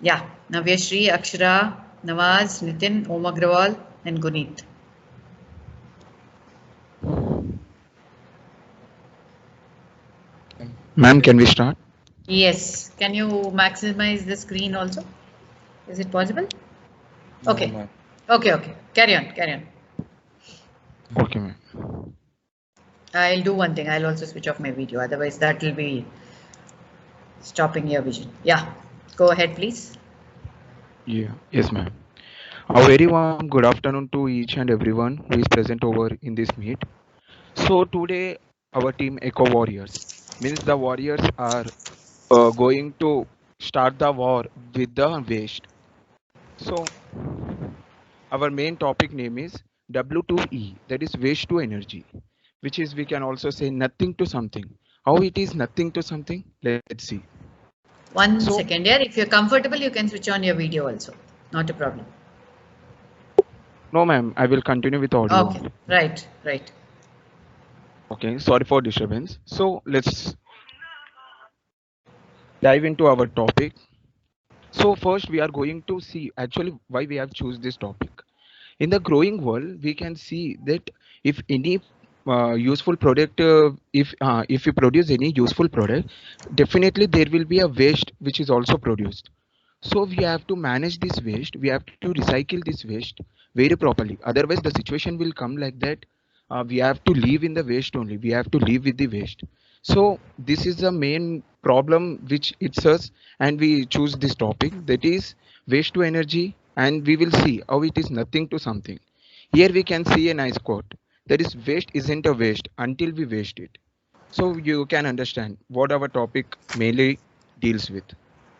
Yeah, Navyashri, Akshara, Nawaz, Nitin, Om Agrawal, and Guneet. Ma'am, can we start? Yes. Can you maximize the screen also? Is it possible? Okay. No, Okay. Carry on. Okay, ma'am. I'll do one thing. I'll also switch off my video. Otherwise, that will be stopping your vision. Yeah. Go ahead, please. Yes, ma'am. A very warm good afternoon to each and everyone who is present over in this meet. So today, our team Eco Warriors means the warriors are going to start the war with the waste. So our main topic name is W2E, that is waste to energy, which is we can also say nothing to something. How it is nothing to something? Let's see. One So second here. If you're comfortable, you can switch on your video also. Not a problem. no, ma'am, I will continue with audio. Okay. Right. Okay, sorry for disturbance. So let's dive into our topic. So first we are going to see actually why we have choose this topic. In the growing world, we can see that if any useful product, if we produce any useful product, definitely there will be a waste which is also produced. So we have to manage this waste. We have to recycle this waste very properly. Otherwise, the situation will come like that. We have to live in the waste only. We have to live with the waste. So this is the main problem which it's us, and we choose this topic, that is waste to energy, and we will see how it is nothing to something. Here we can see a nice quote. That is, waste isn't a waste until we waste it. So you can understand what our topic mainly deals with.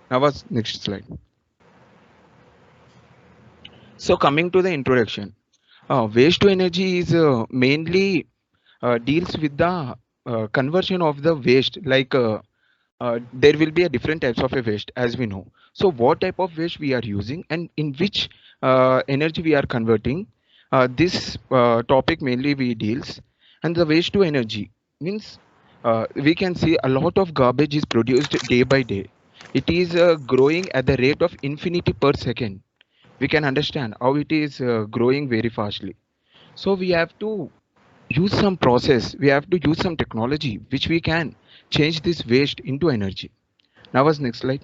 Now, what's next slide? So coming to the introduction, waste to energy is mainly deals with the conversion of the waste. There will be a different types of a waste, as we know. So what type of waste we are using and in which energy we are converting. This topic mainly we deals, and the waste to energy means we can see a lot of garbage is produced day by day. It is growing at the rate of infinity per second. We can understand how it is growing very fastly. So we have to use some process, we have to use some technology which we can change this waste into energy. Now what's next slide?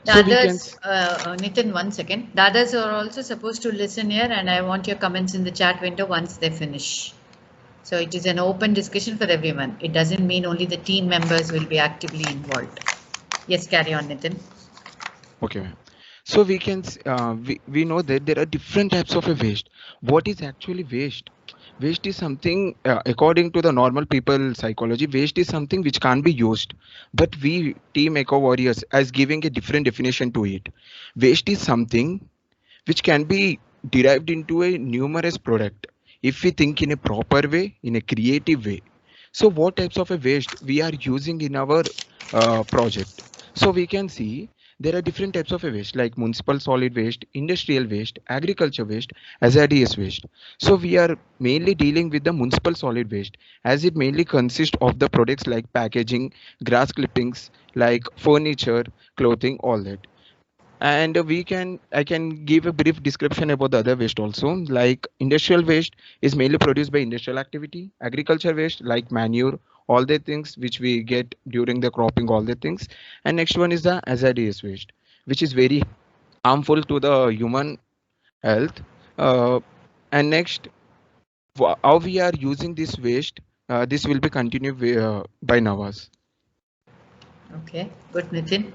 The So we can others, Nitin, 1 second. The others are also supposed to listen here, and I want your comments in the chat window once they finish. So it is an open discussion for everyone. It doesn't mean only the team members will be actively involved. Yes, carry on, Nitin. okay. So we can we know that there are different types of a waste. What is actually waste? Waste is something according to the normal people psychology, waste is something which can't be used, but we team eco warriors as giving a different definition to it. Waste is something which can be derived into a numerous product if we think in a proper way, in a creative way. So what types of a waste we are using in our project? So we can see there are different types of a waste like municipal solid waste, industrial waste, agriculture waste, hazardous waste. So we are mainly dealing with the municipal solid waste, as it mainly consists of the products like packaging, grass clippings, like furniture, clothing, all that. And I can give a brief description about the other waste also. Like industrial waste is mainly produced by industrial activity. Agriculture waste like manure, all the things which we get during the cropping, all the things. And next one is the hazardous waste, which is very harmful to the human health. And next, how we are using this waste, this will be continued by Nawaz. Okay, good, Nitin.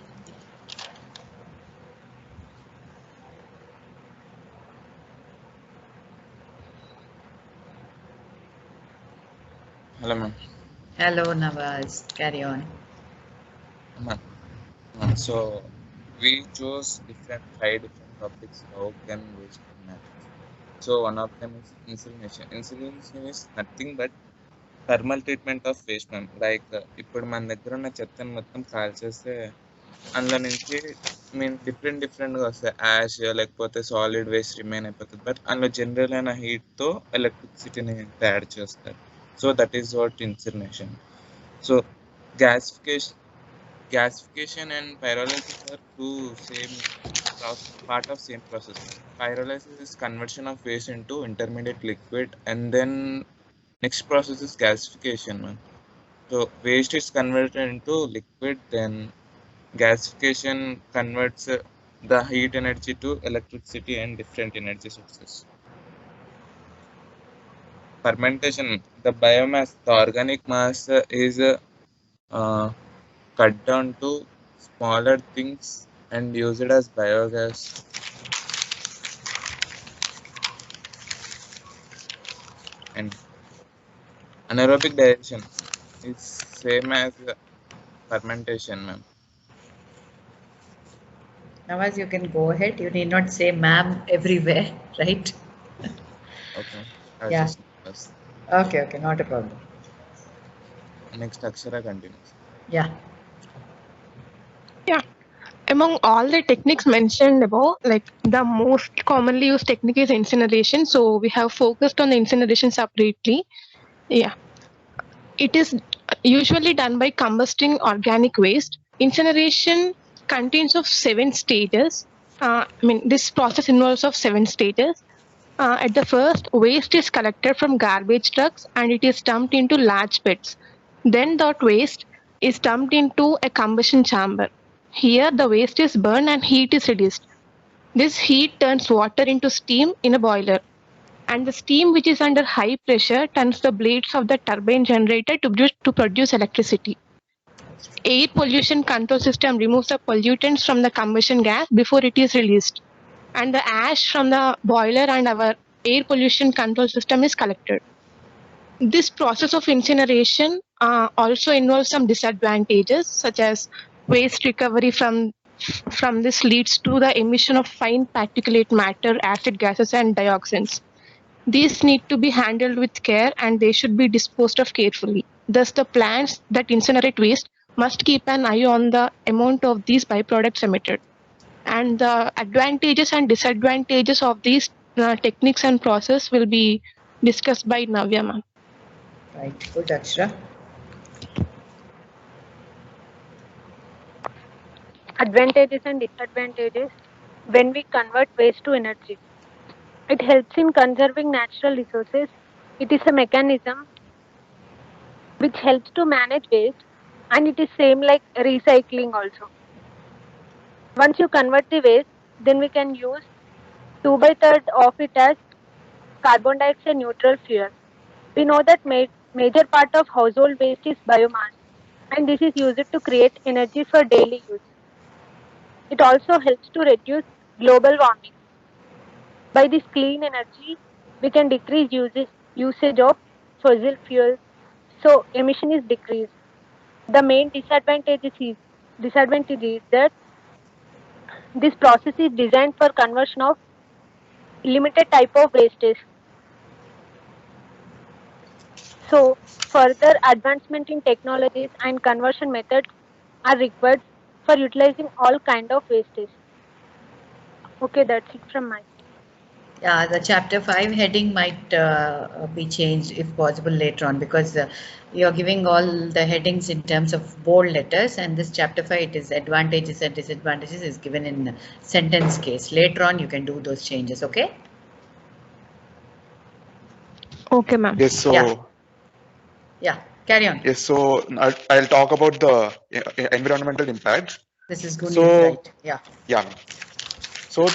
hello, ma'am. Hello, Nawaz. Carry on. So we chose five different topics. How can waste be managed? So one of them is incineration. Incineration is nothing but thermal treatment of waste ma'am. Like ఇప్పుడు మన దగ్గర ఉన్న చెత్తను మొత్తం కాల్చేస్తే అందులో నుంచి డిఫరెంట్గా వస్తాయి. యాష్ లేకపోతే సాలిడ్ వేస్ట్ రిమైన్ అయిపోతుంది. బట్ అందులో జనరల్ అయిన హీట్తో ఎలక్ట్రిసిటీని తయారు చేస్తారు. So that is what incineration. So gasification Gasification and pyrolysis are two same part of same process. Pyrolysis is conversion of waste into intermediate liquid, and then next process is gasification, man. So waste is converted into liquid, then gasification converts the heat energy to electricity and different energy sources. Fermentation, the biomass, the organic mass is cut down to smaller things and used as biogas. And anaerobic digestion is same as fermentation, ma'am. Now, as you can go ahead, you need not say ma'am everywhere, right? Okay. Yeah. Just Okay, not a problem. next Akshara continues. Yeah. Among all the techniques mentioned above, like the most commonly used technique is incineration. So we have focused on the incineration separately. Yeah. It is usually done by combusting organic waste. Incineration contains of 7 stages. This process involves of 7 stages. At the first, waste is collected from garbage trucks and it is dumped into large pits. Then that waste is dumped into a combustion chamber. Here, the waste is burned and heat is reduced. This heat turns water into steam in a boiler. And the steam which is under high pressure turns the blades of the turbine generator to produce electricity. Air pollution control system removes the pollutants from the combustion gas before it is released. And the ash from the boiler and our air pollution control system is collected. This process of incineration also involves some disadvantages, such as waste recovery from this leads to the emission of fine particulate matter, acid gases, and dioxins. These need to be handled with care and they should be disposed of carefully. Thus, the plants that incinerate waste must keep an eye on the amount of these byproducts emitted. And the advantages and disadvantages of these techniques and process will be discussed by Navya ma'am. Right, good, Akshara. Advantages and disadvantages when we convert waste to energy. It helps in conserving natural resources. It is a mechanism which helps to manage waste, and it is same like recycling also. Once you convert the waste, then we can use 2/3 of it as carbon dioxide neutral fuel. We know that major part of household waste is biomass, and this is used to create energy for daily use. It also helps to reduce global warming. By this clean energy, we can decrease usage of fossil fuels, so emission is decreased. The main disadvantage is that this process is designed for conversion of limited type of wastes. So further advancement in technologies and conversion methods are required for utilizing all kind of wastes. Okay, that's it from my side. Yeah, the chapter 5 heading might be changed if possible later on, because you're giving all the headings in terms of bold letters, and this chapter 5, it is advantages and disadvantages is given in sentence case. Later on you can do those changes. Okay. Okay, ma'am. Yes, so yeah, carry on. Yes, so I'll talk about the environmental impact. This is good, So right? Yeah. Yeah. So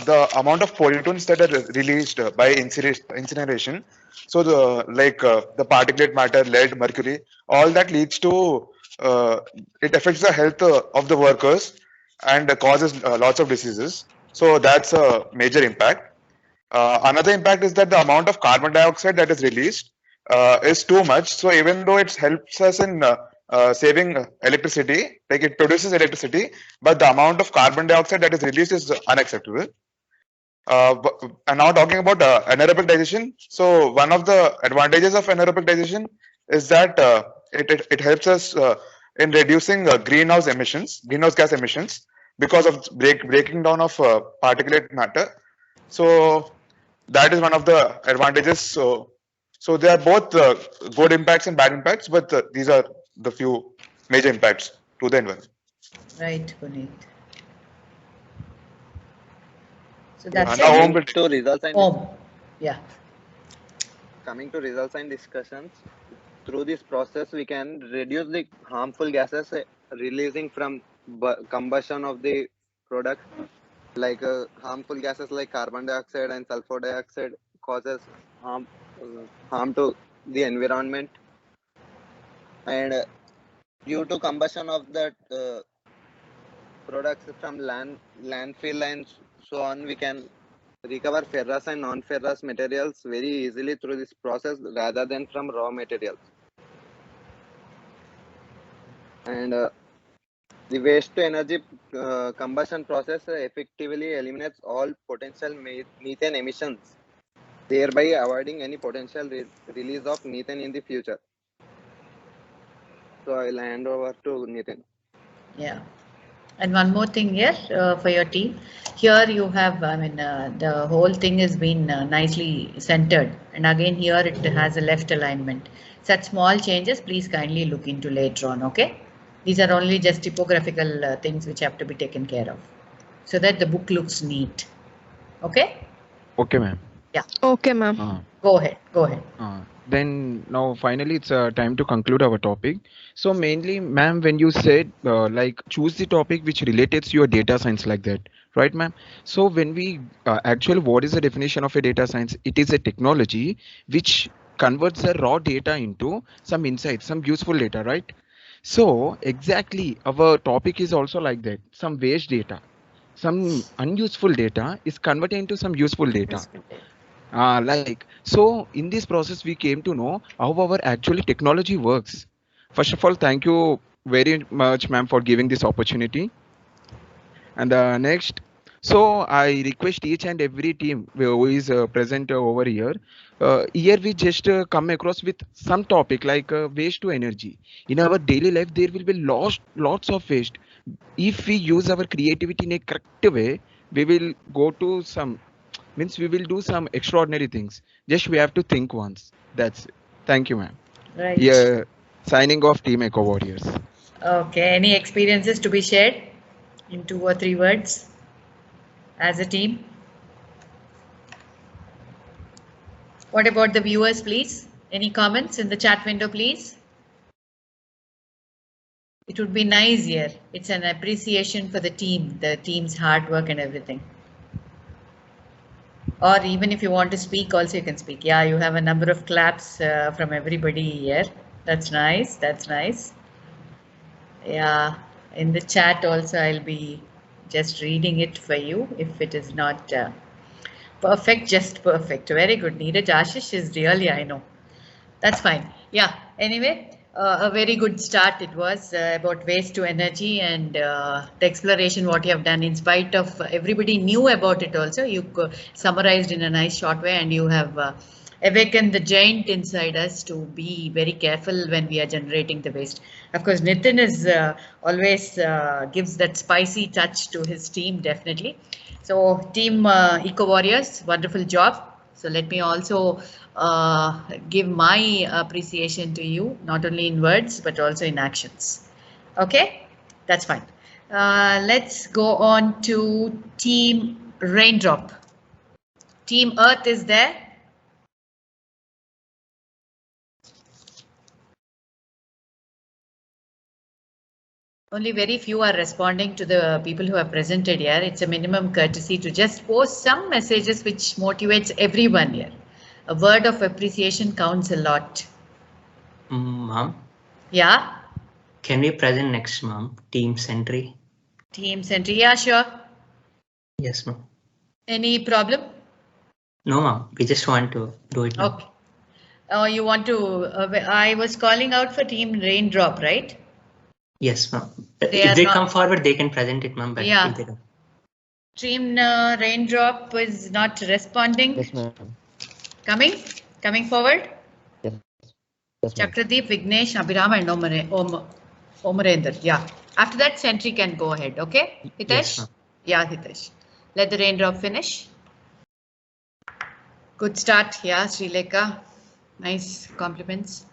the amount of pollutants that are released by incineration, so the particulate matter, lead, mercury, all that leads to it affects the health of the workers and causes lots of diseases. So that's a major impact. Another impact is that the amount of carbon dioxide that is released is too much. So even though it helps us in saving electricity, like it produces electricity, but the amount of carbon dioxide that is released is unacceptable. And now talking about anaerobic digestion. So one of the advantages of anaerobic digestion is that it helps us in reducing greenhouse gas emissions, because of breaking down of particulate matter. So that is one of the advantages. So they are both good impacts and bad impacts, but these are the few major impacts. to the environment. Right, Puneet. So Yeah, that's now it. home will To results and Home. Yeah. coming to results and discussions, through this process we can reduce the harmful gases releasing from combustion of the products, like harmful gases like carbon dioxide and sulfur dioxide causes harm to the environment, and due to combustion of that products from landfill and so on, we can recover ferrous and non-ferrous materials very easily through this process rather than from raw materials. And the waste to energy combustion process effectively eliminates all potential methane emissions, thereby avoiding any potential release of methane in the future. So I'll hand over to Nitin. Yeah. And one more thing here for your team. Here you have, the whole thing has been nicely centered. And again, here it has a left alignment. Such small changes, please kindly look into later on, okay? These are only just typographical things which have to be taken care of so that the book looks neat. Okay? Okay, ma'am. Yeah. Okay, ma'am. Go ahead. Go ahead. Then now finally it's time to conclude our topic. So mainly, ma'am, when you said like choose the topic which relates to your data science like that, right, ma'am? So when we actually, what is the definition of a data science? It is a technology which converts the raw data into some insights, some useful data, right? So exactly our topic is also like that. Some waste data, some unuseful data is converted into some useful data. Like, so in this process we came to know how our actually technology works. First of all, thank you very much, ma'am, for giving this opportunity. And next, so I request each and every team who is present over here. Here we just come across with some topic like waste to energy. In our daily life, there will be lots of waste. If we use our creativity in a correct way, we will go to some, means we will do some extraordinary things. Just we have to think once. That's it. Thank you, ma'am. Right. Yeah, signing off, Team Eco Warriors. Okay. Any experiences to be shared in 2 or 3 words as a team? What about the viewers, please? Any comments in the chat window, please? It would be nice here. It's an appreciation for the team's hard work and everything. Or even if you want to speak, also you can speak. Yeah, you have a number of claps from everybody here. That's nice. That's nice. Yeah, in the chat also I'll be just reading it for you if it is not perfect, just perfect. Very good. Neeraj Ashish is really, I know. That's fine. Yeah, anyway, a very good start it was about waste to energy and the exploration what you have done in spite of everybody knew about it also. You summarized in a nice short way and you have awakened the giant inside us to be very careful when we are generating the waste. Of course, Nitin is always gives that spicy touch to his team, definitely. So team Eco Warriors, wonderful job. So let me also give my appreciation to you, not only in words, but also in actions. Okay, that's fine. Let's go on to Team Raindrop. Team Earth is there. Only very few are responding to the people who have presented here. It's a minimum courtesy to just post some messages which motivates everyone here. A word of appreciation counts a lot. Ma'am? Yeah? Can we present next, ma'am? Team Sentry. Team Sentry, yeah, sure. Yes, ma'am. Any problem? No, ma'am. We just want to do it now. Okay. You want to, I was calling out for Team Raindrop, right? Yes, ma'am. If they come forward, they can present it, ma'am. Yeah. Team Raindrop is not responding. Yes, ma'am. Coming forward. Yes. Yes, ma'am. Chakradeep, Vignesh, Abhiram, and Omarendra. Yeah. After that, Sentry can go ahead. Okay, Hitesh? Yes, yeah, Hitesh. Let the Raindrop finish. Good start. Yeah, Sri Lanka. Nice compliments.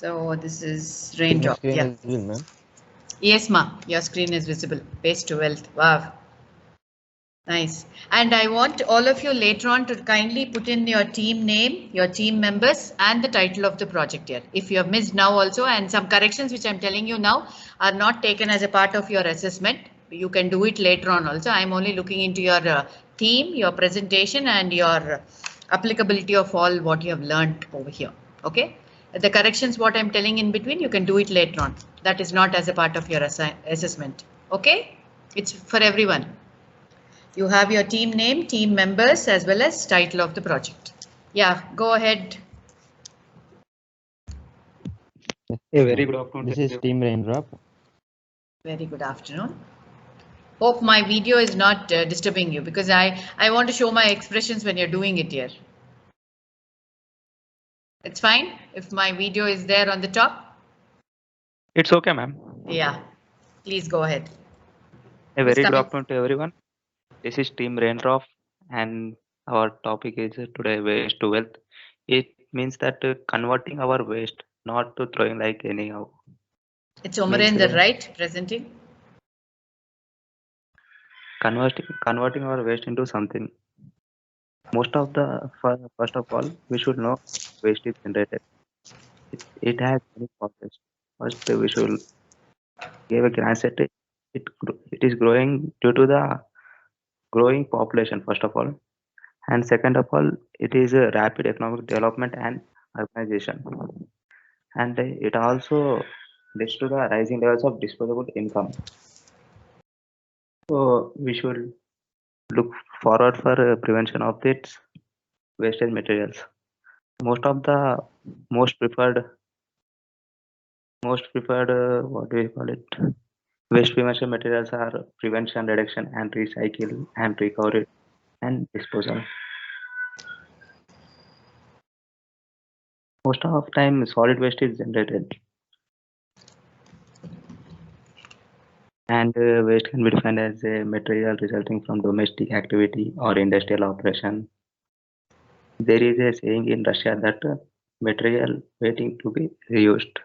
So this is My Raindrop. screen Yeah. is visible, ma'am. Yes, ma. Your screen is visible. Waste to wealth. Wow. Nice. And I want all of you later on to kindly put in your team name, your team members, and the title of the project here. If you have missed now also, and some corrections which I'm telling you now are not taken as a part of your assessment. You can do it later on also. I'm only looking into your theme, your presentation, and your applicability of all what you have learned over here. Okay. The corrections, what I'm telling in between, you can do it later on. That is not as a part of your assessment. Okay. It's for everyone. You have your team name, team members, as well as title of the project. Yeah, go ahead. A very good afternoon. This is Team Raindrop. Very good afternoon. Hope my video is not disturbing you, because I want to show my expressions when you're doing it here. It's fine if my video is there on the top? It's okay, ma'am. Yeah, please go ahead. A very good afternoon to everyone. This is Team Raindrop, and our topic is today waste to wealth. It means that converting our waste, not to throwing like anyhow. It's Omarinder, right? Presenting. Converting our waste into something. First of all, we should know waste is generated. It has many processes. First, we should give a glance at it. It is growing due to the growing population, first of all. And second of all, it is a rapid economic development and urbanization. And it also leads to the rising levels of disposable income. So we should look forward for prevention of its wastage materials. Most preferred what do we call it? Waste prevention materials are prevention, reduction, and recycle and recovery and disposal. Most of time, solid waste is generated, and waste can be defined as a material resulting from domestic activity or industrial operation. There is a saying in Russia that material waiting to be reused,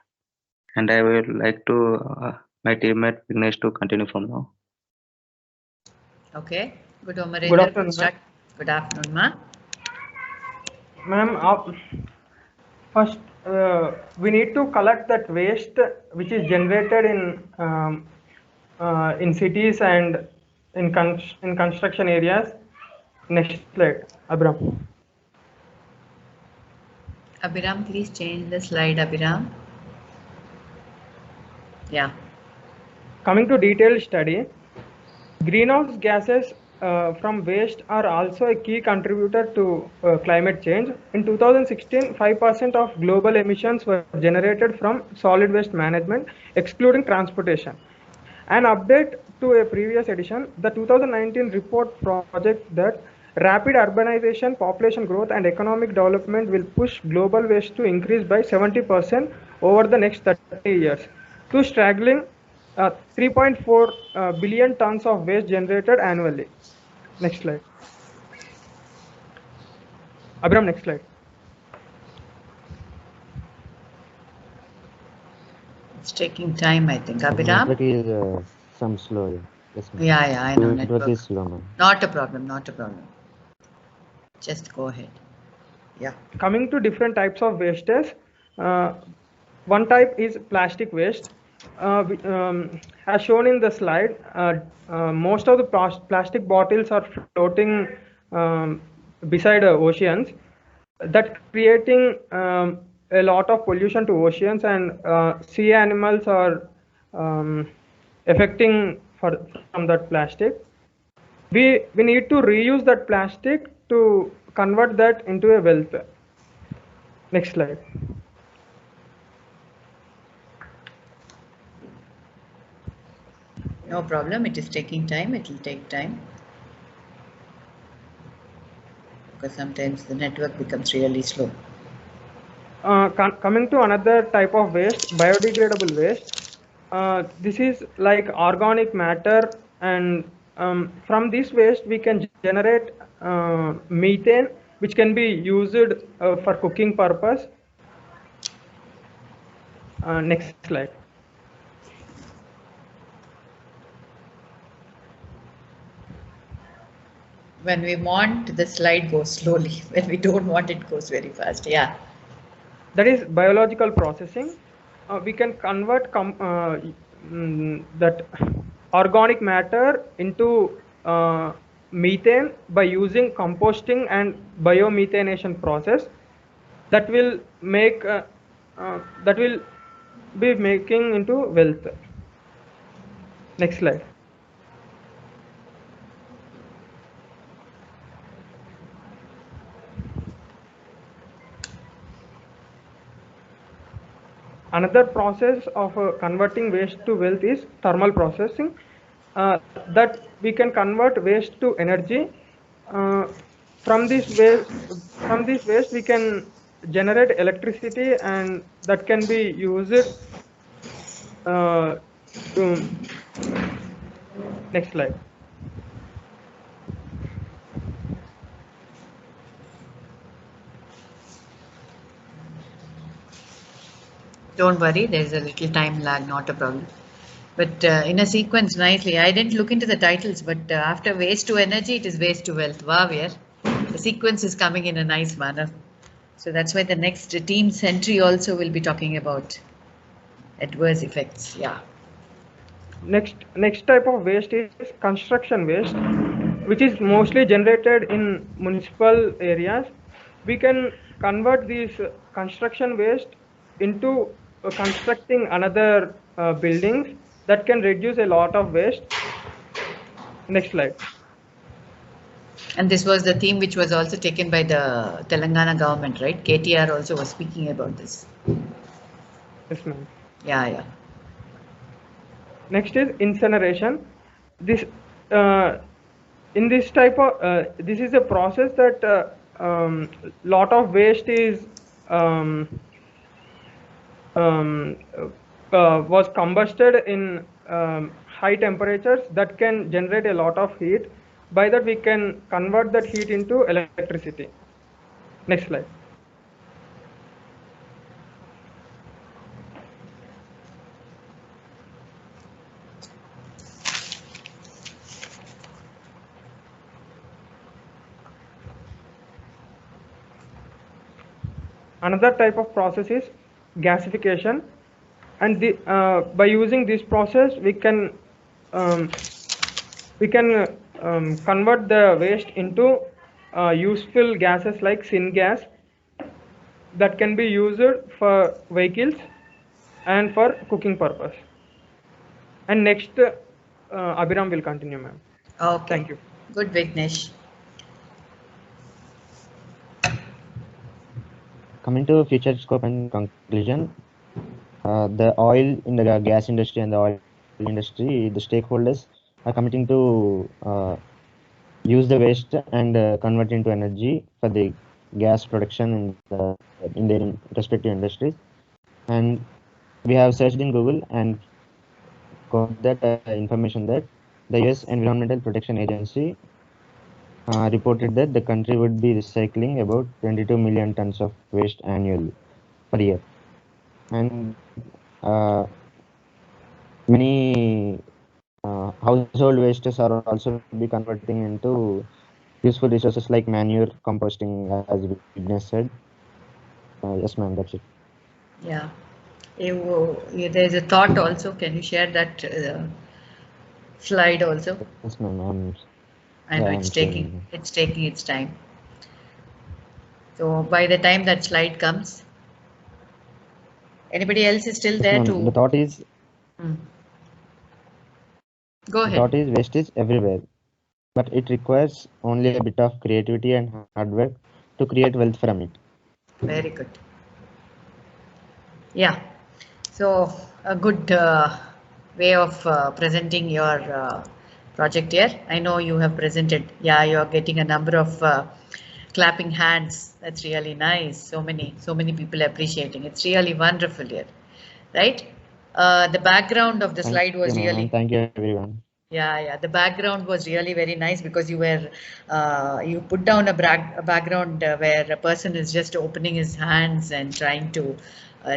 and I would like to my teammate Vignesh to continue from now. Okay. Good afternoon, start. Good afternoon, ma. Ma'am, first we need to collect that waste which is generated in cities and in construction areas. Next slide, Abram. Abhiram, please change the slide, Abhiram. Yeah. Coming to detailed study, greenhouse gases from waste are also a key contributor to climate change. In 2016, 5% of global emissions were generated from solid waste management, excluding transportation. An update to a previous edition, the 2019 report projects that rapid urbanization, population growth, and economic development will push global waste to increase by 70% over the next 30 years. To straggling 3.4 billion tons of waste generated annually. Next slide. Abram, next slide. It's taking time, I think. Abhiram? Network is some slow. Yes, yeah, I know. Network is slow, ma'am. Not a problem. Just go ahead. Yeah. Coming to different types of wastes, one type is plastic waste. As shown in the slide, most of the plastic bottles are floating beside oceans, that creating a lot of pollution to oceans, and sea animals are affecting from that plastic. We need to reuse that plastic to convert that into a wealth. Next slide. No problem. It is taking time. It will take time. Because sometimes the network becomes really slow. Coming to another type of waste, biodegradable waste. This is like organic matter, and from this waste we can generate methane, which can be used for cooking purpose. Next slide. When we want, the slide goes slowly. When we don't want, it goes very fast. Yeah. That is biological processing. We can convert that organic matter into methane by using composting and biomethanation process. That will make that will be making into wealth. Next slide. Another process of converting waste to wealth is thermal processing. That we can convert waste to energy. From this waste, we can generate electricity, and that can be used. Next slide. Don't worry, there's a little time lag, not a problem. But in a sequence nicely. I didn't look into the titles, but after waste to energy, it is waste to wealth. Wow, yeah. The sequence is coming in a nice manner. So that's why the next team century also will be talking about adverse effects. Yeah. Next type of waste is construction waste, which is mostly generated in municipal areas. We can convert these construction waste into constructing another buildings. That can reduce a lot of waste. Next slide. And this was the theme which was also taken by the Telangana government, right? KTR also was speaking about this. Yes, ma'am. Yeah, yeah. Next is incineration. This in this type of this is a process that lot of waste is was combusted in high temperatures that can generate a lot of heat. By that we can convert that heat into electricity. Next slide. Another type of process is gasification, and by using this process we can convert the waste into useful gases like syngas that can be used for vehicles and for cooking purpose. And next, Abhiram will continue, ma'am. Okay. Thank you. Good, Vignesh. Coming to future scope and conclusion, the oil in the gas industry and the oil industry, the stakeholders are committing to use the waste and convert into energy for the gas production in their respective industries. And we have searched in Google and got that information that the US Environmental Protection Agency reported that the country would be recycling about 22 million tons of waste annually per year. And many household wastes are also be converting into useful resources like manure, composting, as Vignesh said. Yes, ma'am, that's it. Yeah. There's a thought also. Can you share that slide also? Yes, ma'am. I know it's taking its time. So by the time that slide comes, anybody else is still there to? The thought is. Go ahead. The thought is waste is everywhere, but it requires only a bit of creativity and hard work to create wealth from it. Very good. Yeah. So a good way of presenting your project here. I know you have presented. Yeah, you are getting a number of clapping hands. That's really nice. So many people appreciating. It's really wonderful here, right? The background of the slide was really. Thank you, everyone. Yeah. The background was really very nice because you were you put down a background where a person is just opening his hands and trying to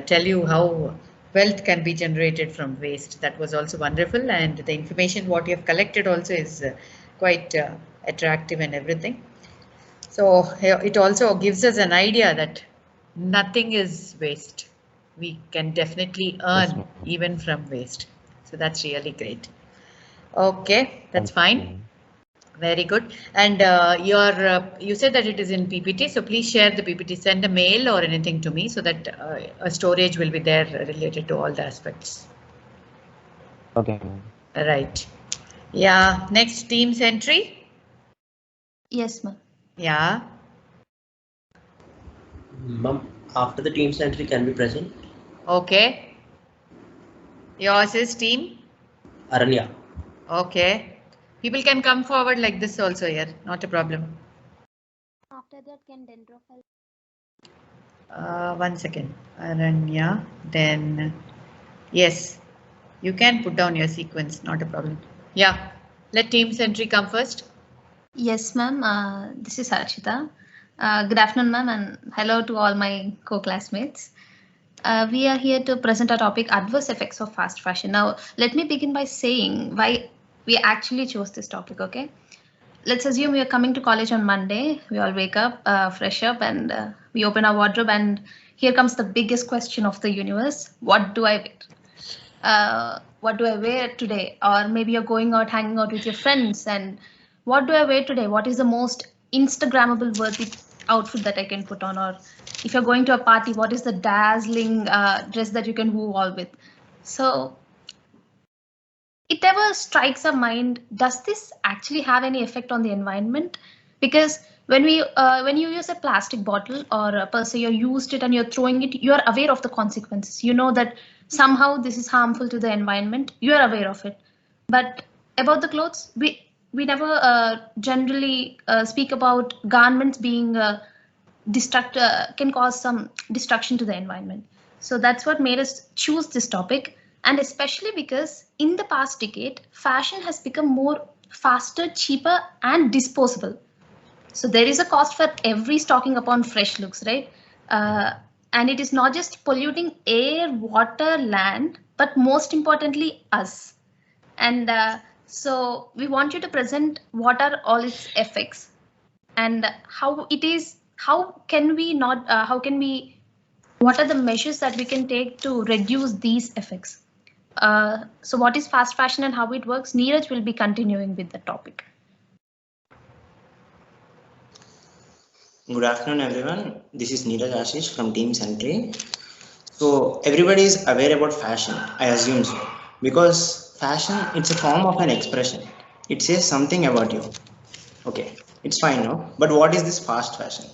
tell you how wealth can be generated from waste. That was also wonderful, and the information what you have collected also is quite attractive and everything. So it also gives us an idea that nothing is waste. We can definitely earn even from waste. So that's really great. Okay, that's fine. Very good. And you said that it is in PPT, so please share the PPT, send a mail or anything to me so that a storage will be there related to all the aspects. Okay. Right. Yeah. Next, Teams entry. Yes, ma'am. Yeah. Ma'am, after the Teams entry can be present. Okay. Yours is team? Aranya. Okay. People can come forward like this also here, not a problem. After that, can Raindrop help? 1 second. Aranya, then yes, you can put down your sequence, not a problem. Yeah, let Teams entry come first. Yes, ma'am. This is Harshita. Good afternoon, ma'am, and hello to all my co-classmates. We are here to present our topic, adverse effects of fast fashion. Now, let me begin by saying why we actually chose this topic, okay? Let's assume we are coming to college on Monday. We all wake up, fresh up, and we open our wardrobe, and here comes the biggest question of the universe. What do I wear? What do I wear today? Or maybe you're going out, hanging out with your friends, and what do I wear today? What is the most Instagrammable worthy outfit that I can put on? Or if you're going to a party, what is the dazzling dress that you can woo all with? So it never strikes our mind, does this actually have any effect on the environment? Because when you use a plastic bottle or per se you used it and you're throwing it, you are aware of the consequences. You know that somehow this is harmful to the environment. You are aware of it. But about the clothes, we never generally speak about garments being can cause some destruction to the environment. So that's what made us choose this topic. And especially because in the past decade, fashion has become more faster, cheaper, and disposable. So there is a cost for every stocking upon fresh looks, right? And it is not just polluting air, water, land, but most importantly, us. And so we want you to present what are all its effects and how it is, what are the measures that we can take to reduce these effects? So what is fast fashion and how it works? Neeraj will be continuing with the topic. Good afternoon, everyone. This is Neeraj Ashish from Team Sentry. So everybody is aware about fashion, I assume so, because fashion, it's a form of an expression. It says something about you. Okay, it's fine now. But what is this fast fashion?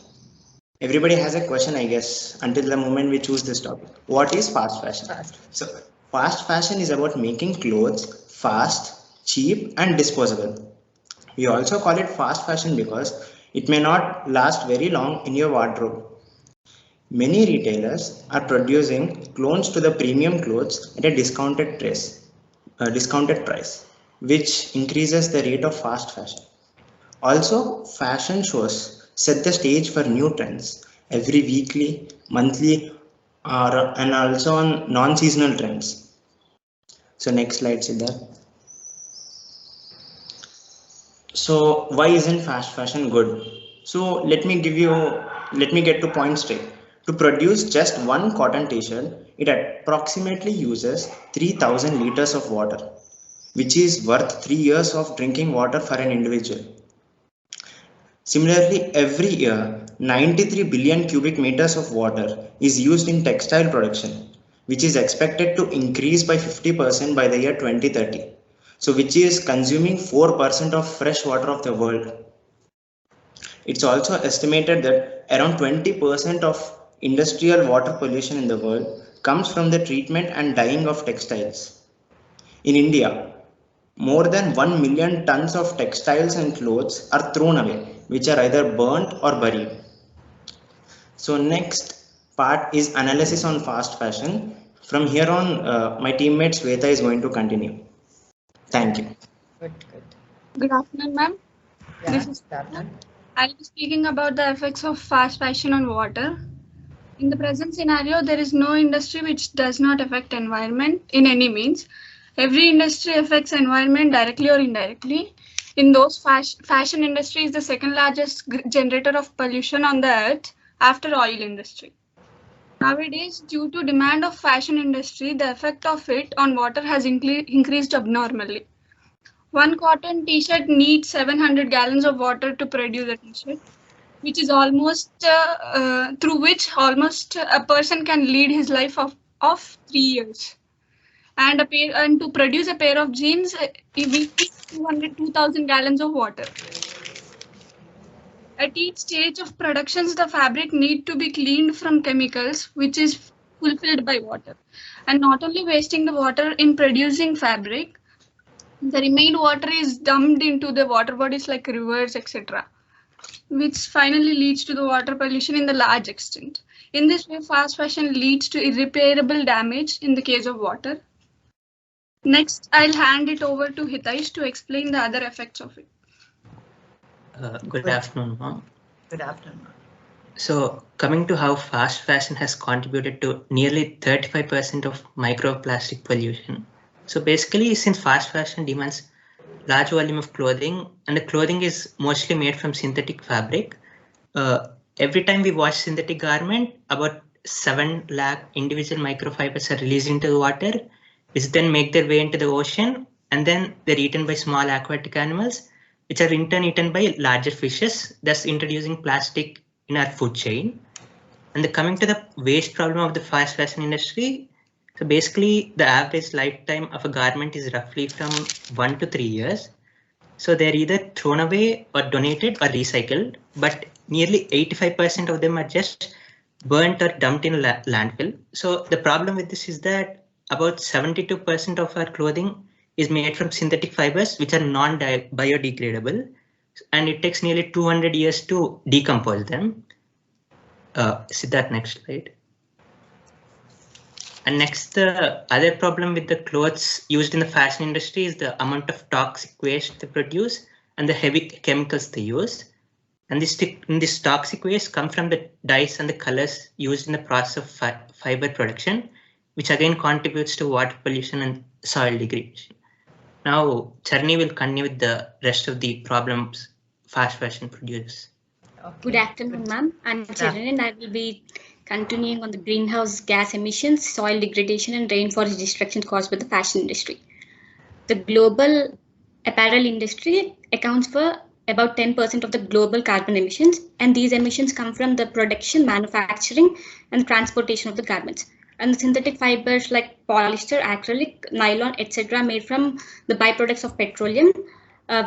Everybody has a question, I guess, until the moment we choose this topic. What is fast fashion? So fast fashion is about making clothes fast, cheap, and disposable. We also call it fast fashion because it may not last very long in your wardrobe. Many retailers are producing clones to the premium clothes at a discounted price, which increases the rate of fast fashion. Also, fashion shows set the stage for new trends every weekly, monthly, and also on non-seasonal trends. So next slide, Siddharth. So why isn't fast fashion good? So let me get to point straight. To produce just one cotton t-shirt, it approximately uses 3000 liters of water, which is worth 3 years of drinking water for an individual. Similarly, every year, 93 billion cubic meters of water is used in textile production, which is expected to increase by 50% by the year 2030. So which is consuming 4% of fresh water of the world. It's also estimated that around 20% of industrial water pollution in the world comes from the treatment and dyeing of textiles. In India, more than 1 million tons of textiles and clothes are thrown away, which are either burnt or buried. So next part is analysis on fast fashion. From here on, my teammate Sweta is going to continue. Thank you. Good afternoon, ma'am. This is I'll be speaking about the effects of fast fashion on water. In the present scenario, there is no industry which does not affect environment in any means. Every industry affects environment directly or indirectly. In those, fashion industry is the second largest generator of pollution on the earth after oil industry. Nowadays, due to demand of fashion industry, the effect of it on water has increased abnormally. One cotton t-shirt needs 700 gallons of water to produce a t-shirt, which is almost through which almost a person can lead his life of 3 years. And to produce a pair of jeans, we need 2,000 gallons of water. At each stage of productions, the fabric need to be cleaned from chemicals, which is fulfilled by water. And not only wasting the water in producing fabric, the remaining water is dumped into the water bodies like rivers, etc., which finally leads to the water pollution in the large extent. In this way, fast fashion leads to irreparable damage in the case of water. Next, I'll hand it over to Hitesh to explain the other effects of it. Good afternoon, ma'am. Good afternoon. So coming to how fast fashion has contributed to nearly 35% of microplastic pollution. So basically, since fast fashion demands large volume of clothing and the clothing is mostly made from synthetic fabric, every time we wash synthetic garment, about 7 lakh individual microfibers are released into the water, which then make their way into the ocean, and then they're eaten by small aquatic animals, which are in turn eaten by larger fishes, thus introducing plastic in our food chain. And coming to the waste problem of the fast fashion industry, so basically the average lifetime of a garment is roughly from 1 to 3 years. So they're either thrown away or donated or recycled, but nearly 85% of them are just burnt or dumped in a landfill. So the problem with this is that about 72% of our clothing is made from synthetic fibers, which are non-biodegradable, and it takes nearly 200 years to decompose them. See that next slide. And next, the other problem with the clothes used in the fashion industry is the amount of toxic waste they produce and the heavy chemicals they use. And this toxic waste come from the dyes and the colors used in the process of fiber production, which again contributes to water pollution and soil degradation. Now, Charni will continue with the rest of the problems fast fashion produces. Okay. Good afternoon, ma'am. I'm Charan and I will be continuing on the greenhouse gas emissions, soil degradation and rainforest destruction caused by the fashion industry. The global apparel industry accounts for about 10% of the global carbon emissions, and these emissions come from the production, manufacturing and transportation of the garments. And the synthetic fibers like polyester, acrylic, nylon, etc. made from the byproducts of petroleum,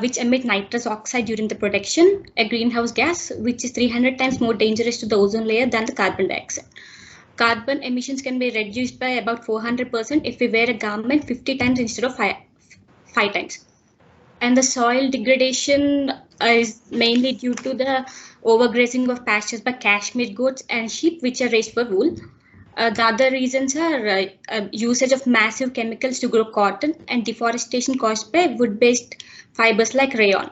which emit nitrous oxide during the production, a greenhouse gas which is 300 times more dangerous to the ozone layer than the carbon dioxide. Carbon emissions can be reduced by about 400% if we wear a garment 50 times instead of 5 times. And the soil degradation is mainly due to the overgrazing of pastures by cashmere goats and sheep, which are raised for wool. The other reasons are usage of massive chemicals to grow cotton and deforestation caused by wood-based fibers like rayon.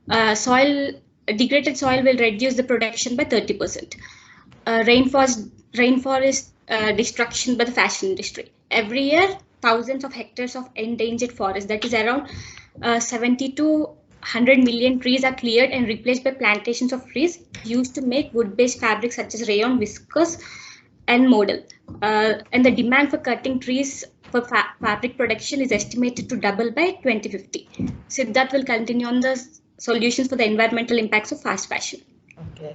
Degraded soil will reduce the production by 30%. Rainforest destruction by the fashion industry. Every year, thousands of hectares of endangered forest, that is around 70 to 100 million trees are cleared and replaced by plantations of trees used to make wood-based fabrics such as rayon, viscose, and modal. And the demand for cutting trees for fabric production is estimated to double by 2050. Siddharth will continue on the solutions for the environmental impacts of fast fashion. Okay.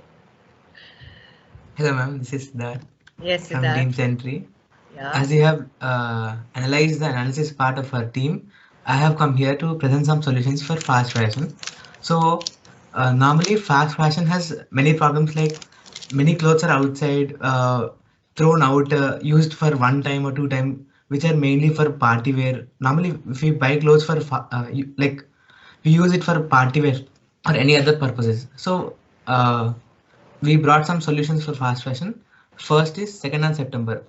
Hello, ma'am. This is Siddharth. Yes, from Siddharth. Team Sentry. Yeah. As you have analyzed the analysis part of our team, I have come here to present some solutions for fast fashion. So normally fast fashion has many problems, like many clothes are outside, thrown out, used for 1 time or 2 time, which are mainly for party wear. Normally if we buy clothes for like we use it for party wear or any other purposes. So we brought some solutions for fast fashion. First is 2nd of September.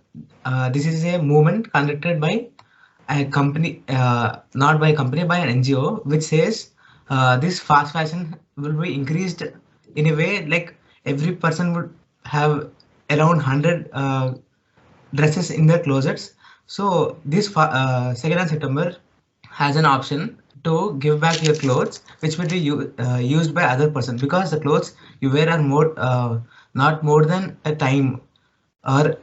This is a movement conducted by a company, not by a company, by an NGO, which says this fast fashion will be increased in a way like every person would have around 100 dresses in their closets. So this second September has an option to give back your clothes which will be used by other person, because the clothes you wear are more not more than a time, or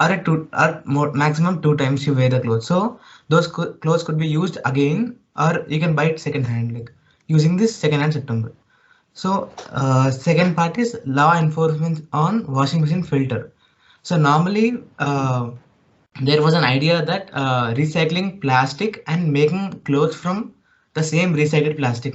more, maximum 2 times you wear the clothes. So those clothes could be used again, or you can buy it second hand, like using this second September. So second part is law enforcement on washing machine filter. So normally there was an idea that recycling plastic and making clothes from the same recycled plastic.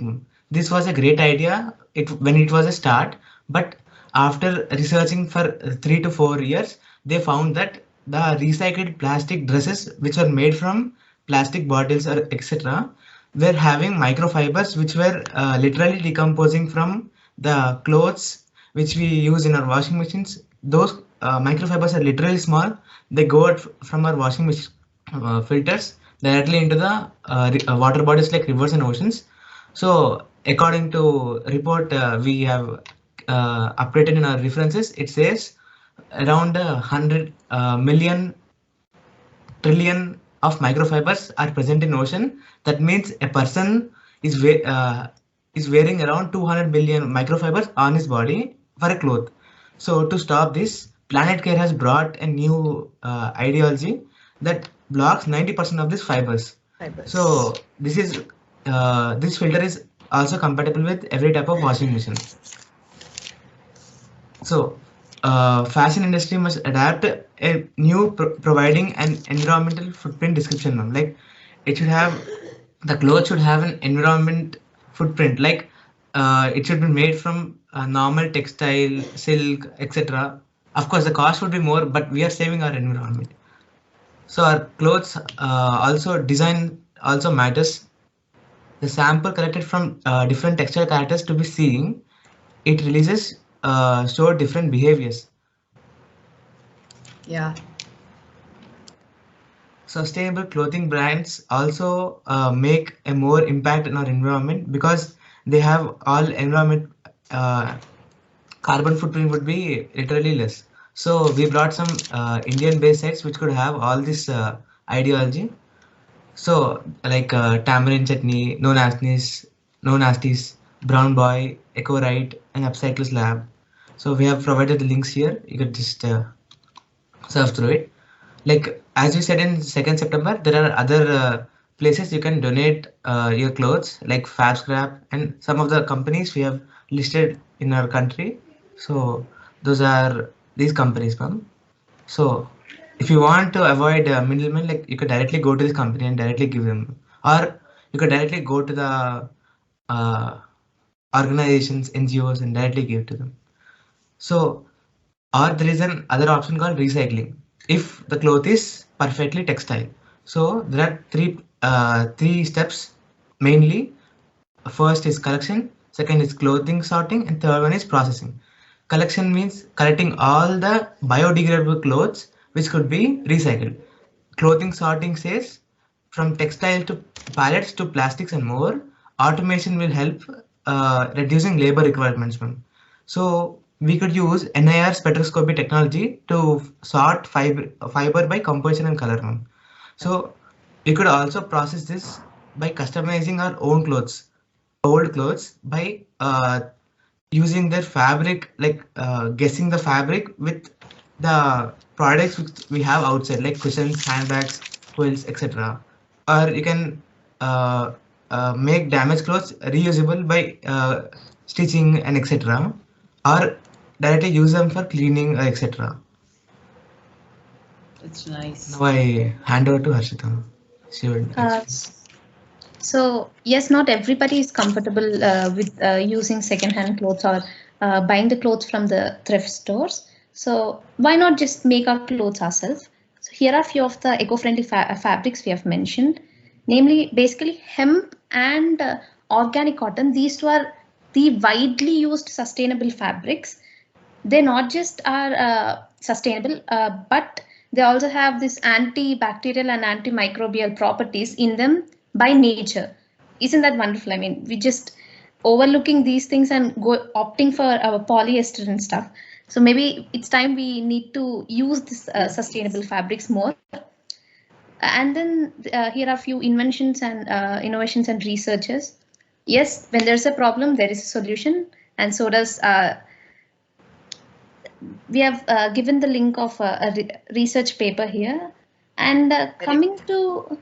This was a great idea when it was a start, but after researching for 3 to 4 years, they found that the recycled plastic dresses which were made from plastic bottles or etc. were having microfibers which were literally decomposing from the clothes which we use in our washing machines. Those microfibers are literally small. They go out from our washing machine filters directly into the water bodies like rivers and oceans. So according to report we have updated in our references, it says around 100 million trillion of microfibers are present in ocean. That means a person is wearing around 200 billion microfibers on his body for a cloth. So to stop this, Planet Care has brought a new ideology that blocks 90% of these fibers. So this is this filter is also compatible with every type of washing machine. So fashion industry must adapt a new providing an environmental footprint description. Like it should have, the clothes should have an environment footprint, like it should be made from normal textile, silk, etc. Of course the cost would be more, but we are saving our environment. So our clothes also design also matters. The sample collected from different textile characters to be seen, it releases show different behaviors. Yeah. Sustainable clothing brands also make a more impact on our environment, because they have all environment carbon footprint would be literally less. So we brought some Indian based sites which could have all this ideology. So like tamarind chutney, no nasties, brown boy, eco right, and upcyclers lab. So we have provided the links here. You could just surf through it. Like as we said in 2nd September, there are other places you can donate your clothes, like Fab Scrap and some of the companies we have listed in our country. So those are these companies, ma'am. So if you want to avoid middlemen, like you could directly go to this company and directly give them, or you could directly go to the organizations, NGOs, and directly give to them. So, or there is an other option called recycling. If the cloth is perfectly textile, so there are three steps mainly. First is collection, second is clothing sorting, and third one is processing. Collection means collecting all the biodegradable clothes which could be recycled. Clothing sorting says from textile to pallets to plastics and more. Automation will help reducing labor requirements. So we could use NIR spectroscopy technology to sort fiber by composition and color. So we could also process this by customizing our own clothes, old clothes, by using their fabric, like guessing the fabric with the products which we have outside, like cushions, handbags, quilts, etc. Or you can make damaged clothes reusable by stitching and etc. Or directly use them for cleaning, etc. That's nice. Now I hand over to Harshita. She will So yes, not everybody is comfortable with using second-hand clothes or buying the clothes from the thrift stores. So why not just make our clothes ourselves? So here are a few of the eco-friendly fabrics we have mentioned, namely basically hemp and organic cotton. These two are the widely used sustainable fabrics. They not just are sustainable, but they also have this antibacterial and antimicrobial properties in them by nature. Isn't that wonderful? I mean, we just overlooking these things and opting for our polyester and stuff. So maybe it's time we need to use this sustainable fabrics more. And then here are a few inventions and innovations and researches. Yes, when there's a problem, there is a solution, and so does. We have given the link of a research paper here. And coming to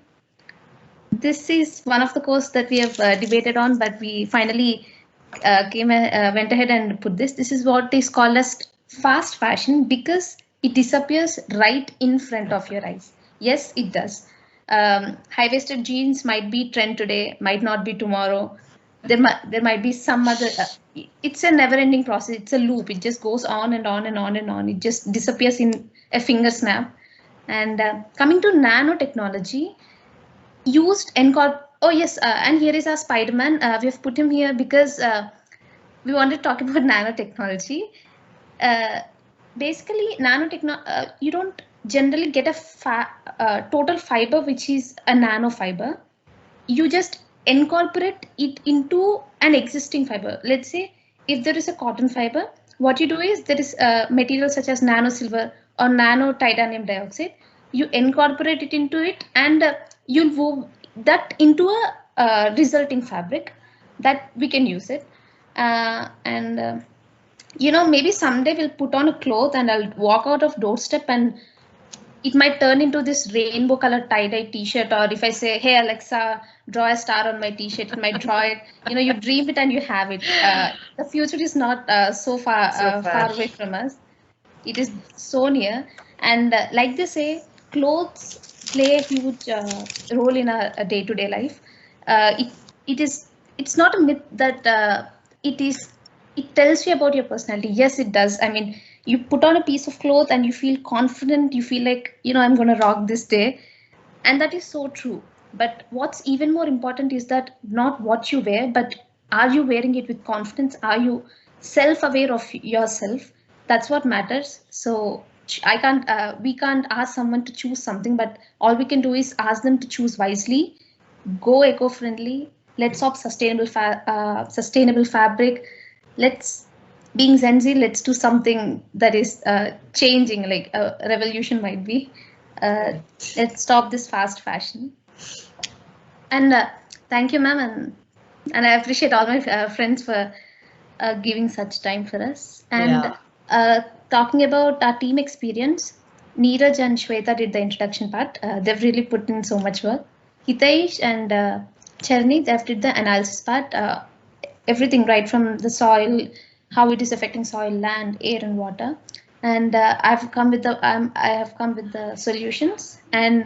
this is one of the course that we have debated on, but we finally went ahead and put this. This is what is called as fast fashion because it disappears right in front of your eyes. Yes, it does. High-waisted jeans might be trend today, might not be tomorrow. There might be some other. It's a never-ending process. It's a loop. It just goes on and on and on and on. It just disappears in a finger snap. And coming to nanotechnology, used oh yes, and here is our Spider-Man. We have put him here because we want to talk about nanotechnology. Basically, you don't generally get a total fiber which is a nanofiber. You just incorporate it into an existing fiber. Let's say if there is a cotton fiber, what you do is there is materials such as nano silver or nano titanium dioxide. You incorporate it into it and you'll weave that into a resulting fabric that we can use it. You know, maybe someday we'll put on a cloth and I'll walk out of doorstep and it might turn into this rainbow colored tie-dye t-shirt, or if I say, hey Alexa, draw a star on my t-shirt, it might draw it. You know, you dream it and you have it. The future is not so far away from us. It is so near. And like they say, clothes play a huge role in our day-to-day life. It's not a myth that it tells you about your personality. Yes, it does. I mean, you put on a piece of cloth and you feel confident, you feel like, you know, I'm going to rock this day. And that is so true. But what's even more important is that not what you wear, but are you wearing it with confidence? Are you self-aware of yourself? That's what matters. So we can't ask someone to choose something, but all we can do is ask them to choose wisely, go eco-friendly, let's opt sustainable fabric. Being Gen Z, let's do something that is changing, like a revolution might be. Let's stop this fast fashion. And thank you, ma'am, and I appreciate all my friends for giving such time for us. And talking about our team experience, Neeraj and Shweta did the introduction part. They've really put in so much work. Hitesh and Cherny, they've did the analysis part. Everything right from the soil, how it is affecting soil, land, air, and water. And I have come with the solutions. And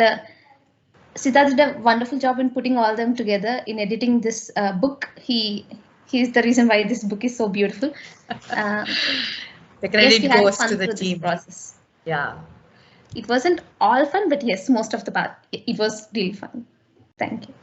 Siddharth did a wonderful job in putting all them together in editing this book. He's the reason why this book is so beautiful. The credit goes to the team. Process. Yeah. It wasn't all fun, but yes, most of the part it was really fun. Thank you.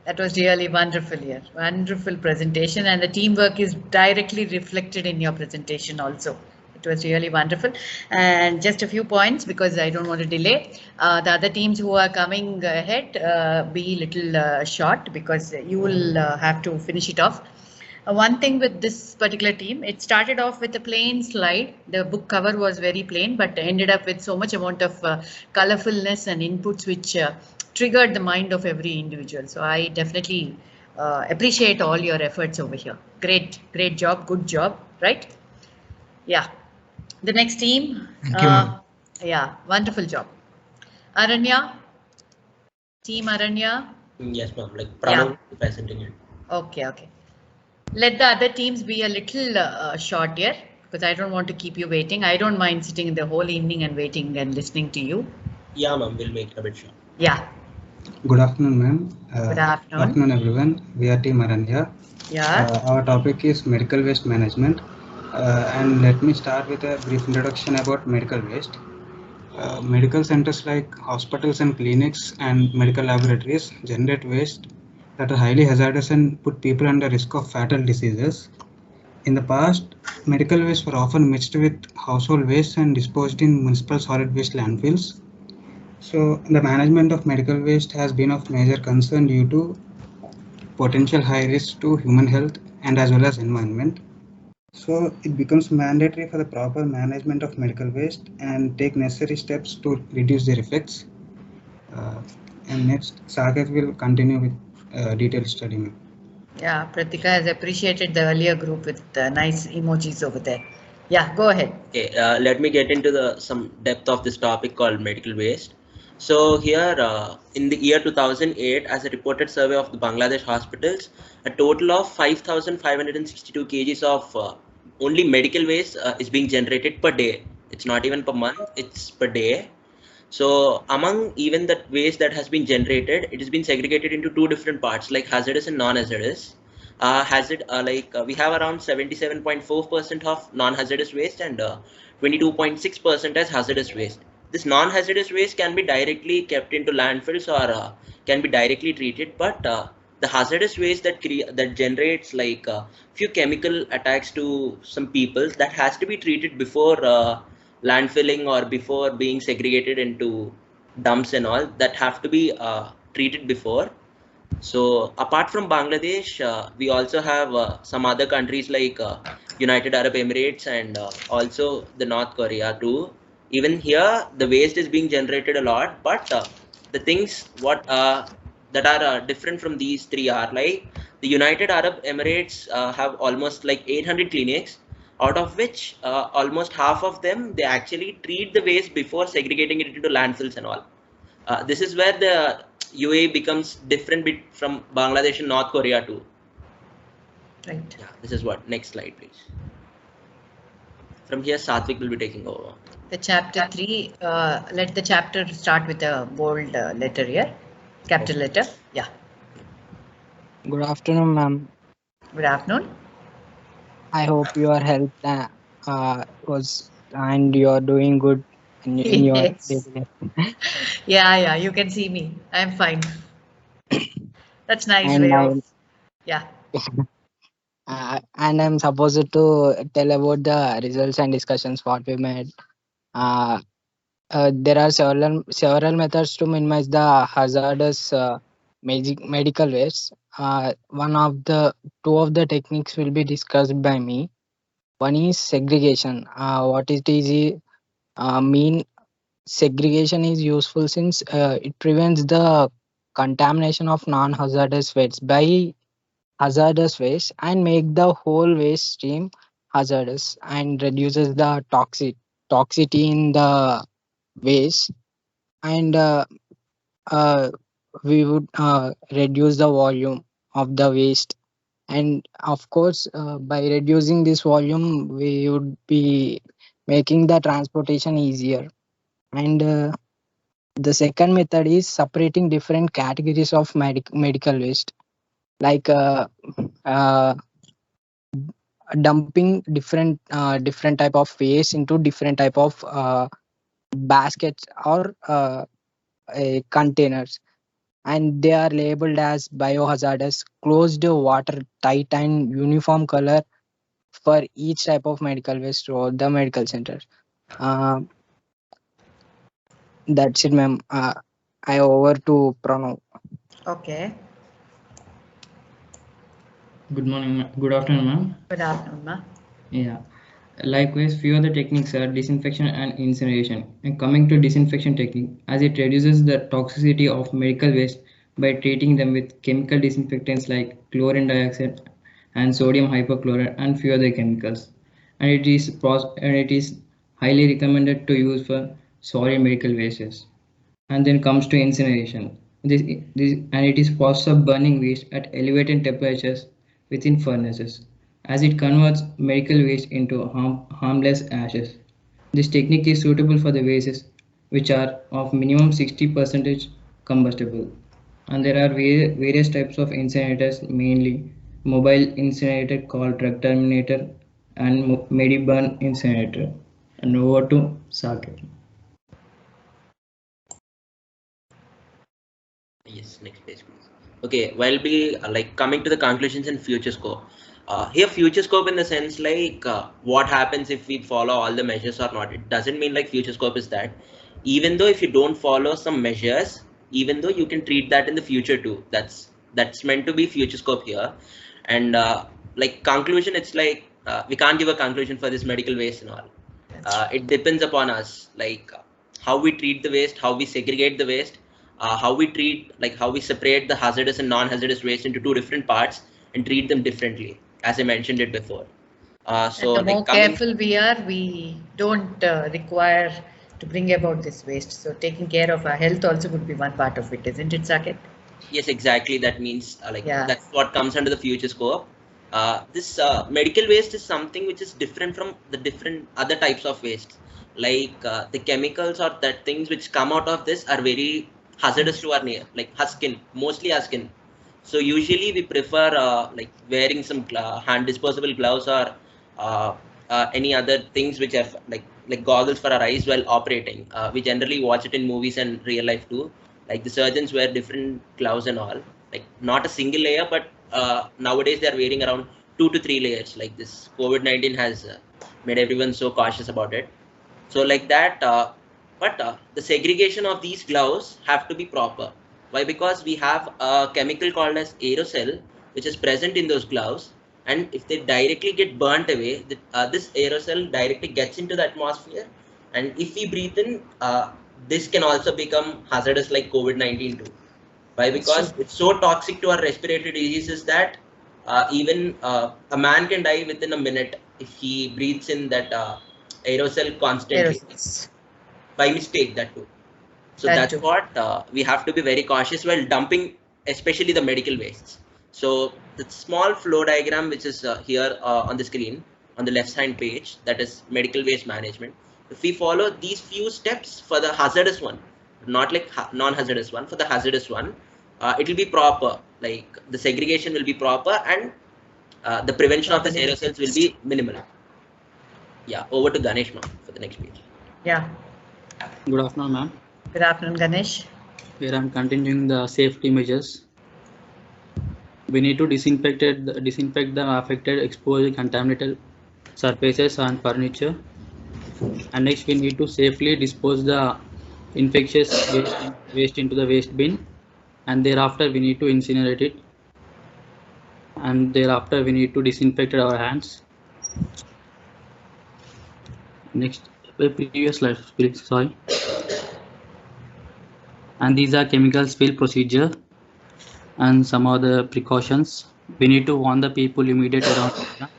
That was really wonderful here. Wonderful presentation, and the teamwork is directly reflected in your presentation also. It was really wonderful. And just a few points because I don't want to delay. The other teams who are coming ahead, be little short because you will have to finish it off. One thing with this particular team, it started off with a plain slide. The book cover was very plain, but ended up with so much amount of colorfulness and inputs which triggered the mind of every individual. So I definitely appreciate all your efforts over here. Great job, good job, right? Yeah. The next team. Thank you. Yeah, wonderful job. Aranya, team Aranya. Yes, ma'am. Like proud of presenting it. Okay. Let the other teams be a little short here because I don't want to keep you waiting. I don't mind sitting the whole evening and waiting and listening to you. Yeah, ma'am. We'll make it a bit short. Yeah. Good afternoon, ma'am. Good afternoon. Good afternoon, everyone. We are Team Aranya. Yeah. Our topic is medical waste management. And let me start with a brief introduction about medical waste. Medical centers like hospitals and clinics and medical laboratories generate waste that are highly hazardous and put people under risk of fatal diseases. In the past, medical waste were often mixed with household waste and disposed in municipal solid waste landfills. So the management of medical waste has been of major concern due to potential high risk to human health and as well as environment. So it becomes mandatory for the proper management of medical waste and take necessary steps to reduce their effects. And next, Sagar will continue with detailed study. Yeah, Pratika has appreciated the earlier group with nice emojis over there. Yeah, go ahead. Okay, let me get into some depth of this topic called medical waste. So here, in the year 2008, as a reported survey of the Bangladesh hospitals, a total of 5,562 kgs of only medical waste is being generated per day. It's not even per month, it's per day. So among even that waste that has been generated, it has been segregated into two different parts, like hazardous and non-hazardous. We have around 77.4% of non-hazardous waste and 22.6% as hazardous waste. This non-hazardous waste can be directly kept into landfills or can be directly treated, but the hazardous waste that generates like few chemical attacks to some people, that has to be treated before landfilling or before being segregated into dumps and all, that have to be treated before. So apart from Bangladesh, we also have some other countries like United Arab Emirates and also the North Korea too. Even here, the waste is being generated a lot, but the things that are different from these three are like the United Arab Emirates have almost like 800 clinics, out of which almost half of them, they actually treat the waste before segregating it into landfills and all. This is where the UAE becomes different from Bangladesh and North Korea too. Right. Yeah, this is what. Next slide, please. From here, Satvik will be taking over. The chapter 3, let the chapter start with a bold letter here, capital letter. Yeah. Good afternoon, ma'am. Good afternoon. I hope your health was and you are doing good in your Yes. daily life. Yeah, you can see me. I'm fine. That's nice And way of, yeah. And I'm supposed to tell about the results and discussions what we made. There are several methods to minimize the hazardous medical waste. Two of the techniques will be discussed by me. One is segregation. What it is mean segregation is useful since it prevents the contamination of non-hazardous waste by hazardous waste and make the whole waste stream hazardous and reduces the toxicity in the waste, and we would reduce the volume of the waste, and of course by reducing this volume we would be making the transportation easier. And the second method is separating different categories of medical waste, like uh, dumping different type of waste into different type of baskets or containers, and they are labeled as biohazardous, closed, watertight, and uniform color for each type of medical waste throughout the medical center. Uh, that's it, ma'am. I over to Pranav. Okay. Good morning, good afternoon, ma'am. Good afternoon, ma'am. Yeah. Likewise, few of the techniques are disinfection and incineration. And coming to disinfection technique, as it reduces the toxicity of medical waste by treating them with chemical disinfectants like chlorine dioxide and sodium hypochlorite and few other chemicals. And it is highly recommended to use for solid medical wastes. And then comes to incineration. It is process of burning waste at elevated temperatures within furnaces, as it converts medical waste into harmless ashes. This technique is suitable for the wastes which are of minimum 60% combustible. And there are various types of incinerators, mainly mobile incinerator called truck terminator and Mediburn incinerator. And over to Saket. Yes, next page, please. Okay, while be like coming to the conclusions and future scope. Here, future scope in the sense like what happens if we follow all the measures or not. It doesn't mean like future scope is that. Even though if you don't follow some measures, even though you can treat that in the future too. That's meant to be future scope here. And like conclusion, it's like we can't give a conclusion for this medical waste and all. It depends upon us, like how we treat the waste, how we segregate the waste, how we treat, like how we separate the hazardous and non-hazardous waste into two different parts and treat them differently, as I mentioned it before. So and the more like coming, careful we are, we don't require to bring about this waste. So taking care of our health also would be one part of it, isn't it, Saket? yes, exactly. That means Yeah. that's what comes under the future scope. This medical waste is something which is different from the different other types of waste. Like the chemicals or that things which come out of this are very hazardous to our like our skin, mostly our skin. So usually we prefer like wearing some hand disposable gloves or any other things which are like goggles for our eyes while operating. We generally watch it in movies and real life too. Like the surgeons wear different gloves and all. Like not a single layer, but nowadays they are wearing around 2 to 3 layers. Like this COVID-19 has made everyone so cautious about it. So like that, but the segregation of these gloves have to be proper. Why? Because we have a chemical called as aerosol, which is present in those gloves. And if they directly get burnt away, this aerosol directly gets into the atmosphere. And if we breathe in, this can also become hazardous like COVID-19 too. Why? Because it's so toxic to our respiratory diseases that even a man can die within a minute if he breathes in that aerosol constantly. By mistake, that too. So that's what we have to be very cautious while dumping, especially the medical wastes. So the small flow diagram, which is here on the screen on the left hand page, that is medical waste management. If we follow these few steps for the hazardous one, not like non-hazardous one, for the hazardous one, it will be proper. Like the segregation will be proper and the prevention of the aerosols will be minimal. Yeah, over to Ganesh ma'am for the next page. Yeah. Good afternoon, ma'am. Good afternoon, Ganesh. Here I'm continuing the safety measures. We need to disinfect the affected, exposed, contaminated surfaces and furniture. And next, we need to safely dispose the infectious waste into the waste bin. And thereafter, we need to incinerate it. And thereafter, we need to disinfect our hands. Next, previous slide, please. Sorry. And these are chemical spill procedure and some other precautions. We need to warn the people immediate around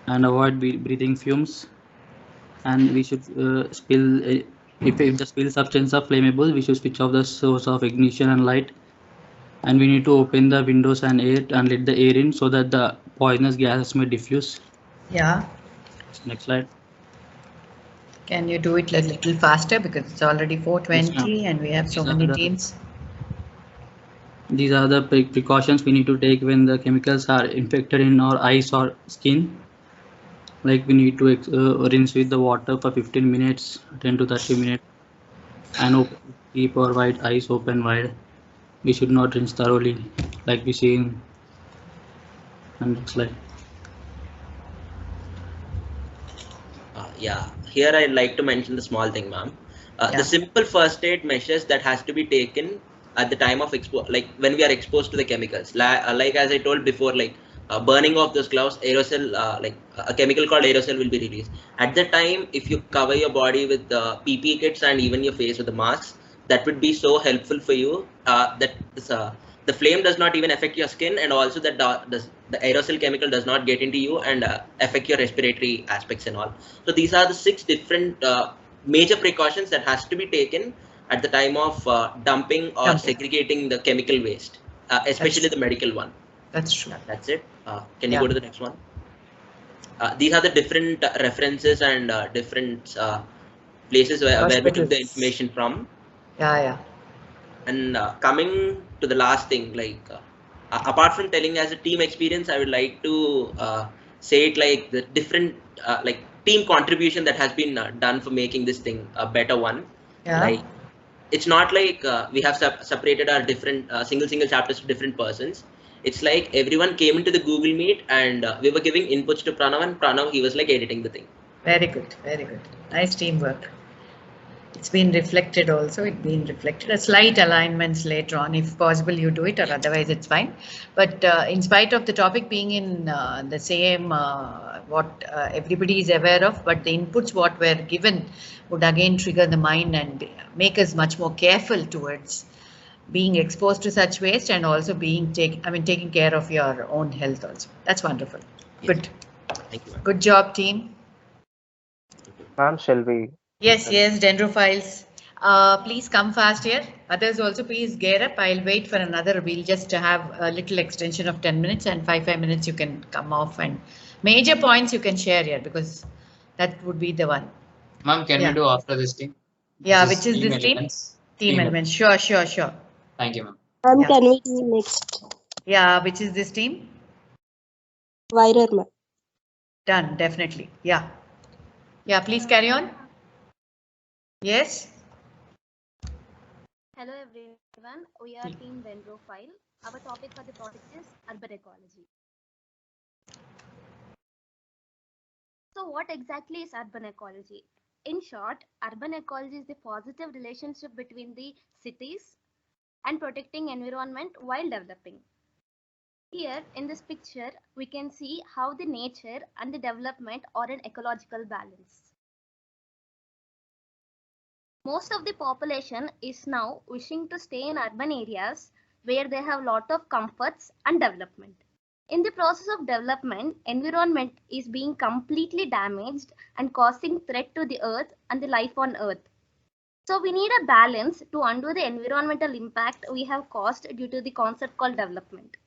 and avoid breathing fumes. And we should spill if the spill substance are flammable, we should switch off the source of ignition and light. And we need to open the windows and air and let the air in so that the poisonous gases may diffuse. Yeah. Next slide. Can you do it a little faster because it's already 4:20 and we have so many teams. These are the precautions we need to take when the chemicals are infected in our eyes or skin. Like we need to rinse with the water for 15 minutes, 10 to 30 minutes, and keep our eyes open wide. We should not rinse thoroughly, like we see in the next slide. Yeah, here I'd like to mention the small thing, ma'am. The simple first aid measures that has to be taken at the time of like when we are exposed to the chemicals. Like as I told before, like burning of those gloves, aerosol, like a chemical called aerosol will be released. At the time, if you cover your body with the PPE kits and even your face with the masks, that would be so helpful for you. That the flame does not even affect your skin, and also that the aerosol chemical does not get into you and affect your respiratory aspects and all. So these are the 6 different major precautions that has to be taken at the time of dumping or segregating the chemical waste, especially the medical one. That's true. That's it. Can you go to the next one? These are the different references and different places where we took the information from. Yeah. And coming to the last thing, like apart from telling as a team experience, I would like to say it like the different like team contribution that has been done for making this thing a better one. Yeah. Like it's not like we have separated our different single chapters to different persons. It's like everyone came into the Google Meet and we were giving inputs to Pranav, and Pranav, he was like editing the thing. Very good, very good. Nice teamwork. It's been reflected also. It's been reflected. A slight alignments later on, if possible, you do it, or otherwise it's fine. But in spite of the topic being in the same, what everybody is aware of, but the inputs what were given would again trigger the mind and make us much more careful towards being exposed to such waste and also being taking care of your own health also. That's wonderful. Yes. Good. Thank you. Good job, team. Ma'am, shall we? Yes, dendrophiles. Please come fast here. Others also please gear up. I'll wait for another. We'll just have a little extension of 10 minutes and 5 minutes you can come off, and major points you can share here because that would be the one. Ma'am, can we do after this team? Yeah, which is this team? Elements. Team elements. Sure. Thank you, ma'am. Yeah. Can we do next? Yeah, which is this team? Wirer, ma'am. Done, definitely. Yeah, please carry on. Yes. Hello everyone, we are team Raindrop. Our topic for the project is urban ecology. So what exactly is urban ecology? In short, urban ecology is the positive relationship between the cities and protecting environment while developing. Here in this picture, we can see how the nature and the development are an ecological balance. Most of the population is now wishing to stay in urban areas where they have lot of comforts and development. In the process of development, environment is being completely damaged and causing threat to the earth and the life on earth. So we need a balance to undo the environmental impact we have caused due to the concept called development.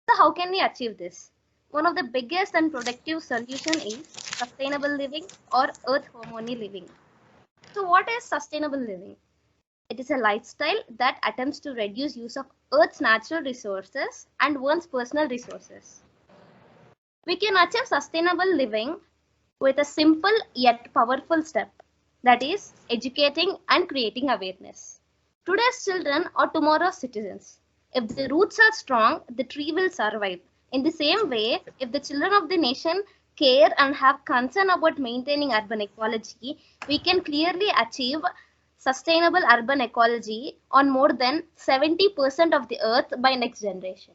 So how can we achieve this? One of the biggest and productive solution is sustainable living or earth harmony living. So what is sustainable living? It is a lifestyle that attempts to reduce use of Earth's natural resources and one's personal resources. We can achieve sustainable living with a simple yet powerful step, that is educating and creating awareness. Today's children are tomorrow's citizens. If the roots are strong, the tree will survive. In the same way, if the children of the nation care and have concern about maintaining urban ecology, we can clearly achieve sustainable urban ecology on more than 70% of the earth by next generation.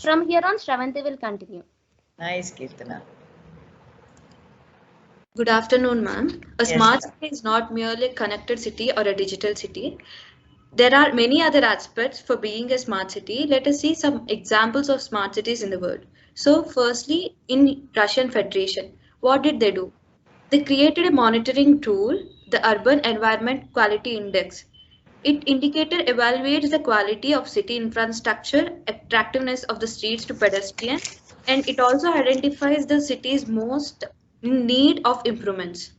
From here on, Shravanti will continue. Nice, Kirtana. Good afternoon, ma'am. A Yes, smart city is not merely a connected city or a digital city. There are many other aspects for being a smart city. Let us see some examples of smart cities in the world. So firstly, in Russian Federation, what did they do? They created a monitoring tool, the Urban Environment Quality Index. It indicator evaluates the quality of city infrastructure, attractiveness of the streets to pedestrians, and it also identifies the city's most in need of improvements.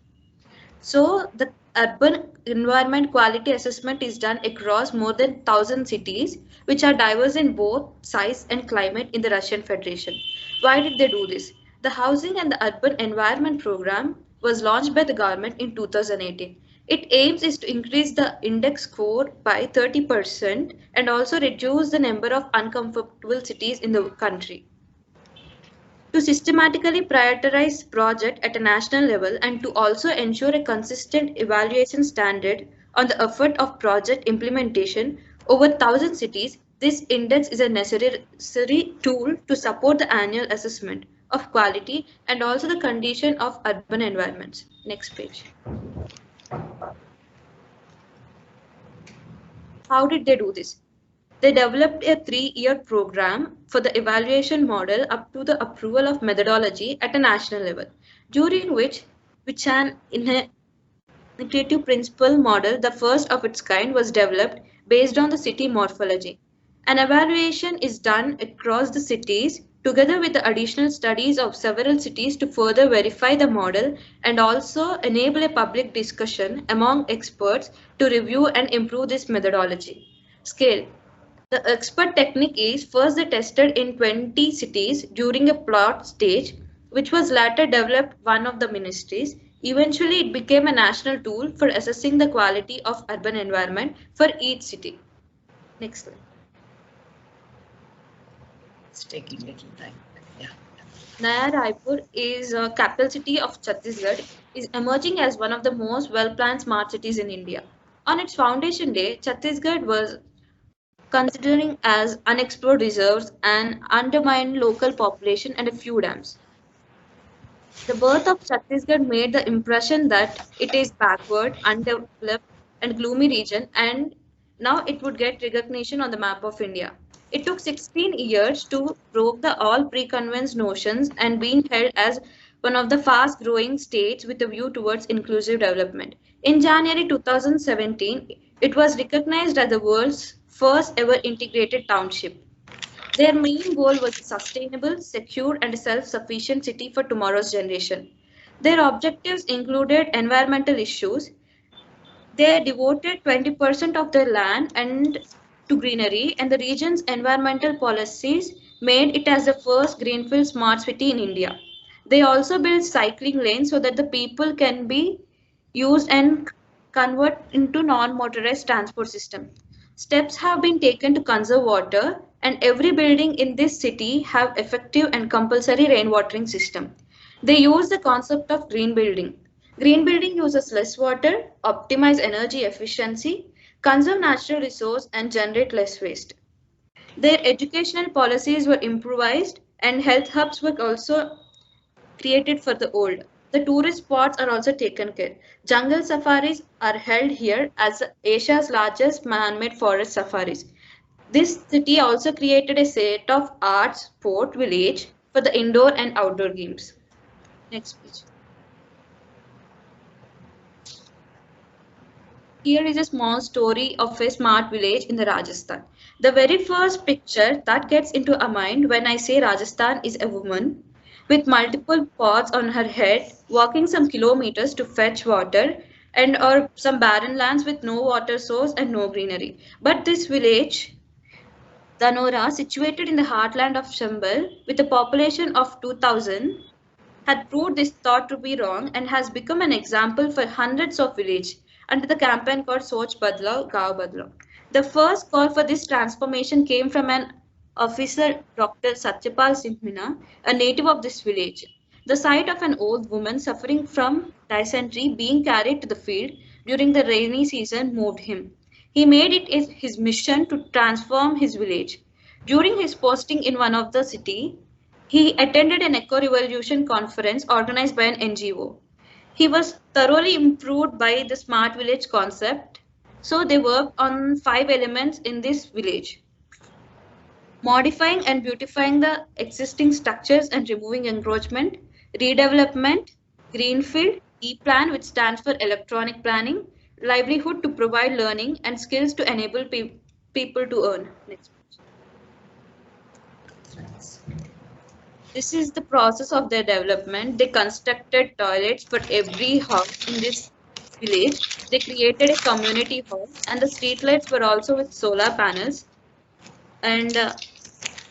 So the urban environment quality assessment is done across more than 1,000 cities, which are diverse in both size and climate in the Russian Federation. Why did they do this? The Housing and the Urban Environment Program was launched by the government in 2018. Its aims is to increase the index score by 30% and also reduce the number of uncomfortable cities in the country. To systematically prioritize project at a national level and to also ensure a consistent evaluation standard on the effort of project implementation over 1,000 cities, this index is a necessary tool to support the annual assessment of quality and also the condition of urban environments. Next page. How did they do this? They developed a 3-year program for the evaluation model up to the approval of methodology at a national level, during which an integrative principle model, the first of its kind, was developed based on the city morphology. An evaluation is done across the cities together with the additional studies of several cities to further verify the model and also enable a public discussion among experts to review and improve this methodology. Scale. The expert technique is first tested in 20 cities during a pilot stage, which was later developed one of the ministries. Eventually, it became a national tool for assessing the quality of urban environment for each city. Next slide. It's taking little time. Yeah. Naya Raipur is a capital city of Chhattisgarh, is emerging as one of the most well-planned smart cities in India. On its foundation day, Chhattisgarh was considering as unexplored reserves and undermined local population and a few dams. The birth of Chhattisgarh made the impression that it is backward, undeveloped, and gloomy region, and now it would get recognition on the map of India. It took 16 years to broke the all preconceived notions and being held as one of the fast-growing states with a view towards inclusive development. In January 2017, it was recognized as the world's first ever integrated township. Their main goal was a sustainable, secure, and self-sufficient city for tomorrow's generation. Their objectives included environmental issues. They devoted 20% of their land and to greenery, and the region's environmental policies made it as the first greenfield smart city in India. They also built cycling lanes so that the people can be used and convert into non-motorized transport system. Steps have been taken to conserve water, and every building in this city have effective and compulsory rainwatering system. They use the concept of green building. Green building uses less water, optimize energy efficiency, conserve natural resource, and generate less waste. Their educational policies were improvised, and health hubs were also created for the old. The tourist spots are also taken care. Jungle safaris are held here as Asia's largest man-made forest safaris. This city also created a set of art sport village for the indoor and outdoor games. Next page. Here is a small story of a smart village in the Rajasthan. The very first picture that gets into our mind when I say Rajasthan is a woman with multiple pots on her head walking some kilometers to fetch water and or some barren lands with no water source and no greenery. But this village, Danora, situated in the heartland of Chambal with a population of 2000, had proved this thought to be wrong and has become an example for hundreds of villages under the campaign called Soch Badlao, Gaon Badlao. The first call for this transformation came from an officer, Dr. Satyapal Sinhmina, a native of this village. The sight of an old woman suffering from dysentery being carried to the field during the rainy season moved him. He made it his mission to transform his village. During his posting in one of the city, he attended an eco-revolution conference organized by an NGO. He was thoroughly improved by the smart village concept. So they worked on 5 elements in this village: modifying and beautifying the existing structures and removing encroachment, redevelopment, greenfield, e-plan, which stands for electronic planning, livelihood to provide learning, and skills to enable people to earn. Next. This is the process of their development. They constructed toilets for every house in this village. They created a community hall, and the streetlights were also with solar panels. And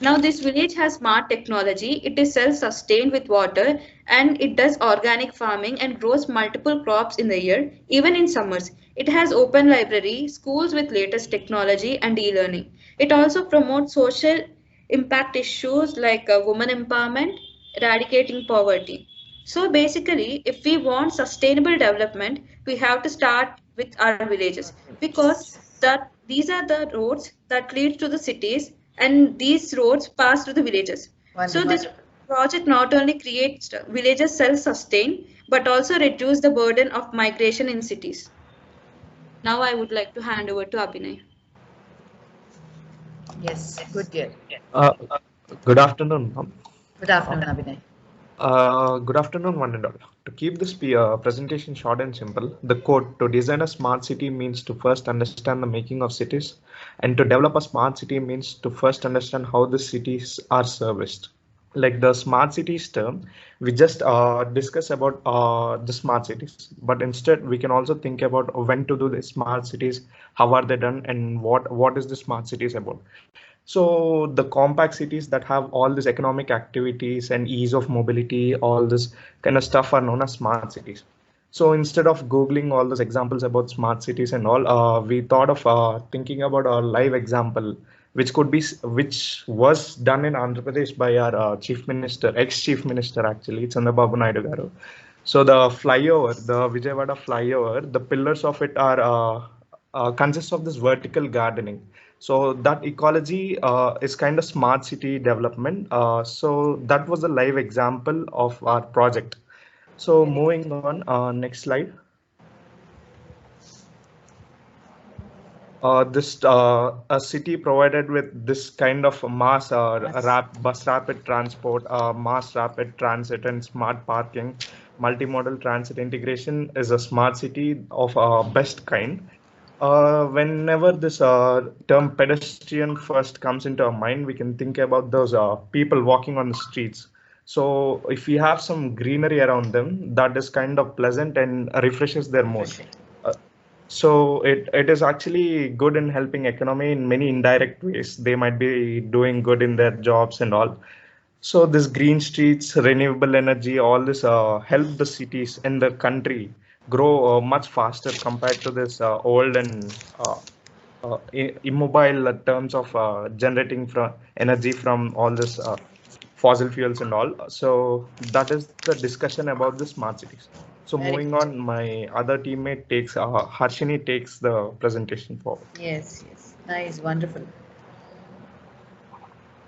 now this village has smart technology. It is self-sustained with water, and it does organic farming and grows multiple crops in the year, even in summers. It has open library, schools with latest technology and e-learning. It also promotes social impact issues like women empowerment, eradicating poverty. So basically, if we want sustainable development, we have to start with our villages, because these are the roads that lead to the cities, and these roads pass through the villages. Wonderful. So this project not only creates villages self-sustained, but also reduce the burden of migration in cities. Now I would like to hand over to Abhinay. Yes, good dear. Good afternoon, ma'am. Good afternoon, Abhinay. Good afternoon, one and all. To keep this presentation short and simple, the quote, "To design a smart city means to first understand the making of cities, and to develop a smart city means to first understand how the cities are serviced." Like the smart cities term, we just discuss about the smart cities, but instead we can also think about when to do the smart cities, how are they done, and what is the smart cities about. So the compact cities that have all these economic activities and ease of mobility, all this kind of stuff are known as smart cities. So instead of Googling all those examples about smart cities and all, we thought of thinking about a live example which was done in Andhra Pradesh by our chief minister, ex-chief minister actually, Chandrababu Naidu garu. So the flyover, the Vijayawada flyover, the pillars of it are consists of this vertical gardening. So that ecology is kind of smart city development. So that was a live example of our project. So moving on, next slide. A city provided with this kind of mass bus rapid transport, mass rapid transit and smart parking, multimodal transit integration is a smart city of best kind. Whenever this term pedestrian first comes into our mind, we can think about those people walking on the streets. So if we have some greenery around them, that is kind of pleasant and refreshes their mood. So it is actually good in helping economy in many indirect ways. They might be doing good in their jobs and all. So this green streets, renewable energy, all this help the cities and the country grow much faster compared to this old and immobile terms of generating from energy from all this fossil fuels and all. So that is the discussion about the smart cities. So moving on, my other teammate takes Harshini takes the presentation forward. Yes, nice, wonderful.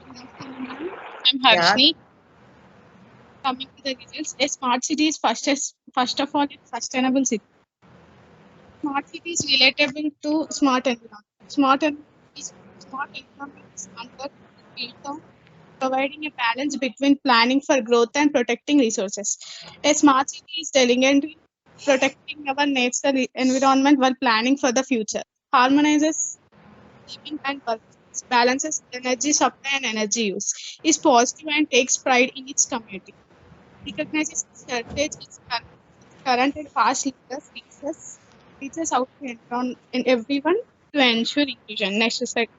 I'm Harshini. Coming to the results, a smart city is first of all a sustainable city. Smart city is relatable to smart environment. Smart environment is under providing a balance between planning for growth and protecting resources. A smart city is diligent in protecting our natural environment while planning for the future. Harmonizes living and work, balances energy supply and energy use, is positive and takes pride in its community. Recognizes its heritage, its current and past leaders, reaches out to everyone to ensure inclusion. Next slide.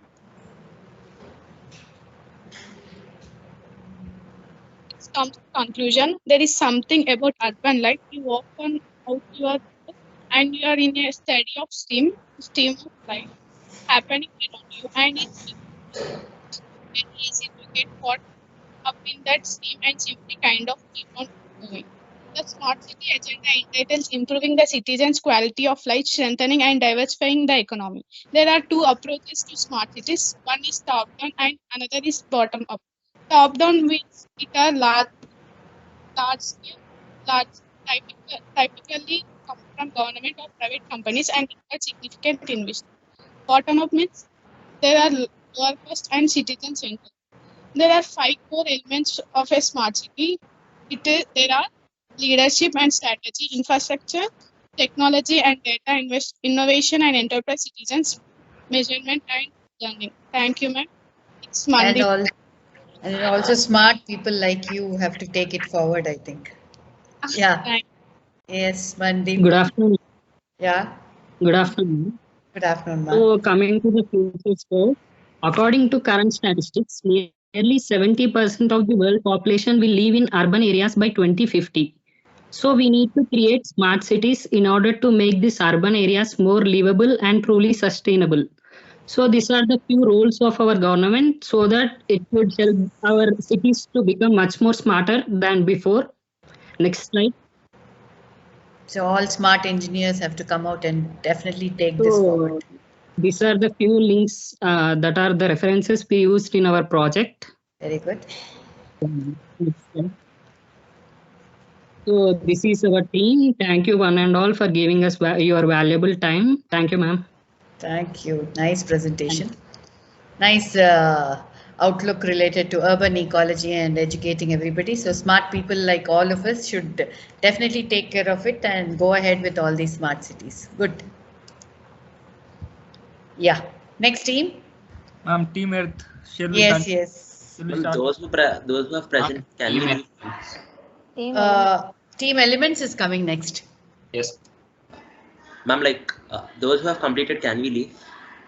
Comes to conclusion, there is something about urban life. You walk on out your road and you are in a steady of stream of life happening around you, and it's very easy to get caught up in that stream and simply kind of keep on moving. The smart city agenda entitles improving the citizens' quality of life, strengthening and diversifying the economy. There are two approaches to smart cities. One is top down and another is bottom up. Top down means it are typically come from government or private companies and require significant investment. Bottom up means there are lower cost and citizen centered. There are 5 core elements of a smart city. There are leadership and strategy, infrastructure, technology and data, innovation and enterprise citizens, measurement and learning. Thank you, ma'am. It's Monday. And also smart people like you have to take it forward, I think. Yeah. Yes, Mandeep. Good afternoon. Yeah. Good afternoon. Good afternoon, ma'am. So coming to the future scope, according to current statistics, nearly 70% of the world population will live in urban areas by 2050. So we need to create smart cities in order to make these urban areas more livable and truly sustainable. So these are the few roles of our government so that it would help our cities to become much more smarter than before. Next slide. So all smart engineers have to come out and definitely take this forward. These are the few links that are the references we used in our project. Very good. So this is our team. Thank you one and all for giving us your valuable time. Thank you, ma'am. Thank you. Nice presentation. Nice outlook related to urban ecology and educating everybody. So smart people like all of us should definitely take care of it and go ahead with all these smart cities. Good. Yeah. Next team. Team Earth. Yes. Those who have present, can we leave? Team Elements is coming next. Yes. Ma'am, those who have completed, can we leave?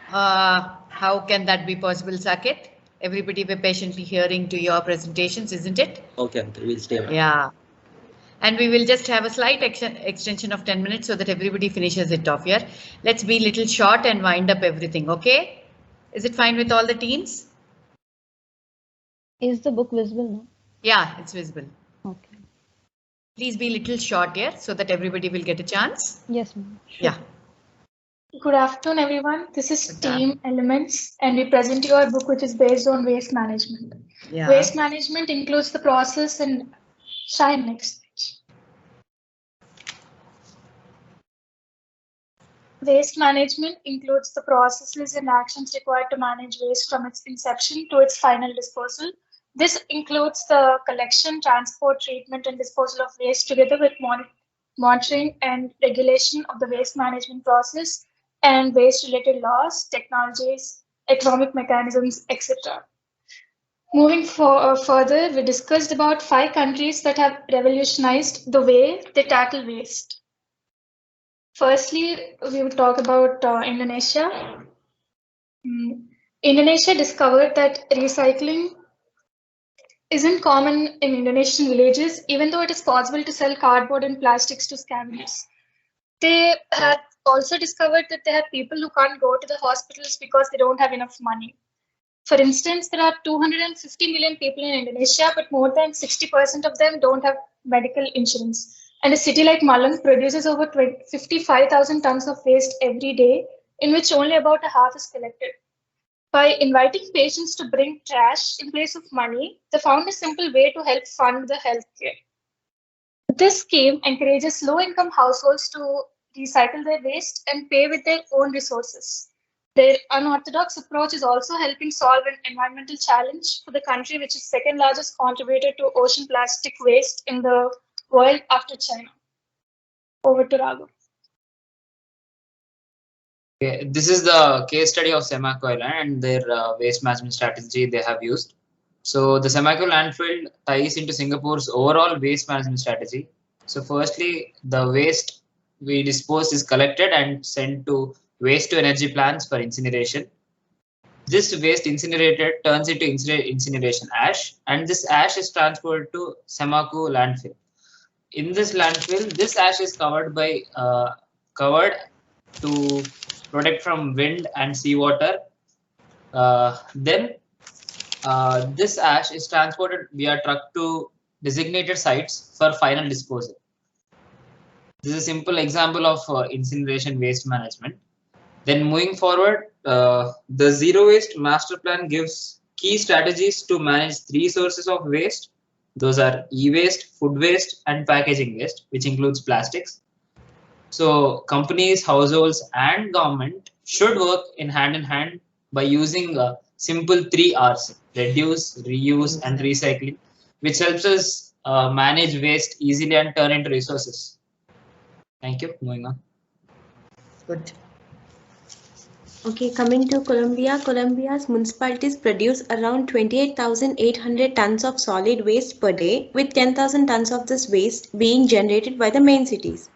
How can that be possible, Saket? Everybody were patiently hearing to your presentations, isn't it? Okay, we'll stay. Yeah. And we will just have a slight extension of 10 minutes so that everybody finishes it off here. Let's be a little short and wind up everything, okay? Is it fine with all the teams? Is the book visible now? Yeah, it's visible. Okay. Please be a little short here so that everybody will get a chance. Yes, ma'am. Sure. Yeah. Good afternoon, everyone. This is Team Elements, and we present you our book, which is based on waste management. Yeah. Waste management includes the process and shine next page. Waste management includes the processes and actions required to manage waste from its inception to its final disposal. This includes the collection, transport, treatment, and disposal of waste together with monitoring and regulation of the waste management process and waste-related laws, technologies, economic mechanisms, etc. Moving further, we discussed about 5 countries that have revolutionized the way they tackle waste. Firstly, we will talk about Indonesia. Indonesia discovered that recycling isn't common in Indonesian villages, even though it is possible to sell cardboard and plastics to scavengers. They had also discovered that there are people who can't go to the hospitals because they don't have enough money. For instance, there are 250 million people in Indonesia, but more than 60% of them don't have medical insurance. And a city like Malang produces over 55,000 tons of waste every day, in which only about a half is collected. By inviting patients to bring trash in place of money, they found a simple way to help fund the healthcare. This scheme encourages low-income households to recycle their waste and pay with their own resources. Their unorthodox approach is also helping solve an environmental challenge for the country, which is second largest contributor to ocean plastic waste in the world after China. Over to Raghu. Okay, this is the case study of Semaco Island and their waste management strategy they have used. So the Semaco landfill ties into Singapore's overall waste management strategy. So firstly, the waste we dispose is collected and sent to waste to energy plants for incineration. This waste incinerated turns into incineration ash, and this ash is transported to Semaco landfill. In this landfill, this ash is covered to protect from wind and seawater. Then this ash is transported via truck to designated sites for final disposal. This is a simple example of incineration waste management. Then moving forward, the Zero Waste Master Plan gives key strategies to manage 3 sources of waste. Those are e-waste, food waste, and packaging waste, which includes plastics. So companies, households, and government should work in hand by using simple 3 R's: reduce, reuse, and recycling, which helps us manage waste easily and turn into resources. Thank you. Moving on. Good. Okay, coming to Colombia, Colombia's municipalities produce around 28,800 tons of solid waste per day, with 10,000 tons of this waste being generated by the main cities.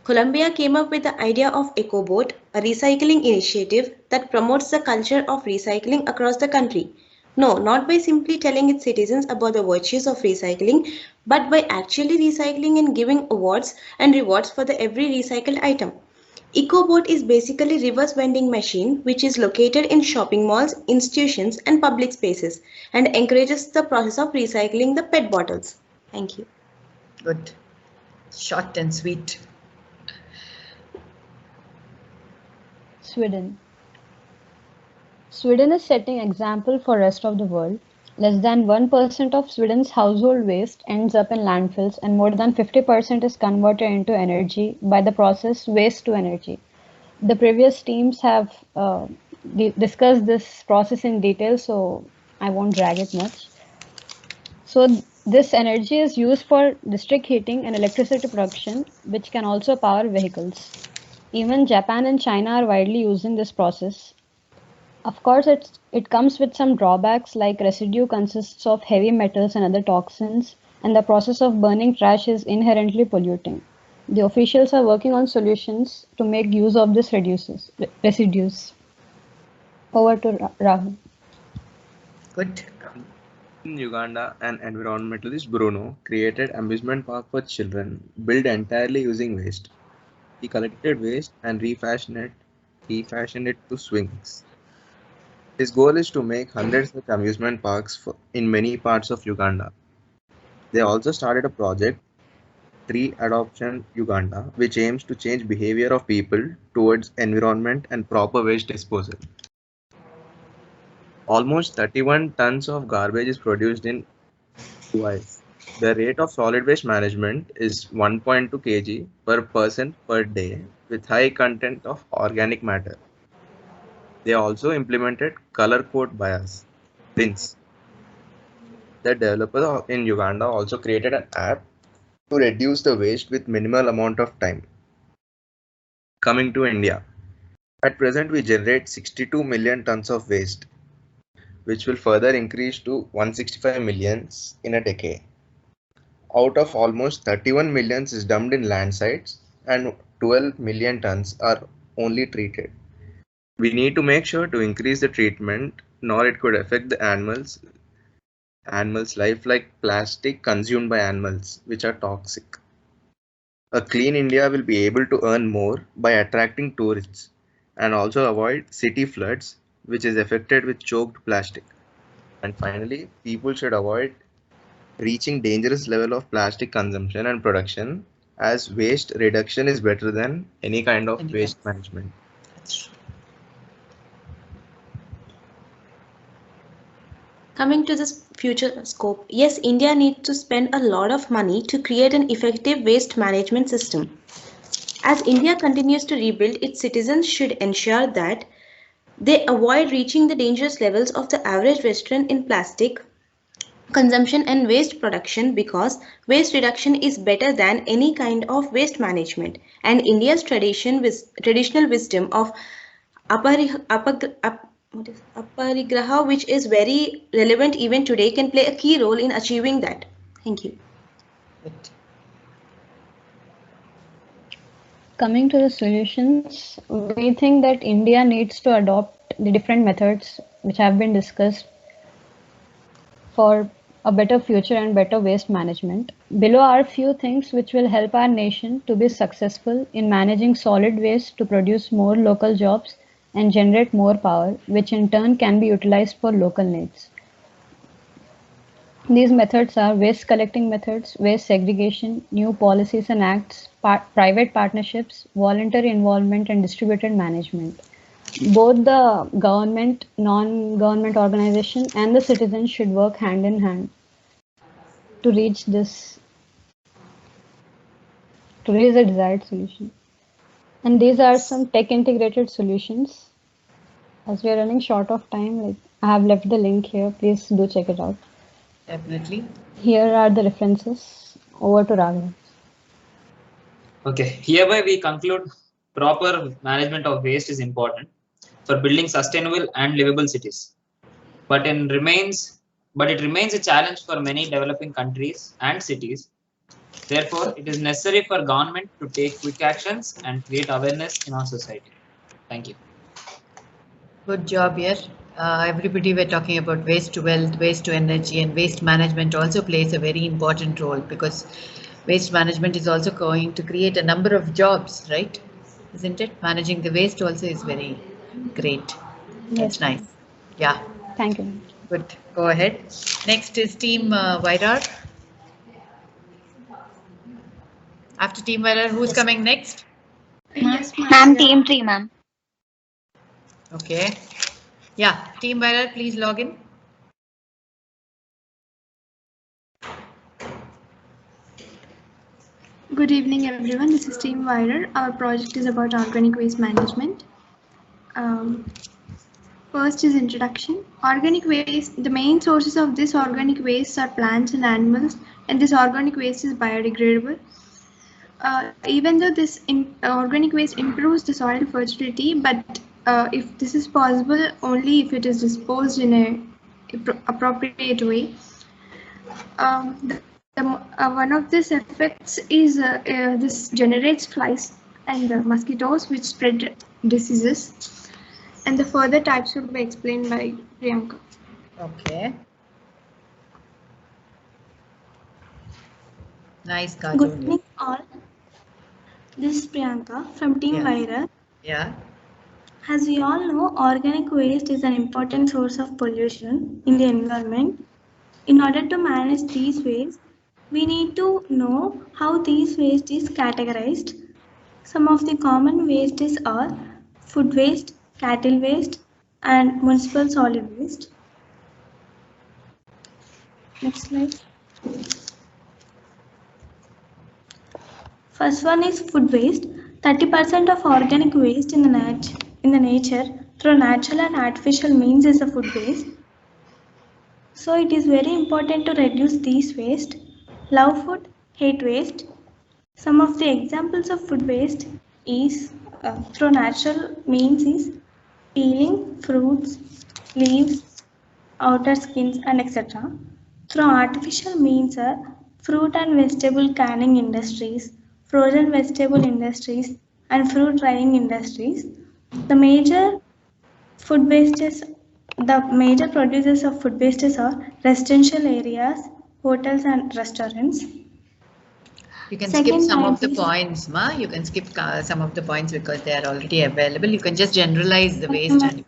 Colombia came up with the idea of EcoBoat, a recycling initiative that promotes the culture of recycling across the country. No, not by simply telling its citizens about the virtues of recycling, but by actually recycling and giving awards and rewards for every recycled item. EcoBoat is basically a reverse vending machine which is located in shopping malls, institutions, and public spaces and encourages the process of recycling the PET bottles. Thank you. Good. Short and sweet. Sweden. Sweden is setting example for rest of the world. Less than 1% of Sweden's household waste ends up in landfills, and more than 50% is converted into energy by the process waste to energy. The previous teams have discussed this process in detail, so I won't drag it much. So this energy is used for district heating and electricity production, which can also power vehicles. Even Japan and China are widely using this process. Of course, it comes with some drawbacks, like residue consists of heavy metals and other toxins, and the process of burning trash is inherently polluting. The officials are working on solutions to make use of these residues. Over to Rahul. Good. In Uganda, an environmentalist, Bruno, created amusement park for children, built entirely using waste. He collected waste and refashioned it to swings. His goal is to make hundreds of amusement parks in many parts of Uganda. They also started a project, Tree Adoption Uganda, which aims to change behavior of people towards environment and proper waste disposal. Almost 31 tons of garbage is produced in UIs. The rate of solid waste management is 1.2 kg per person per day with high content of organic matter. They also implemented color code bias, bins. The developer in Uganda also created an app to reduce the waste with minimal amount of time. Coming to India. At present, we generate 62 million tons of waste, which will further increase to 165 millions in a decade. Out of almost 31 millions is dumped in land sites and 12 million tons are only treated. We need to make sure to increase the treatment, nor it could affect the animals life like plastic consumed by animals, which are toxic. A clean India will be able to earn more by attracting tourists and also avoid city floods, which is affected with choked plastic. And finally, people should avoid reaching dangerous level of plastic consumption and production, as waste reduction is better than any kind of waste management. Coming to this future scope, yes, India needs to spend a lot of money to create an effective waste management system. As India continues to rebuild, its citizens should ensure that they avoid reaching the dangerous levels of the average Western in plastic consumption and waste production, because waste reduction is better than any kind of waste management, and India's traditional wisdom of aparigraha, which is very relevant even today, can play a key role in achieving that. Thank you. Coming to the solutions, we think that India needs to adopt the different methods which have been discussed for a better future and better waste management. Below are few things which will help our nation to be successful in managing solid waste to produce more local jobs and generate more power, which in turn can be utilized for local needs. These methods are waste collecting methods, waste segregation, new policies and acts, private partnerships, voluntary involvement, and distributed management. Both the government, non-government organization, and the citizens should work hand in hand to reach the desired solution. And these are some tech integrated solutions. As we are running short of time, I have left the link here. Please do check it out. Definitely. Here are the references. Over to Raghav. Okay, hereby we conclude proper management of waste is important for building sustainable and livable cities. But it remains a challenge for many developing countries and cities. Therefore, it is necessary for government to take quick actions and create awareness in our society. Thank you. Good job here. Everybody were talking about waste to wealth, waste to energy, and waste management also plays a very important role, because waste management is also going to create a number of jobs, right? Isn't it? Managing the waste also is very great. That's nice. Yeah. Thank you. Good. Go ahead. Next is Team Vairar. After Team Vairar, who's coming next? Yes, ma'am. Team 3, ma'am. Okay. Yeah, Team Vairar, please log in. Good evening, everyone. This is Team Vairar. Our project is about organic waste management. First is introduction. Organic waste, the main sources of this organic waste are plants and animals, and this organic waste is biodegradable. Even though this organic waste improves the soil fertility, but if this is possible only if it is disposed in a appropriate way. One of these effects is this generates flies and mosquitoes which spread diseases, and the further types will be explained by Priyanka. Okay. Nice, Kajol. Good evening all. This is Priyanka from Team Vairar. Yeah. As we all know, organic waste is an important source of pollution in the environment. In order to manage these waste, we need to know how these waste is categorized. Some of the common wastes are food waste, cattle waste, and municipal solid waste. Next slide. First one is food waste. 30% of organic waste in the nature through natural and artificial means is the food waste. So it is very important to reduce these waste. Love food, hate waste. Some of the examples of food waste is through natural means is peeling fruits, leaves, outer skins, and etc. Through artificial means are fruit and vegetable canning industries, frozen vegetable industries, and fruit drying industries. The major producers of food wastes are residential areas, hotels, and restaurants. You can skip some of the points, Ma. You can skip some of the points because they are already available. You can just generalize the waste. And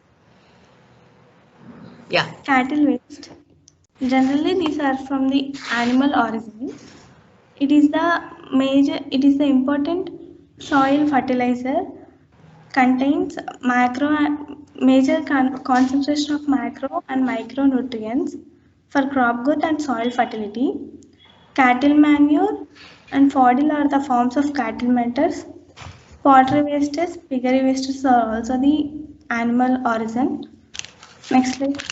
yeah. Cattle waste. Generally, these are from the animal origin. It is the important soil fertilizer, contains major concentration of macro and micronutrients for crop growth and soil fertility. Cattle manure and fodder are the forms of cattle matters. Poultry wastes, piggery wastes are also the animal origin. Next slide.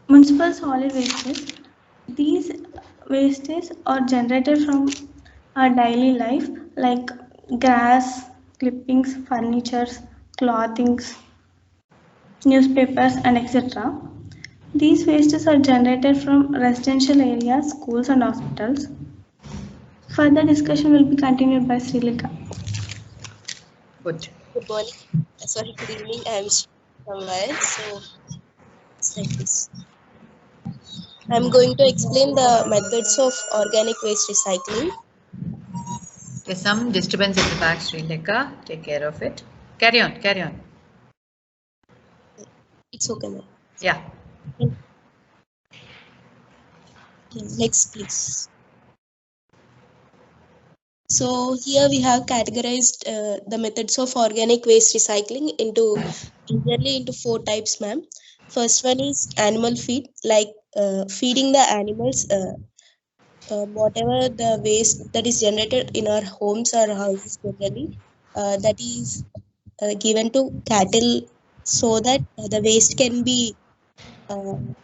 Municipal solid wastes. These wastes are generated from our daily life like grass, clippings, furnitures, clothings, newspapers, and etc. These wastes are generated from residential areas, schools, and hospitals. Further discussion will be continued by Srilika. Good. Good morning. Sorry, good evening. I am somewhere, so it's like this. I'm going to explain the methods of organic waste recycling. There's some disturbance in the back, Srileka. Take care of it. Carry on, carry on. It's okay, ma'am. Yeah. Next, please. So here we have categorized the methods of organic waste recycling into 4 types, ma'am. First one is animal feed, like feeding the animals whatever the waste that is generated in our homes or houses generally, that is given to cattle so that the waste can be the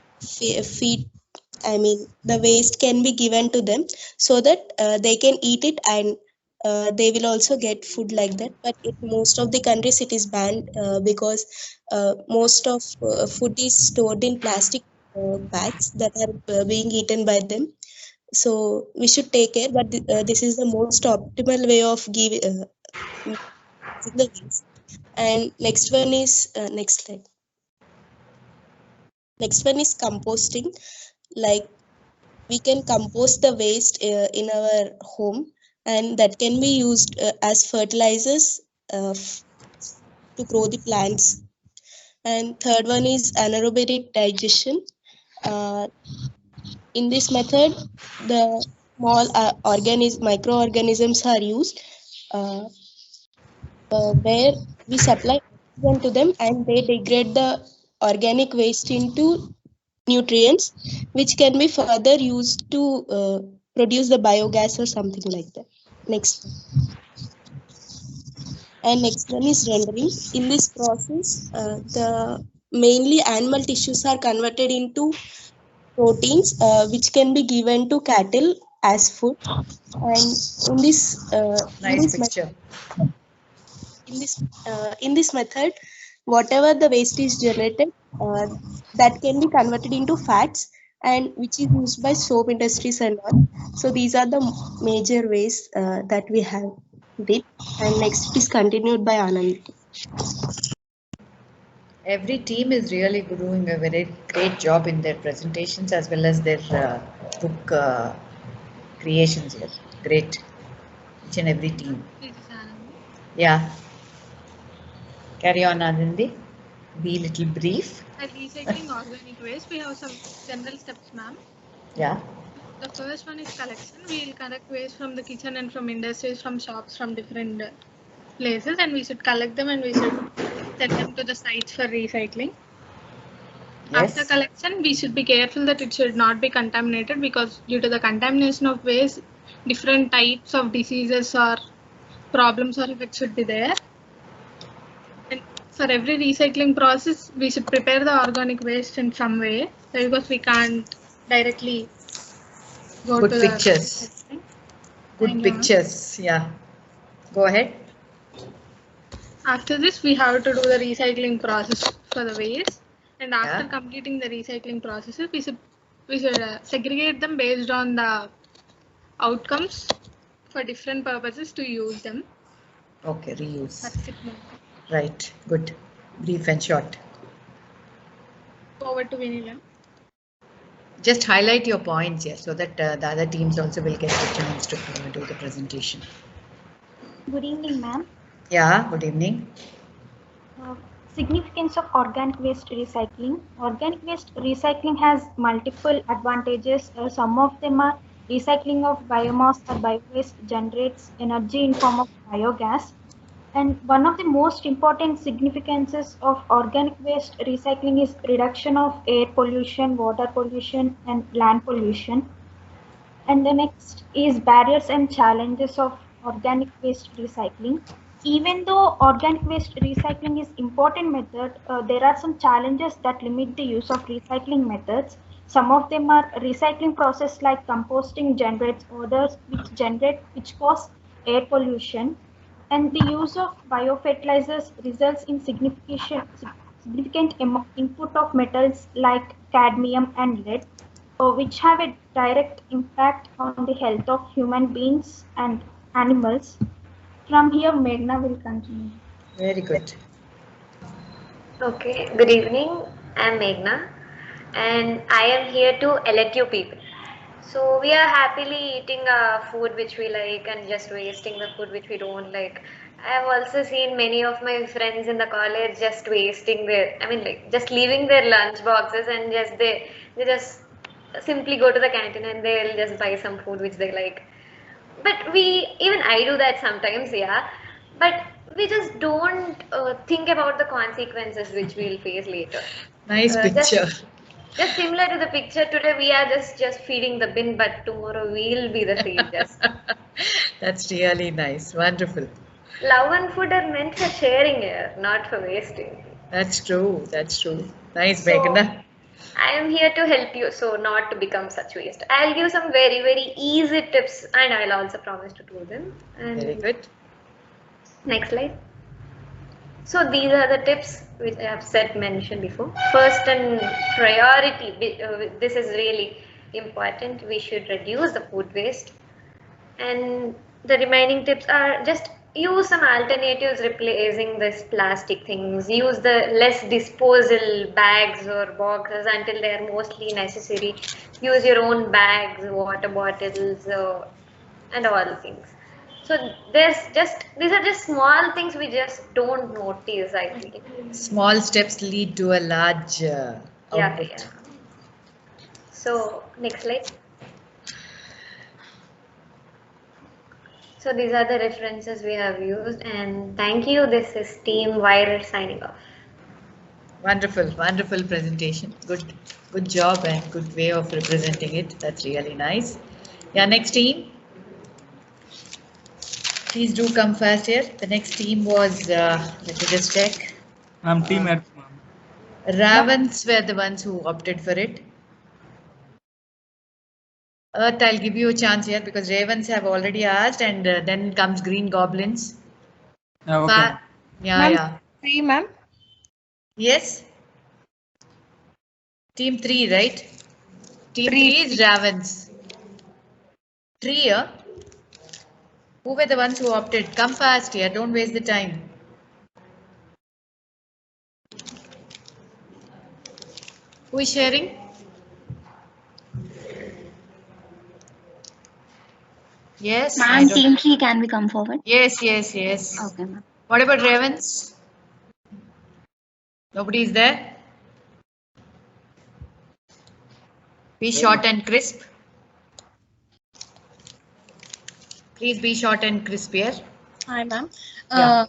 waste can be given to them so that they can eat it and they will also get food like that. But in most of the countries it is banned because most of food is stored in plastic bags that are being eaten by them. So we should take care, but this is the most optimal way of giving the waste. And next one is next slide. Next one is composting. Like we can compost the waste in our home, and that can be used as fertilizers to grow the plants. And third one is anaerobic digestion. In this method, the small microorganisms are used where we supply oxygen to them and they degrade the organic waste into nutrients, which can be further used to produce the biogas or something like that. Next. And next one is rendering. In this process, the mainly animal tissues are converted into proteins, which can be given to cattle as food. And in this, in this method, whatever the waste is generated, that can be converted into fats, and which is used by soap industries and all. So these are the major ways that we have did. And next it is continued by Anand. Every team is really doing a very great job in their presentations as well as their book creations here. Great, each and every team. Yeah. Carry on, Anandi. Be little brief. At recycling organic waste, we have some general steps, ma'am. Yeah. The first one is collection. We will collect waste from the kitchen and from industries, from shops, from different places, and we should collect them and we should send them to the sites for recycling. Yes. After collection, we should be careful that it should not be contaminated, because due to the contamination of waste, different types of diseases or problems or effects should be there. And for every recycling process, we should prepare the organic waste in some way, because we can't directly go Good to pictures. the Good pictures. Yeah. Go ahead. After this, we have to do the recycling process for the waste, and after completing the recycling processes, we should segregate them based on the outcomes for different purposes to use them. Okay, reuse. That's it, ma'am. Right. Good. Brief and short. Over to Vinila. Just highlight your points here so that the other teams also will get the chance to do the presentation. Good evening, ma'am. Yeah, good evening. Significance of organic waste recycling. Organic waste recycling has multiple advantages. Some of them are recycling of biomass or bio-waste generates energy in form of biogas. And one of the most important significances of organic waste recycling is reduction of air pollution, water pollution, and land pollution. And the next is barriers and challenges of organic waste recycling. Even though organic waste recycling is important method, there are some challenges that limit the use of recycling methods. Some of them are recycling process like composting generates odors which cause air pollution, and the use of biofertilizers results in significant input of metals like cadmium and lead, which have a direct impact on the health of human beings and animals. From here, Meghna will continue. Very good. Okay, good evening. I'm Meghna and I am here to elect you people. So we are happily eating food which we like and just wasting the food which we don't like. I have also seen many of my friends in the college just wasting their, just leaving their lunch boxes and they just simply go to the canteen and they'll just buy some food which they like. But even I do that sometimes, yeah. But we just don't think about the consequences which we'll face later. Nice picture. Just similar to the picture today, we are just feeding the bin, but tomorrow we'll be the feed just. That's really nice. Wonderful. Love and food are meant for sharing here, not for wasting. That's true. That's true. Nice, Meghna. I am here to help you, so not to become such waste. I'll give some very, very easy tips and I'll also promise to do them. And very good. Next slide. So these are the tips which I have mentioned before. First and priority, this is really important. We should reduce the food waste. And the remaining tips are just use some alternatives replacing this plastic things. Use the less disposal bags or boxes until they are mostly necessary. Use your own bags, water bottles, and all the things. So these are just small things we just don't notice, I think. Small steps lead to a large output. Yeah. So next slide. So these are the references we have used, and thank you. This is Team Wire signing off. Wonderful, wonderful presentation. Good job and good way of representing it. That's really nice. Yeah, next team. Please do come fast here. The next team was, let me just check. I'm Team Earth. Ravens were the ones who opted for it. Earth, I'll give you a chance here because Ravens have already asked, and then comes Green Goblins. Okay. Yeah. 3, ma'am. Yes. Team 3, right? Team 3 is Ravens. 3, who were the ones who opted? Come fast here, don't waste the time. Who is sharing? Yes. Ma'am, team 3 can we come forward? Yes. Okay, ma'am. What about Ravens? Nobody is there? Be short and crisp. Please be short and crisp here. Hi, ma'am. Yeah.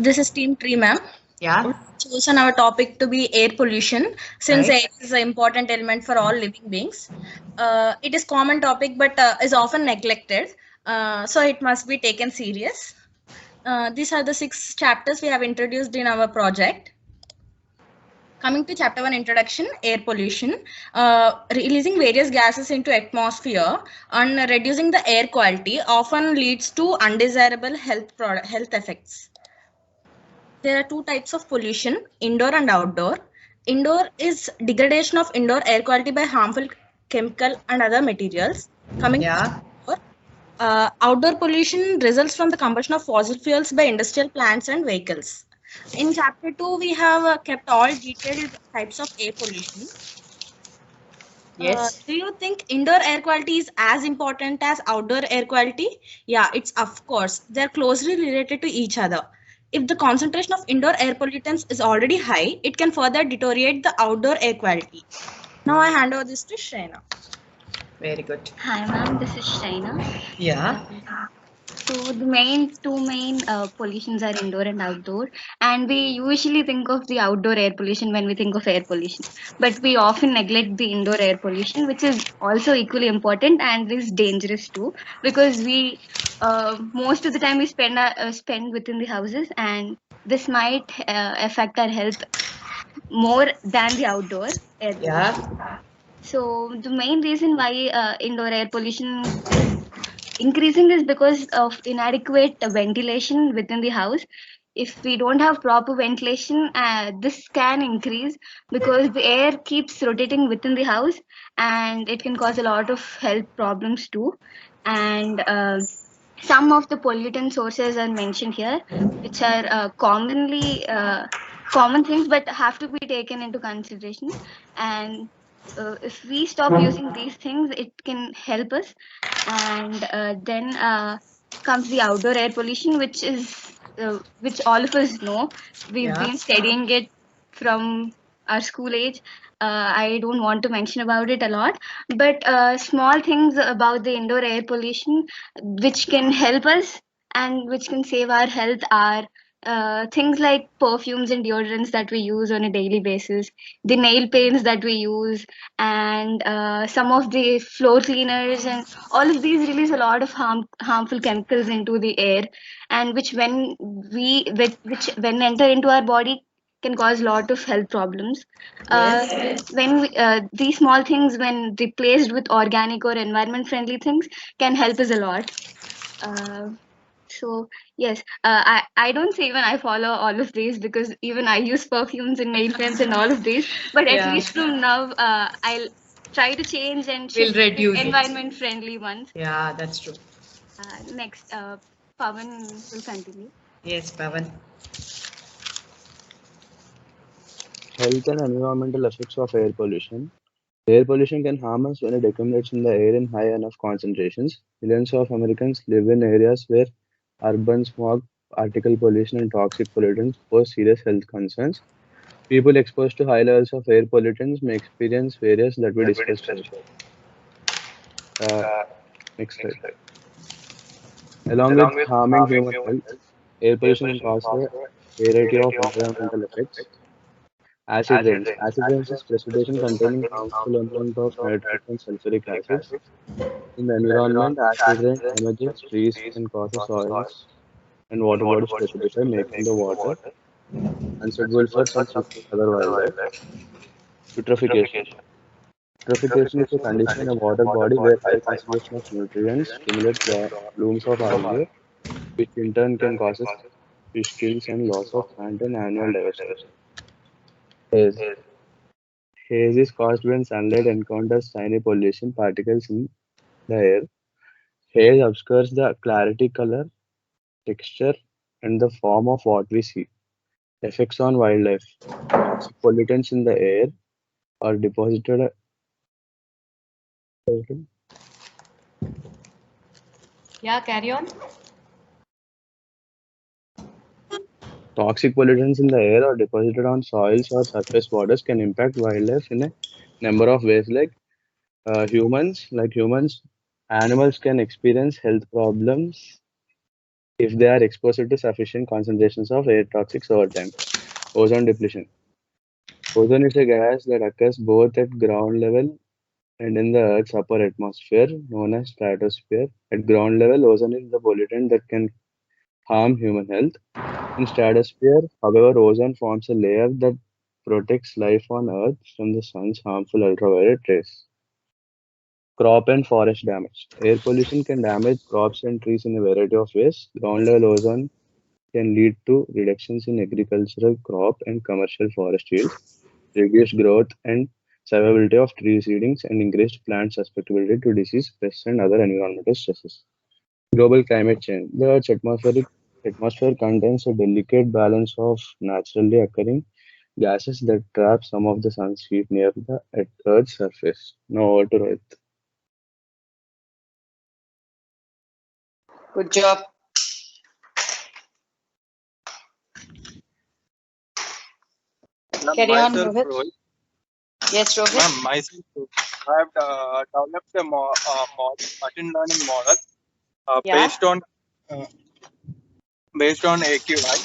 This is team 3, ma'am. Yeah. We've chosen our topic to be air pollution, since Right. air is an important element for all living beings. It is common topic, but is often neglected. So it must be taken serious. These are the 6 chapters we have introduced in our project. Coming to chapter 1, introduction, air pollution, releasing various gases into atmosphere and reducing the air quality often leads to undesirable health effects. There are 2 types of pollution, indoor and outdoor. Indoor is degradation of indoor air quality by harmful chemical and other materials. Coming to outdoor, outdoor pollution results from the combustion of fossil fuels by industrial plants and vehicles. In chapter 2, we have kept all detailed types of air pollution. Yes. Do you think indoor air quality is as important as outdoor air quality? Yeah, it's of course. They're closely related to each other. If the concentration of indoor air pollutants is already high, it can further deteriorate the outdoor air quality. Now I hand over this to Shreena. Very good. Hi, ma'am. This is Shreena. Yeah. So the two main pollutions are indoor and outdoor, and we usually think of the outdoor air pollution when we think of air pollution, but we often neglect the indoor air pollution, which is also equally important and is dangerous too, because we most of the time we spend within the houses, and this might affect our health more than the outdoor air pollution. Yeah. So the main reason why indoor air pollution is increasing is because of inadequate ventilation within the house. If we don't have proper ventilation, this can increase because the air keeps rotating within the house, and it can cause a lot of health problems too. And some of the pollutant sources are mentioned here, which are common things, but have to be taken into consideration. And if we stop using these things, it can help us. And then comes the outdoor air pollution, which all of us know. We've been studying it from our school age. I don't want to mention about it a lot, but small things about the indoor air pollution which can help us and which can save our health are things like perfumes and deodorants that we use on a daily basis, the nail paints that we use, and some of the floor cleaners, and all of these release a lot of harmful chemicals into the air, and which when enter into our body can cause a lot of health problems. These small things, when replaced with organic or environment friendly things, can help us a lot. So yes, I don't say even I follow all of these, because even I use perfumes and nail paints and all of these. But at least from now, I'll try to change and We'll shift reduce it. environment friendly ones. Yeah, that's true. Next, Pawan will continue. Yes, Pavan. Health and environmental effects of air pollution. Air pollution can harm us when it accumulates in the air in high enough concentrations. Millions of Americans live in areas where urban smog, particle pollution, and toxic pollutants pose serious health concerns. People exposed to high levels of air pollutants may experience various that we discussed earlier. Next slide. Along with harming human health, air pollution can cause a variety of environmental effects. Acid rains. Acid rains is precipitation containing harmful amount of nitric and sulfuric acids. In the environment, acid rain damages trees and causes soils and water bodies to acidify, making the water unsuitable for some fish and other wildlife. Eutrophication. Eutrophication is a condition in a water body where high concentration of nutrients stimulate blooms of algae, which in turn can cause fish kills and loss of plant and animal diversity. Haze. Haze is caused when sunlight encounters tiny pollution particles in the air. Haze obscures the clarity, color, texture, and the form of what we see. Effects on wildlife. Toxic pollutants in the air are deposited. Yeah, carry on. Toxic pollutants in the air or deposited on soils or surface waters can impact wildlife in a number of ways. Humans, animals can experience health problems if they are exposed to sufficient concentrations of air toxics over time. Ozone depletion. Ozone is a gas that occurs both at ground level and in the Earth's upper atmosphere, known as stratosphere. At ground level, ozone is the pollutant that can harm human health. In stratosphere, however, ozone forms a layer that protects life on Earth from the sun's harmful ultraviolet rays. Crop and forest damage. Air pollution can damage crops and trees in a variety of ways. Ground level ozone can lead to reductions in agricultural crop and commercial forest yields, reduced growth and survivability of tree seedlings, and increased plant susceptibility to disease, pests, and other environmental stresses. Global climate change. The Earth's atmosphere contains a delicate balance of naturally occurring gases that trap some of the sun's heat near the Earth's surface. Now over to Rohit. Good job. Carry on, Rohit. Yes, Rohit. Ma'am, myself, I have developed a machine learning model based on AQI,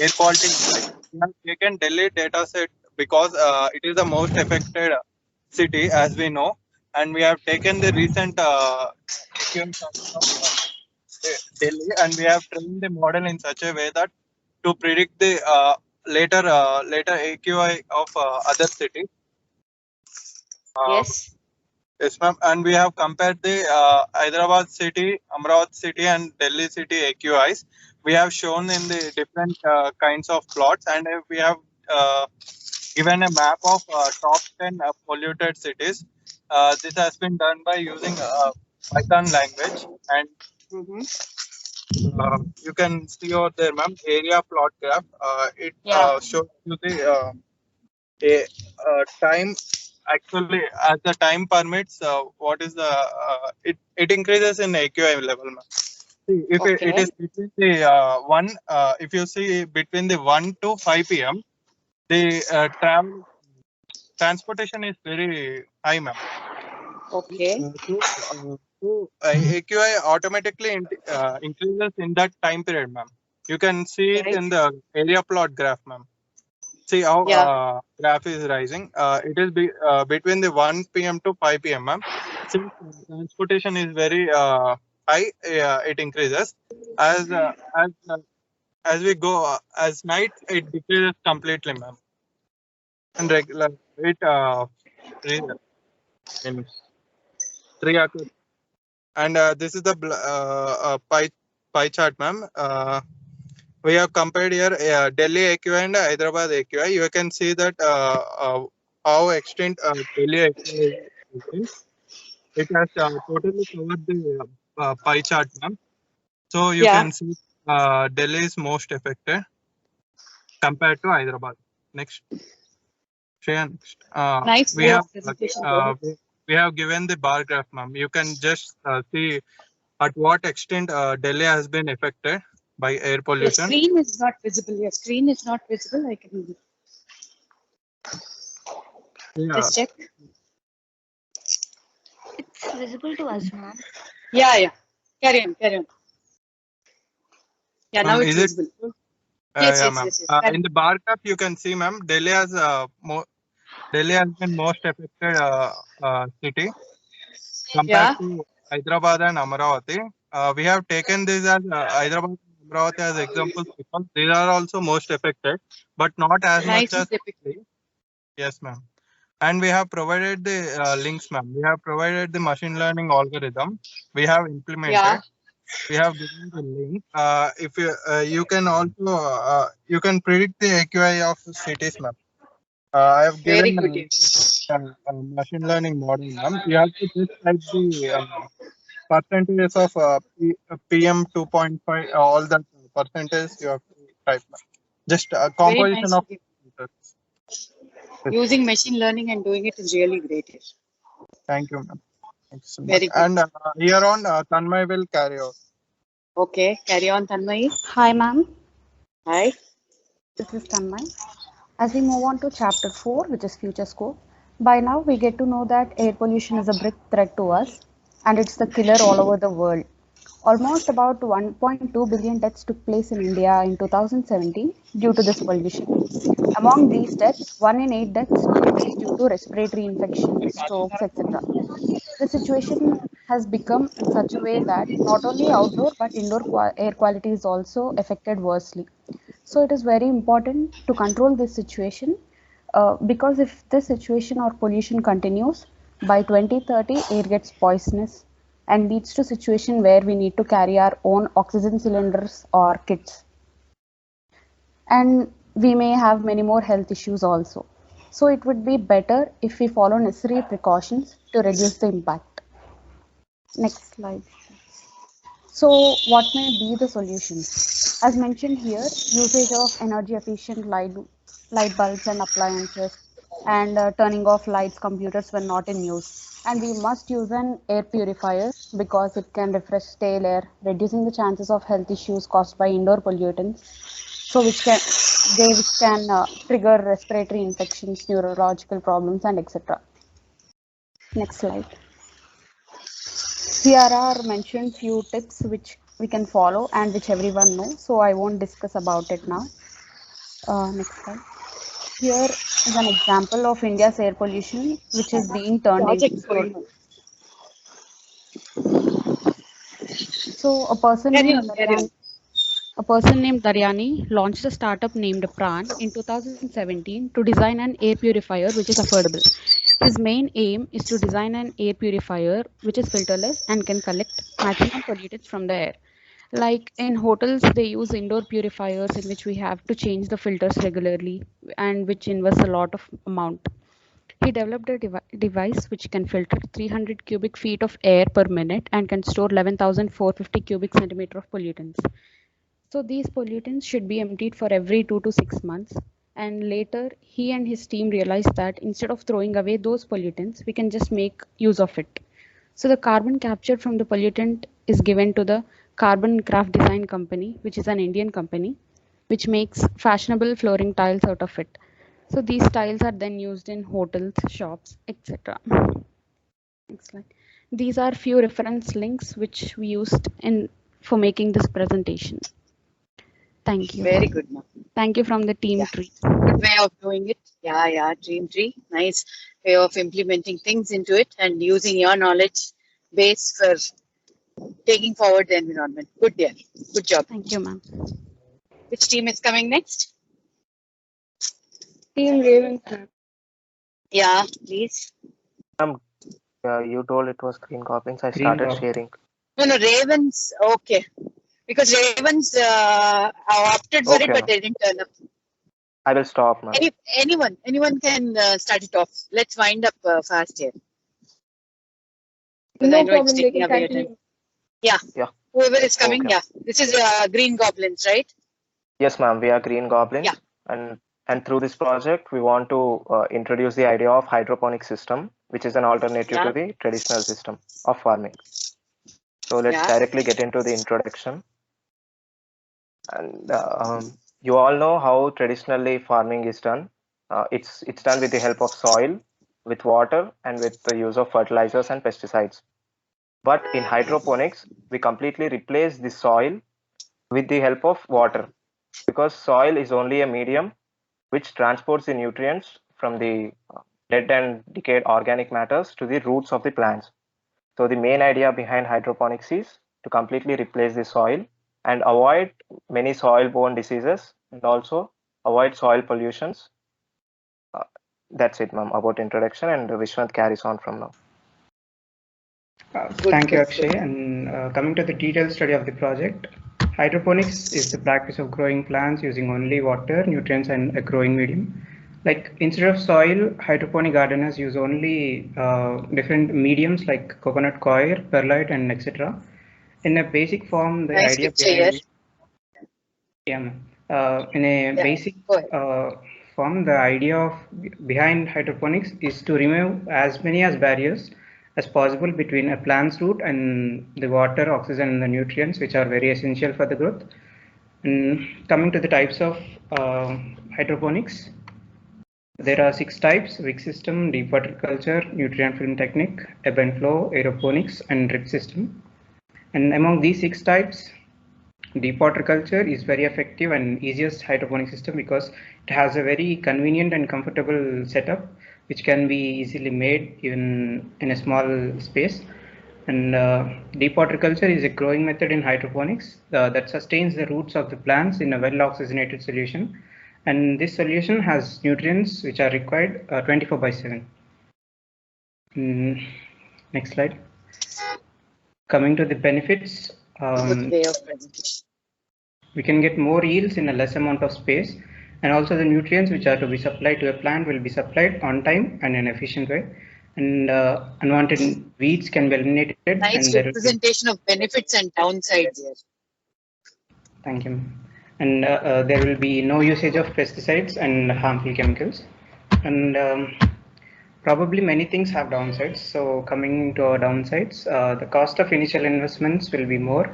air quality index. We have taken Delhi data set because it is the most affected city, as we know, and we have taken the recent AQI of Delhi, and we have trained the model in such a way that to predict the later AQI of other cities. Yes. Yes, ma'am. And we have compared the Hyderabad city, Amravati city, and Delhi city AQIs. We have shown in the different kinds of plots, and we have given a map of top 10 polluted cities. This has been done by using Python language, and you can see over there, ma'am, area plot graph. It shows you the time. Actually, as the time permits, what is the it increases in AQI level, ma'am. See, if it is between the if you see between the 1 to 5 p.m., the transportation is very high, ma'am. Okay. So AQI automatically increases in that time period, ma'am. You can see it in the area plot graph, ma'am. See how graph is rising. It is between the 1 p.m. to 5 p.m. ma'am. Since transportation is very high, it increases. As we go, as night, it decreases completely, ma'am. And regular it reoccurs. And this is the pie chart, ma'am. We have compared here Delhi AQI and Hyderabad AQI. You can see that how extent Delhi AQI is. It has totally covered the pie chart, ma'am. So you can see Delhi is most affected compared to Hyderabad. Next. Shreya, next. Nice we have presentation. we have given the bar graph, ma'am. You can just see at what extent Delhi has been affected by air pollution. Your screen is not visible. Your screen is not visible. I can just check. It's visible to us, ma'am. Yeah. Carry on. Yeah, now it's visible. Yes. In the bar graph, you can see, ma'am, Delhi has been most affected city compared to Hyderabad and Amaravati. We have taken this as Hyderabad and Amaravati as examples because these are also most affected, but not as much as Delhi. Yes, ma'am. And we have provided the links, ma'am. We have provided the machine learning algorithm. We have implemented. We have given the link. If you can also you can predict the AQI of cities, ma'am. I have given a machine learning model, ma'am. You have to just type the percentages of PM 2.5, all the percentage you have to type, ma'am. Just a composition of. Using machine learning and doing it is really great. Thank you, ma'am. Thank you so much. And here on, Tanmay will carry out. Okay, carry on, Tanmay. Hi, ma'am. Hi. This is Tanmay. As we move on to chapter 4, which is future scope, by now we get to know that air pollution is a big threat to us and it's the killer all over the world. Almost about 1.2 billion deaths took place in India in 2017 due to this pollution. Among these deaths, 1 in 8 deaths took place due to respiratory infections, strokes, etc. The situation has become in such a way that not only outdoor but indoor air quality is also affected worstly. So it is very important to control this situation because if this situation or pollution continues, by 2030 air gets poisonous and leads to situation where we need to carry our own oxygen cylinders or kits. And we may have many more health issues also. So it would be better if we follow necessary precautions to reduce the impact. Next slide. So what may be the solutions? As mentioned here, usage of energy efficient light bulbs and appliances and turning off lights, computers when not in use. And we must use an air purifier because it can refresh stale air, reducing the chances of health issues caused by indoor pollutants. So which can trigger respiratory infections, neurological problems, and etc. Next slide. Here are mentioned few tips which we can follow and which everyone knows. So I won't discuss about it now. Next slide. Here is an example of India's air pollution, which is being turned into story. So a person named Daryani launched a startup named Pran in 2017 to design an air purifier which is affordable. His main aim is to design an air purifier which is filterless and can collect maximum pollutants from the air. Like in hotels, they use indoor purifiers in which we have to change the filters regularly and which invests a lot of amount. He developed a device which can filter 300 cubic feet of air per minute and can store 11,450 cubic centimeter of pollutants. So these pollutants should be emptied for every 2 to 6 months. And later, he and his team realized that instead of throwing away those pollutants, we can just make use of it. So the carbon captured from the pollutant is given to the Carbon Craft Design Company, which is an Indian company, which makes fashionable flooring tiles out of it. So these tiles are then used in hotels, shops, etc. Next slide. These are few reference links which we used for making this presentation. Thank you. Very good, ma'am. Thank you from the team tree. Good way of doing it. Yeah, team tree. Nice way of implementing things into it and using your knowledge base for taking forward the environment. Good, dear. Good job. Thank you, ma'am. Which team is coming next? Team Raven. Yeah, please. You told it was green goblins. I started sharing. No, Ravens. Okay. Because Ravens opted for it, but they didn't turn up. I will stop, ma'am. Anyone can start it off. Let's wind up fast here. No problem. They can continue. Yeah. Whoever is coming, This is Green Goblins, right? Yes, ma'am. We are green goblins. Yeah. And through this project, we want to introduce the idea of hydroponic system, which is an alternative to the traditional system of farming. So let's directly get into the introduction. And you all know how traditionally farming is done. It's done with the help of soil, with water, and with the use of fertilizers and pesticides. But in hydroponics, we completely replace the soil with the help of water, because soil is only a medium which transports the nutrients from the dead and decayed organic matters to the roots of the plants. So the main idea behind hydroponics is to completely replace the soil and avoid many soil-borne diseases and also avoid soil pollutions. That's it, ma'am, about introduction, and Vishwant carries on from now. Thank you, Akshay. And coming to the detailed study of the project, hydroponics is the practice of growing plants using only water, nutrients, and a growing medium. Like instead of soil, hydroponic gardeners use only different mediums like coconut coir, perlite, and etc. In a basic form, the idea behind basic form, the idea behind hydroponics is to remove as many as barriers as possible between a plant's root and the water, oxygen, and the nutrients, which are very essential for the growth. And coming to the types of hydroponics, there are 6 types: wick system, deep water culture, nutrient film technique, ebb and flow, aeroponics, and drip system. And among these 6 types, deep water culture is very effective and easiest hydroponic system because it has a very convenient and comfortable setup which can be easily made even in a small space. And deep water culture is a growing method in hydroponics that sustains the roots of the plants in a well oxygenated solution. And this solution has nutrients which are required 24/7. Next slide. Coming to the benefits, we can get more yields in a less amount of space, and also the nutrients which are to be supplied to a plant will be supplied on time and in an efficient way. And unwanted weeds can be eliminated. Nice representation of benefits and downsides here. Thank you. And there will be no usage of pesticides and harmful chemicals. And probably many things have downsides. So coming to our downsides, the cost of initial investments will be more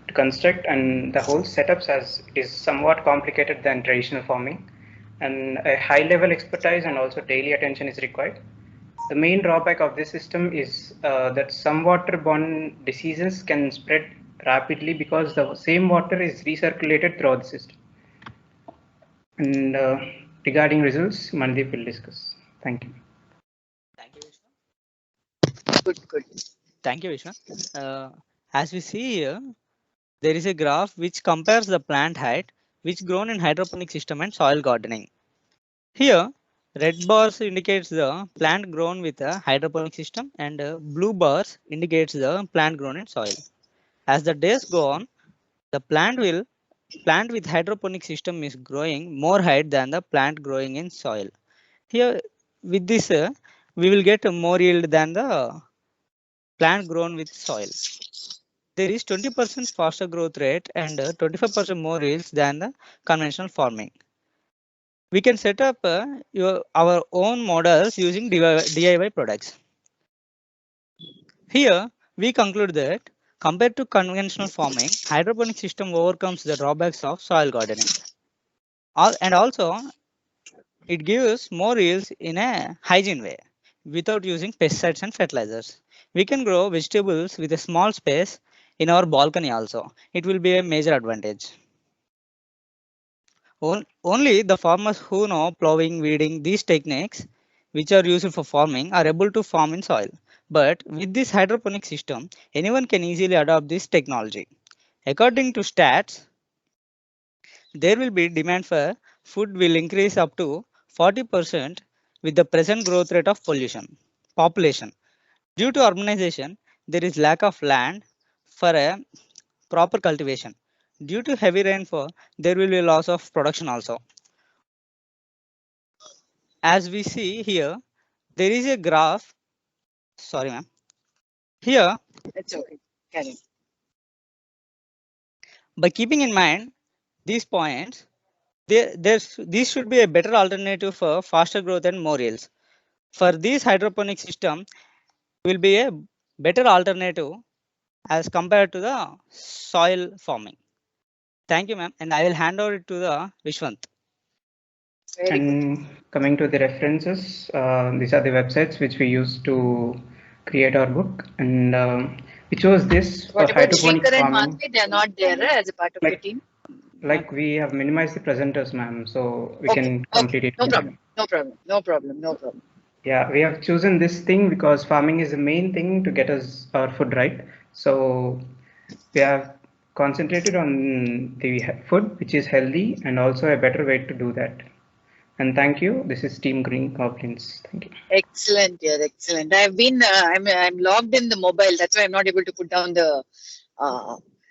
to construct, and the whole setups as it is somewhat complicated than traditional farming. And a high level expertise and also daily attention is required. The main drawback of this system is that some waterborne diseases can spread rapidly because the same water is recirculated throughout the system. And regarding results, Mandeep will discuss. Thank you. Thank you, Vishnu. Good. Thank you, Vishnu. As we see here, there is a graph which compares the plant height which grown in hydroponic system and soil gardening. Here, red bars indicates the plant grown with a hydroponic system, and blue bars indicates the plant grown in soil. As the days go on, the plant with hydroponic system is growing more height than the plant growing in soil. Here, with this, we will get more yield than the plant grown with soil. There is 20% faster growth rate and 25% more yields than the conventional farming. We can set up our own models using DIY products. Here, we conclude that compared to conventional farming, hydroponic system overcomes the drawbacks of soil gardening. And also, it gives more yields in a hygiene way without using pesticides and fertilizers. We can grow vegetables with a small space in our balcony also. It will be a major advantage. Only the farmers who know plowing, weeding, these techniques which are used for farming are able to farm in soil. But with this hydroponic system, anyone can easily adopt this technology. According to stats, there will be demand for food will increase up to 40% with the present growth rate of population. Due to urbanization, there is lack of land for a proper cultivation. Due to heavy rainfall, there will be a loss of production also. As we see here, there is a graph. Sorry, ma'am. Here, it's okay. Carry. By keeping in mind these points, this should be a better alternative for faster growth and more yields. For this hydroponic system, will be a better alternative as compared to the soil farming. Thank you, ma'am, and I will hand over it to the Vishwant. And coming to the references, these are the websites which we use to create our book, and we chose this for hydroponic farming. They are not there as a part of the team. Like we have minimized the presenters, ma'am, so we can complete it. No problem. Yeah, we have chosen this thing because farming is the main thing to get us our food right. So we have concentrated on the food which is healthy and also a better way to do that. And thank you. This is Team Green Goblins. Thank you. Excellent, yeah, excellent. I've been I'm logged in the mobile. That's why I'm not able to put down the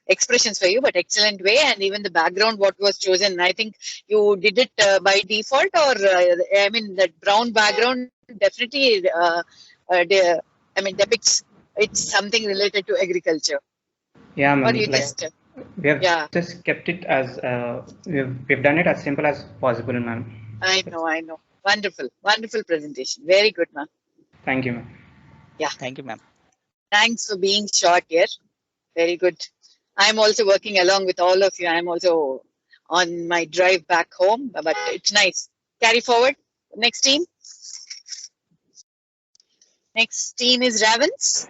expressions for you, but excellent way. And even the background, what was chosen, I think you did it by default, or I mean that brown background definitely depicts it's something related to agriculture. Yeah, or you like, just we have just kept it as we've done it as simple as possible, ma'am. I know. Wonderful presentation. Very good, ma'am. Thank you, ma'am. Yeah. Thank you, ma'am. Thanks for being short here. Very good. I'm also working along with all of you. I'm also on my drive back home, but it's nice. Carry forward. Next team. Next team is Ravens.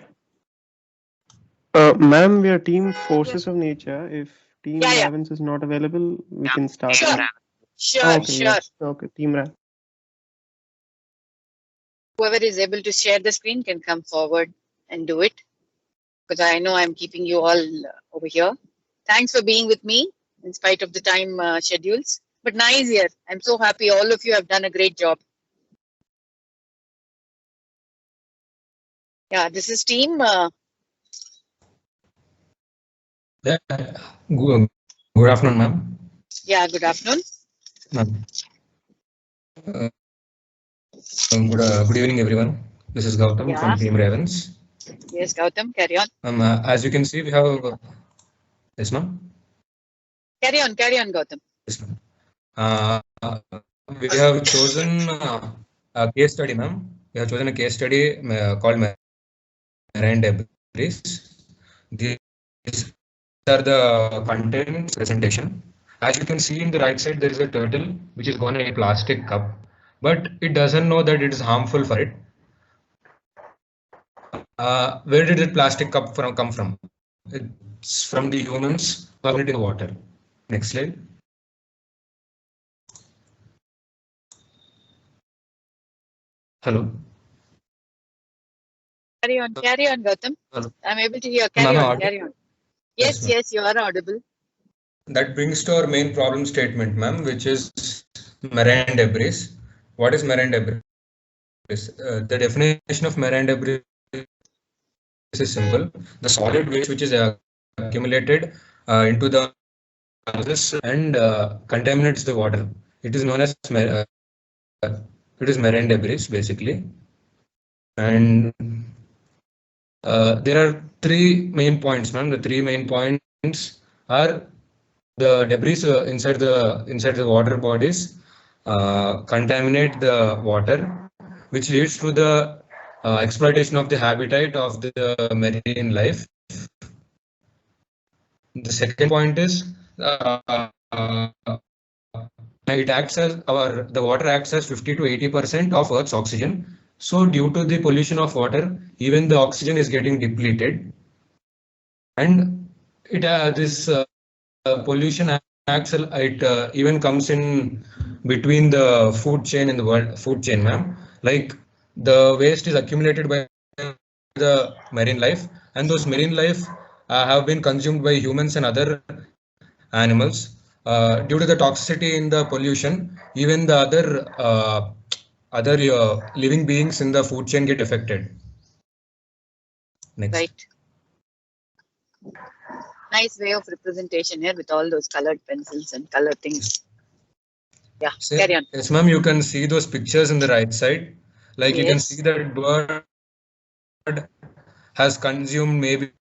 Ma'am, we are team Forces of Nature. If team Yeah. Ravens is not available, we can start. Sure. Now. Sure. Okay, Sure. yes. Okay, team Ravens. Whoever is able to share the screen can come forward and do it, because I know I'm keeping you all over here. Thanks for being with me in spite of the time schedules. But nice here. I'm so happy all of you have done a great job. Yeah, this is team. Yeah. Good afternoon, ma'am. Yeah, good afternoon. Ma'am. Good evening, everyone. This is Gautam from Team Ravens. Yes, Gautam, carry on. As you can see, we have. Yes, ma'am. Carry on, Gautam. Yes, ma'am. We have chosen a case study, ma'am. We have chosen a case study called marine debris. These are the contents presentation. As you can see in the right side, there is a turtle which is going in a plastic cup, but it doesn't know that it is harmful for it. Where did the plastic cup come from? It's from the humans who have it in the water. Next slide. Hello. Carry on, Gautam. Hello. I'm able to hear. Carry on. Yes, yes, you are audible. That brings to our main problem statement, ma'am, which is marine debris. What is marine debris? The definition of marine debris is simple. The solid waste which is accumulated into the and contaminates the water. It is known as marine debris, basically. And there are three main points, ma'am. The three main points are the debris inside the water bodies contaminate the water, which leads to the exploitation of the habitat of the marine life. The second point is it acts as the water acts as 50 to 80% of Earth's oxygen. So due to the pollution of water, even the oxygen is getting depleted, and this pollution acts. It even comes in between the food chain and the world food chain, ma'am. Like the waste is accumulated by the marine life, and those marine life have been consumed by humans and other animals. Due to the toxicity in the pollution, even the other living beings in the food chain get affected. Next. Right. Nice way of representation here with all those colored pencils and color things. Yeah, carry on. Yes, ma'am. You can see those pictures in the right side. Like you can see that bird has consumed maybe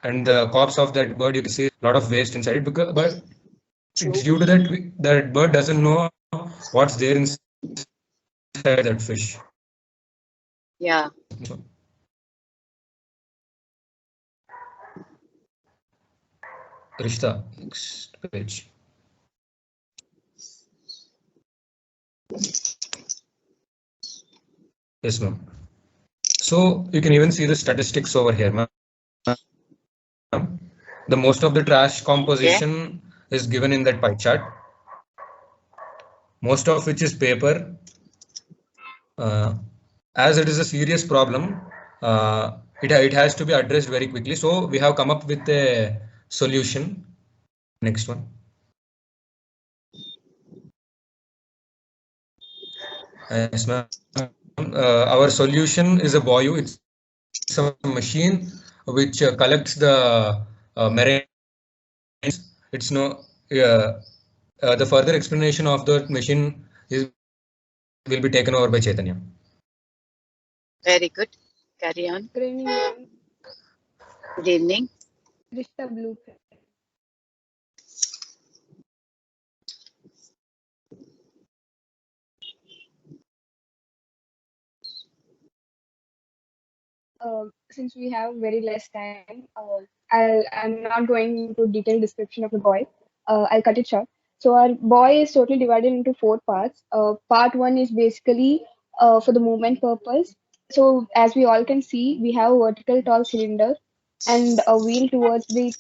and the corpse of that bird, you can see a lot of waste inside, but it's due to that bird doesn't know what's there inside that fish. Yeah. Rishta, next page. Yes, ma'am. So you can even see the statistics over here, ma'am. The most of the trash composition is given in that pie chart. Most of which is paper. As it is a serious problem, it has to be addressed very quickly. So we have come up with a solution. Next one. Yes, ma'am. Our solution is a Boyu. It's a machine which collects the marine. It's no. The further explanation of the machine will be taken over by Chaitanya. Very good. Carry on. Good evening. Good evening. Rishta blueprint. since we have very less time, I'm not going into detailed description of the boy. I'll cut it short. So our boy is totally divided into 4 parts. Part 1 is basically for the movement purpose. So as we all can see, we have a vertical tall cylinder and a wheel towards the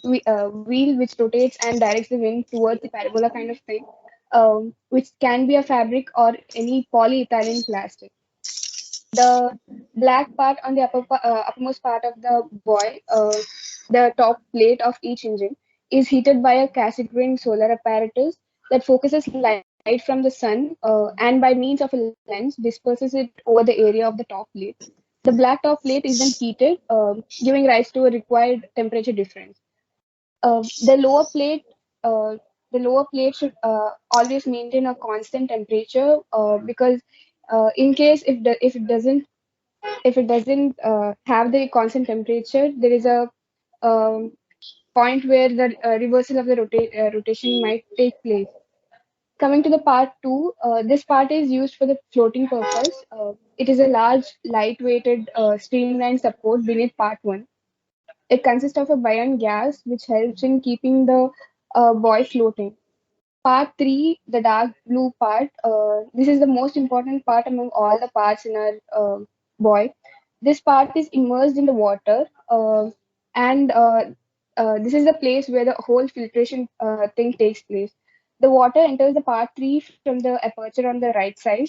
wheel which rotates and directs the wind towards the parabola kind of thing, which can be a fabric or any polyethylene plastic. The black part on the uppermost part of the buoy, the top plate of each engine, is heated by a Cassegrain solar apparatus that focuses light from the sun and by means of a lens disperses it over the area of the top plate. The black top plate is then heated, giving rise to a required temperature difference. The lower plate, should always maintain a constant temperature because in case if it doesn't have the constant temperature, there is a um, point where the reversal of the rotation might take place. Coming to the part 2, this part is used for the floating purpose. It is a large, light-weighted, streamlined support beneath part 1. It consists of a buoyant gas which helps in keeping the buoy floating. Part 3, the dark blue part, this is the most important part among all the parts in our buoy. This part is immersed in the water, and this is the place where the whole filtration thing takes place. The water enters the part 3 from the aperture on the right side.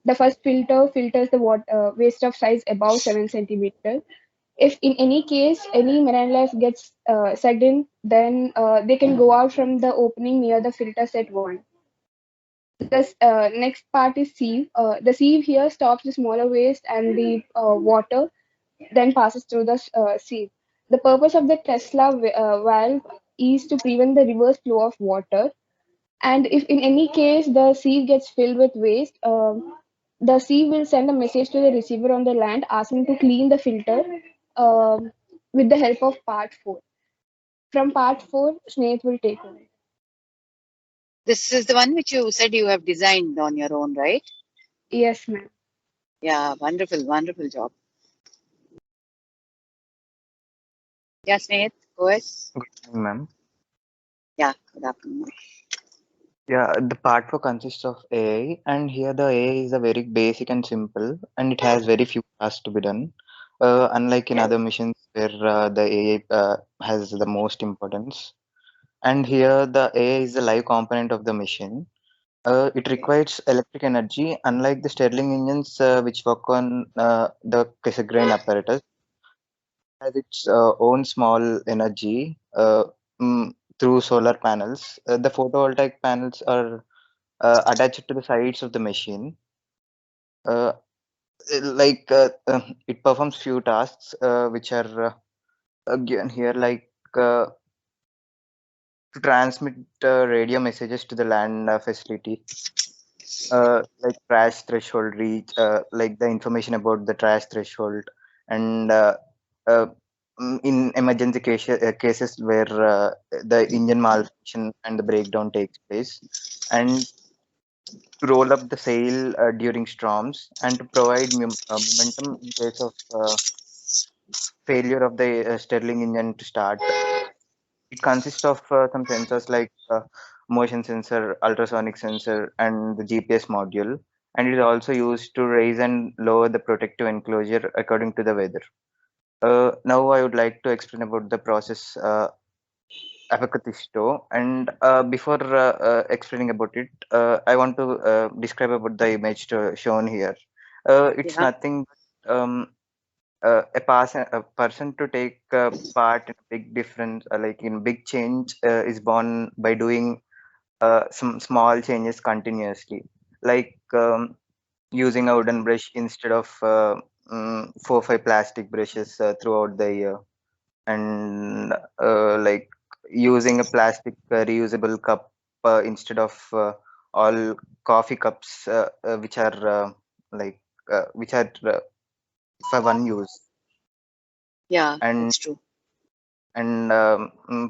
The first filter filters the waste of size above 7 centimeters. If in any case any marine life gets sucked in, then they can go out from the opening near the filter set 1. This next part is sieve. The sieve here stops the smaller waste and the water then passes through the sieve. The purpose of the Tesla valve is to prevent the reverse flow of water. And if in any case the sieve gets filled with waste, the sieve will send a message to the receiver on the land asking to clean the filter with the help of part 4. From part 4, Snaith will take over. This is the one which you said you have designed on your own, right? Yes, ma'am. Yeah, wonderful, wonderful job. Yeah, Snaith, go ahead. Good evening, ma'am. Yeah, good afternoon. Yeah, the part 4 consists of AI, and here the AI is a very basic and simple, and it has very few tasks to be done. Unlike in other missions where the AI has the most importance. And here the AI is the live component of the mission. It requires electric energy, unlike the Stirling engines which work on the Cassegrain apparatus. Has its own small energy through solar panels. The photovoltaic panels are attached to the sides of the machine. Uh, it performs few tasks which are given here, like to transmit radio messages to the land facility, like trash threshold reach, like the information about the trash threshold, and uh, in emergency cases where the engine malfunction and the breakdown takes place, and to roll up the sail during storms, and to provide momentum in case of failure of the Stirling engine to start. It consists of some sensors like motion sensor, ultrasonic sensor, and the GPS module. And it is also used to raise and lower the protective enclosure according to the weather. Now I would like to explain about the process Apocatisto. And before explaining about it, I want to describe about the image shown here. It's nothing but a person to take part in a big difference, like in big change, is born by doing some small changes continuously, like using a wooden brush instead of 4 or 5 plastic brushes throughout the year, and like using a plastic reusable cup instead of all coffee cups which are for one use. Yeah, and that's true. and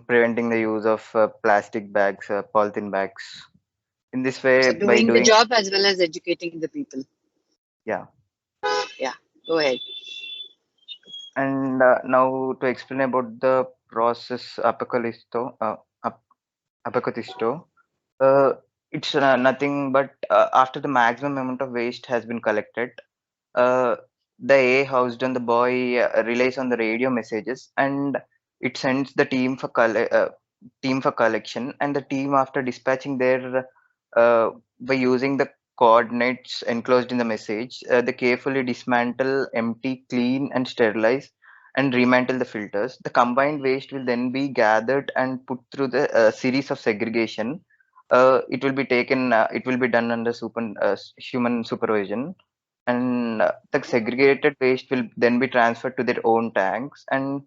preventing the use of plastic bags, polythene bags. In this way, So by doing the doing, job as well as educating the people. yeah. Yeah, go ahead. And now to explain about the process apocatisto, it's nothing but after the maximum amount of waste has been collected, the A housed on the boy relies on the radio messages, and it sends the team for collection, and the team, after dispatching their by using the coordinates enclosed in the message, they carefully dismantle, empty, clean, and sterilize and remantle the filters. The combined waste will then be gathered and put through the series of segregation. It will be taken. It will be done under human supervision, and the segregated waste will then be transferred to their own tanks, and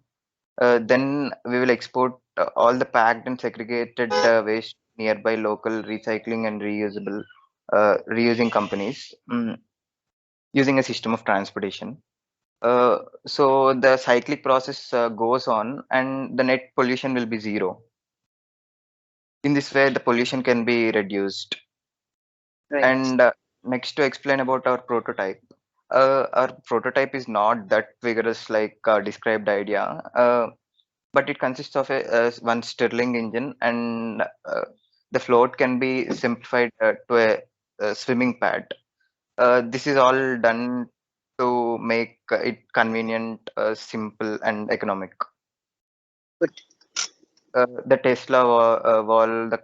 then we will export all the packed and segregated waste nearby local recycling and reusing companies, using a system of transportation. So the cyclic process goes on, and the net pollution will be zero. In this way, the pollution can be reduced. Right. And next, to explain about our prototype. Our prototype is not that vigorous like described idea, but it consists of one Stirling engine, and the float can be simplified to a swimming pad. This is all done to make it convenient, simple, and economic. Good. The Tesla wall, the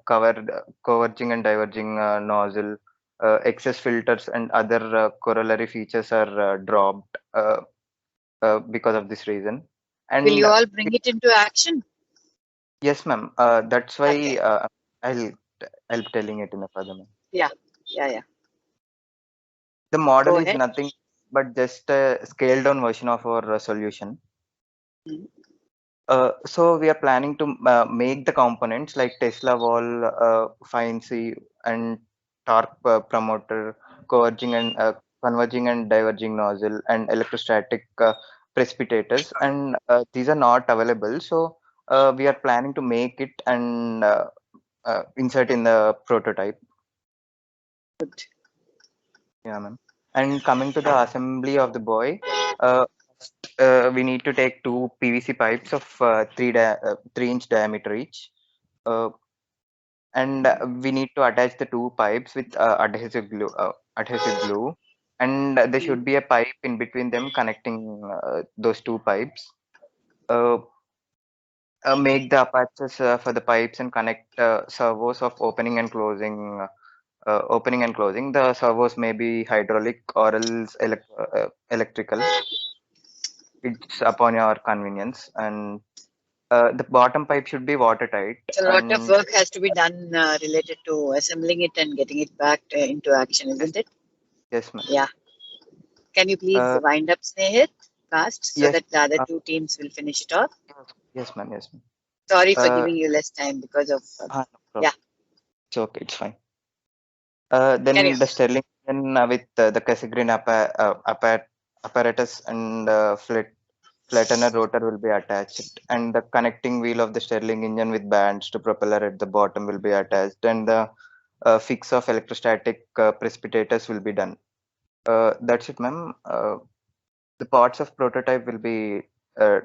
converging and diverging nozzle, excess filters, and other corollary features are dropped because of this reason. And will you all bring it into action? Yes, ma'am. That's why I'll telling it in a further, ma'am. Yeah. The model Go is ahead. nothing but just a scaled down version of our solution. So we are planning to make the components like Tesla wall, fine C, and torque promoter, converging and diverging nozzle, and electrostatic precipitators, and these are not available. So we are planning to make it and insert in the prototype. Good. Yeah, ma'am. And coming to the assembly of the buoy, we need to take two PVC pipes of 3-inch diameter each, and we need to attach the two pipes with adhesive glue, and there should be a pipe in between them connecting those two pipes. Make the apertures for the pipes and connect servos of opening and closing. The servos may be hydraulic or else electrical. It's upon your convenience. And the bottom pipe should be watertight. So a lot of work has to be done related to assembling it and getting it back into action, isn't it? Yes, ma'am. Yeah. Can you please wind up Snehit fast so yes, that the other two teams will finish it off? Yes, ma'am. Yes, ma'am. Sorry for giving you less time because of no yeah. It's okay. It's fine. Then the Stirling engine with the Cassegrain apparatus and flattener rotor will be attached, and the connecting wheel of the Stirling engine with bands to propeller at the bottom will be attached, and the fix of electrostatic precipitators will be done. That's it, ma'am. The parts of prototype will be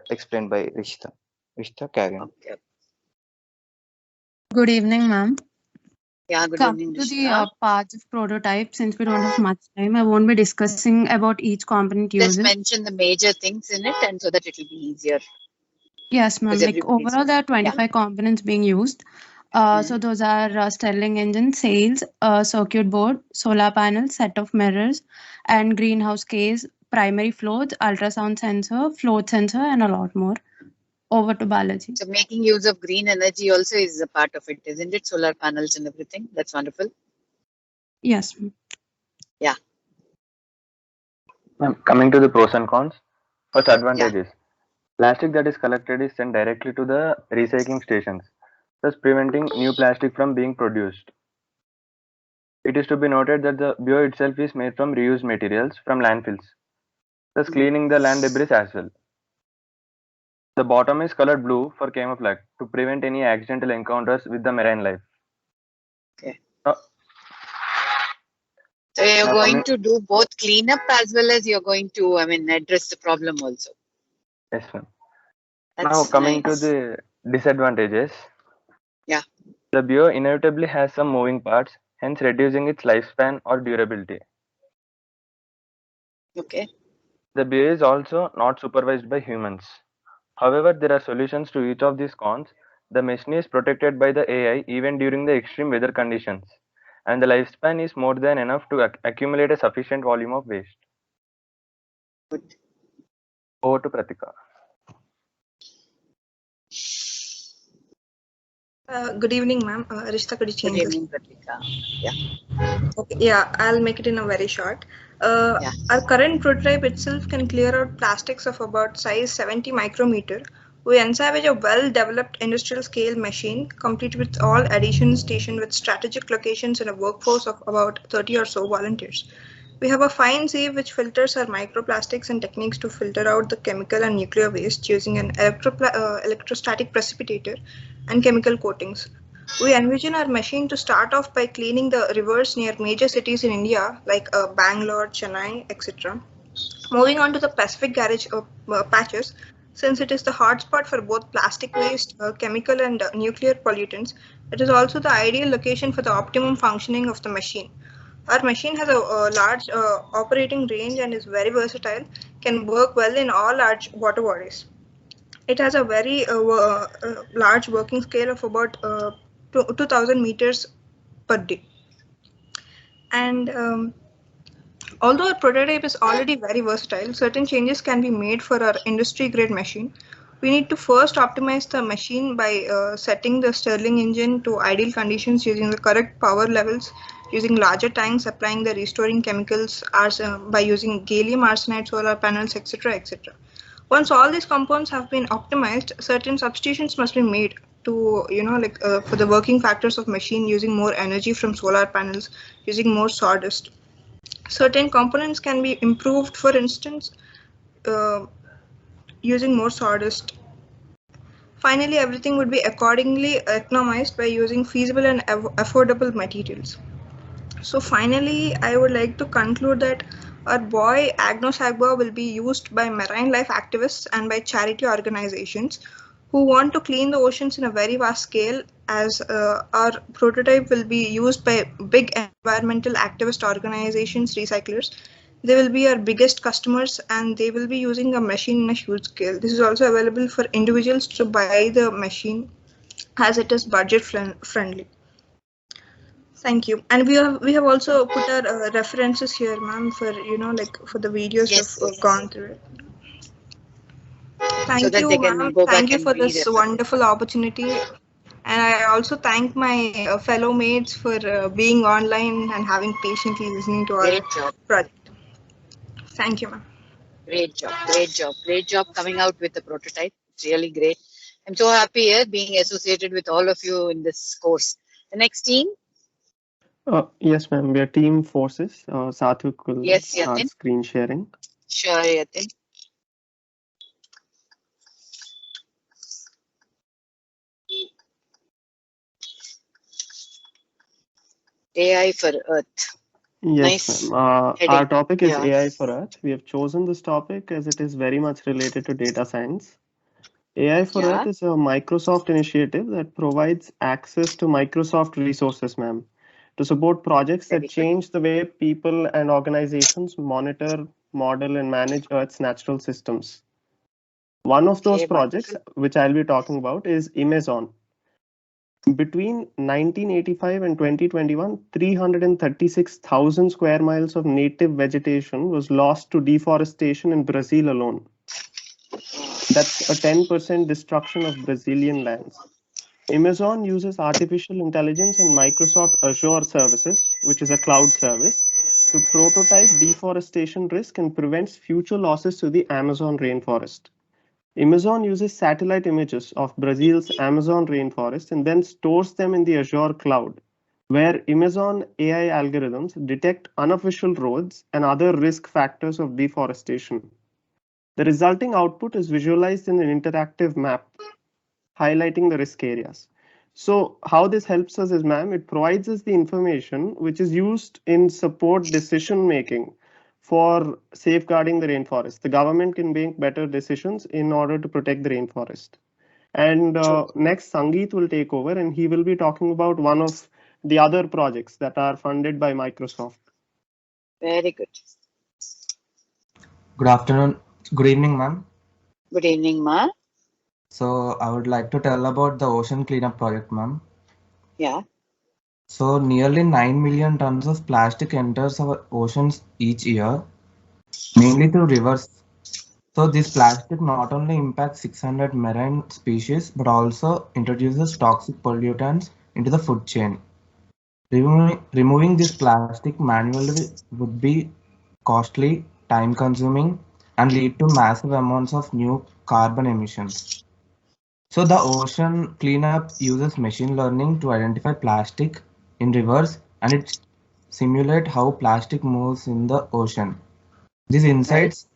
explained by Rishita. Rishita, carry on. Okay. Good evening, ma'am. Yeah, good Coming evening, to the parts of prototype, since we don't have much time, I won't be discussing about each component Just uses. mention the major things in it, and so that it will be easier. Yes, ma'am. Like overall, there are 25 components being used. So those are Stirling engine, sails, circuit board, solar panel, set of mirrors, and greenhouse case, primary floats, ultrasound sensor, float sensor, and a lot more. Over to Balaji. So making use of green energy also is a part of it, isn't it? Solar panels and everything. That's wonderful. Yes. Yeah. Coming to the pros and cons. First, advantages. Plastic that is collected is sent directly to the recycling stations, thus preventing new plastic from being produced. It is to be noted that the bio itself is made from reused materials from landfills, thus cleaning the land debris as well. The bottom is colored blue for camouflage to prevent any accidental encounters with the marine life. Okay. So you're going to do both cleanup as well as you're going to, address the problem also. Yes, ma'am. Now coming to the disadvantages. Yeah. The bio inevitably has some moving parts, hence reducing its lifespan or durability. Okay. The bio is also not supervised by humans. However, there are solutions to each of these cons. The machine is protected by the AI even during the extreme weather conditions, and the lifespan is more than enough to accumulate a sufficient volume of waste. Good. Over to Pratika. Good evening, ma'am. Arishta, could you change Good this? evening, Pratika. Yeah. Okay, yeah, I'll make it in a very short. Our current prototype itself can clear out plastics of about size 70 micrometer. We envisage a well-developed industrial scale machine, complete with all additions stationed with strategic locations and a workforce of about 30 or so volunteers. We have a fine sieve which filters our microplastics and techniques to filter out the chemical and nuclear waste using an electrostatic precipitator and chemical coatings. We envision our machine to start off by cleaning the rivers near major cities in India like Bangalore, Chennai, etc. Moving on to the Pacific garage patches, since it is the hotspot for both plastic waste, chemical and nuclear pollutants, it is also the ideal location for the optimum functioning of the machine. Our machine has a large operating range and is very versatile, can work well in all large water bodies. It has a very large working scale of about 2000 meters per day. And although our prototype is already very versatile, certain changes can be made for our industry grade machine. We need to first optimize the machine by setting the Stirling engine to ideal conditions using the correct power levels, using larger tanks, applying the restoring chemicals by using gallium arsenide solar panels, etc. etc. Once all these components have been optimized, certain substitutions must be made to, for the working factors of machine, using more energy from solar panels, using more sawdust. Certain components can be improved, for instance, using more sawdust. Finally, everything would be accordingly economized by using feasible and affordable materials. So finally, I would like to conclude that our boy Agnosagba will be used by marine life activists and by charity organizations who want to clean the oceans in a very vast scale, as our prototype will be used by big environmental activist organizations, recyclers. They will be our biggest customers and they will be using a machine in a huge scale. This is also available for individuals to buy the machine as it is budget friendly. Thank you. And we have also put our references here, ma'am, for for the videos have gone through it. Thank you, ma'am. Thank you for this wonderful opportunity. And I also thank my fellow mates for being online and having patiently listening to our project. Thank you, ma'am. Great job, great job, great job coming out with the prototype. It's really great. I'm so happy here being associated with all of you in this course. The next team? Yes, ma'am. We are team forces. Sathwik will start Yatin. Screen sharing. Sure, Yatin. AI for Earth. Yes, nice ma'am. heading. Our topic is AI for Earth. We have chosen this topic as it is very much related to data science. AI for Earth is a Microsoft initiative that provides access to Microsoft resources, ma'am, to support projects that change the way people and organizations monitor, model, and manage Earth's natural systems. One of those projects, which I'll be talking about, is Amazon. Between 1985 and 2021, 336,000 square miles of native vegetation was lost to deforestation in Brazil alone. That's a 10% destruction of Brazilian lands. Amazon uses artificial intelligence and Microsoft Azure services, which is a cloud service, to prototype deforestation risk and prevents future losses to the Amazon rainforest. Amazon uses satellite images of Brazil's Amazon rainforest and then stores them in the Azure cloud, where Amazon AI algorithms detect unofficial roads and other risk factors of deforestation. The resulting output is visualized in an interactive map, highlighting the risk areas. So how this helps us is, ma'am, it provides us the information which is used in support decision making for safeguarding the rainforest. The government can make better decisions in order to protect the rainforest. And next, Sangeet will take over, and he will be talking about one of the other projects that are funded by Microsoft. Very good. Good afternoon. Good evening, ma'am. Good evening, ma. So I would like to tell about the ocean cleanup project, ma'am. Yeah. So nearly 9 million tons of plastic enters our oceans each year, mainly through rivers. So this plastic not only impacts 600 marine species, but also introduces toxic pollutants into the food chain. Removing this plastic manually would be costly, time consuming, and lead to massive amounts of new carbon emissions. So the ocean cleanup uses machine learning to identify plastic in rivers, and it simulate how plastic moves in the ocean. These insights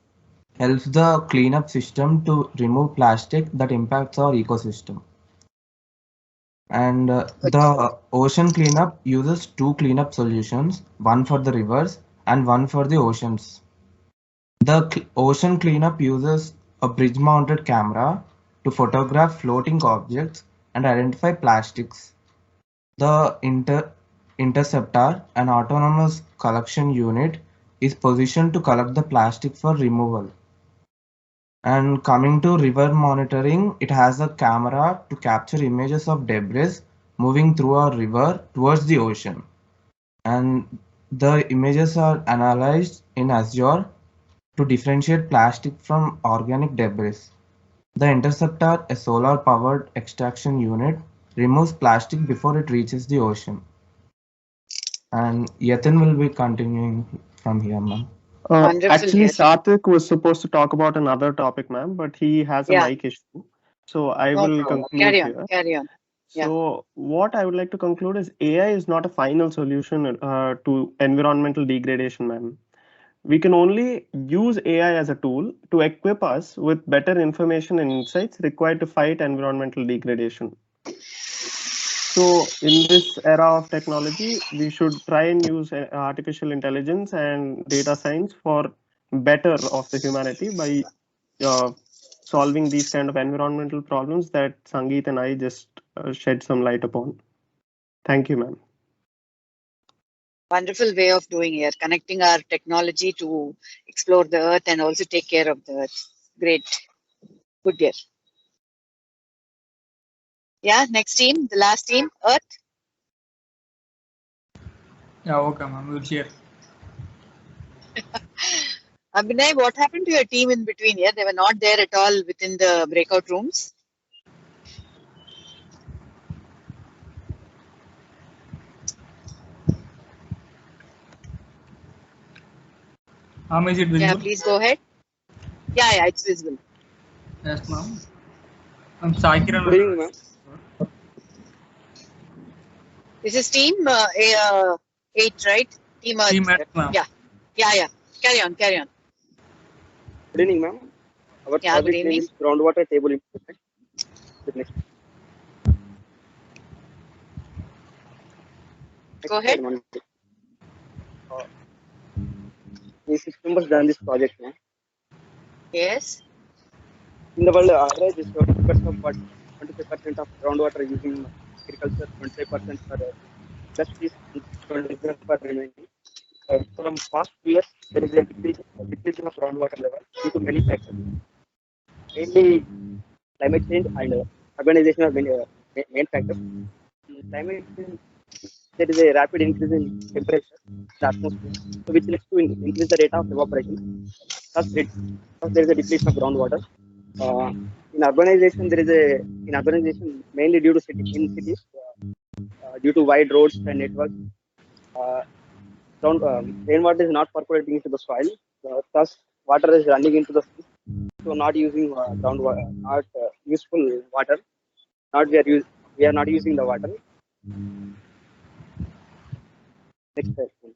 helps the cleanup system to remove plastic that impacts our ecosystem. And the ocean cleanup uses two cleanup solutions, one for the rivers and one for the oceans. The ocean cleanup uses a bridge-mounted camera to photograph floating objects and identify plastics. The interceptor, an autonomous collection unit, is positioned to collect the plastic for removal. And coming to river monitoring, it has a camera to capture images of debris moving through a river towards the ocean. And the images are analyzed in Azure to differentiate plastic from organic debris. The interceptor, a solar-powered extraction unit, removes plastic before it reaches the ocean. And Yatin will be continuing from here, ma'am. Actually, Satvik was supposed to talk about another topic, ma'am, but he has a mic issue. So I will conclude here. Carry on. So what I would like to conclude is AI is not a final solution to environmental degradation, ma'am. We can only use AI as a tool to equip us with better information and insights required to fight environmental degradation. So in this era of technology, we should try and use artificial intelligence and data science for better of the humanity by solving these kind of environmental problems that Sangeet and I just shed some light upon. Thank you, ma'am. Wonderful way of doing here, connecting our technology to explore the earth and also take care of the earth. Great. Good dear. Yeah, next team, the last team, Earth. Yeah, okay, ma'am. We'll share. Abhinay, what happened to your team in between here? They were not there at all within the breakout rooms. Is it visible? Yeah, please go ahead. Yeah, it's visible. Yes, ma'am. I'm Sakiran. Good evening, ma'am. This is team 8, right? Team Earth. Team Earth, ma'am. Yeah. Carry on. Good evening, ma'am. Our project name is groundwater table improvement. Next. Go ahead. We 6 members done this project, ma'am. Yes. In the world, average is 25% of groundwater using agriculture, 25% for industries, 20% for remaining. From past years, there is a decrease of groundwater level due to many factors. Mainly climate change and urbanization are main factors. Climate change, there is a rapid increase in temperature in the atmosphere, which leads to increase the rate of evaporation. Thus, there is a depletion of groundwater. In urbanization, mainly due to cities, due to wide roads and networks, rainwater is not percolating into the soil. Thus, water is running into the sea. So, not using groundwater, not useful water. We are not using the water. Next question.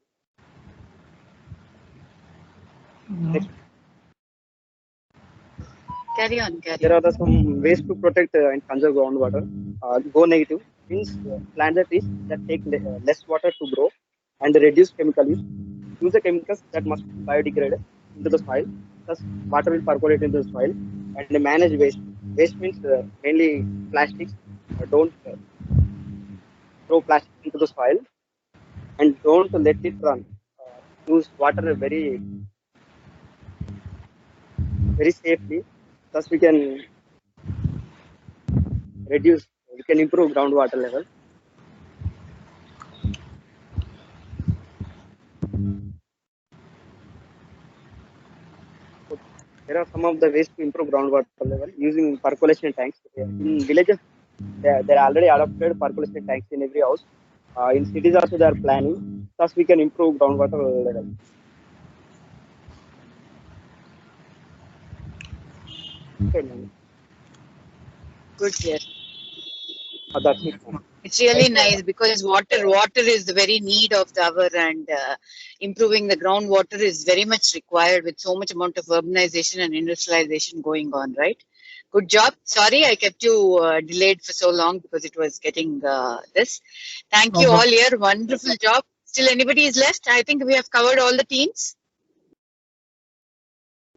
Next. Carry on. There are some ways to protect and conserve groundwater. Go negative means plant the trees that take less water to grow and reduce chemical use. use the chemicals that must biodegrade into the soil. Thus, water will percolate into the soil. And manage waste. Waste means mainly plastics. Don't throw plastic into the soil, and don't let it run. Use water very safely. Thus, we can improve groundwater level. There are some of the ways to improve groundwater level using percolation tanks. In villages, they are already adopted percolation tanks in every house. In cities also they are planning. Thus, we can improve groundwater level. Okay, Good, yes. That's it. It's really nice because water is the very need of the hour, and improving the groundwater is very much required with so much amount of urbanization and industrialization going on, right? Good job. Sorry, I kept you delayed for so long because it was getting this. Thank you all here. Wonderful job. Still anybody is left? I think we have covered all the teams.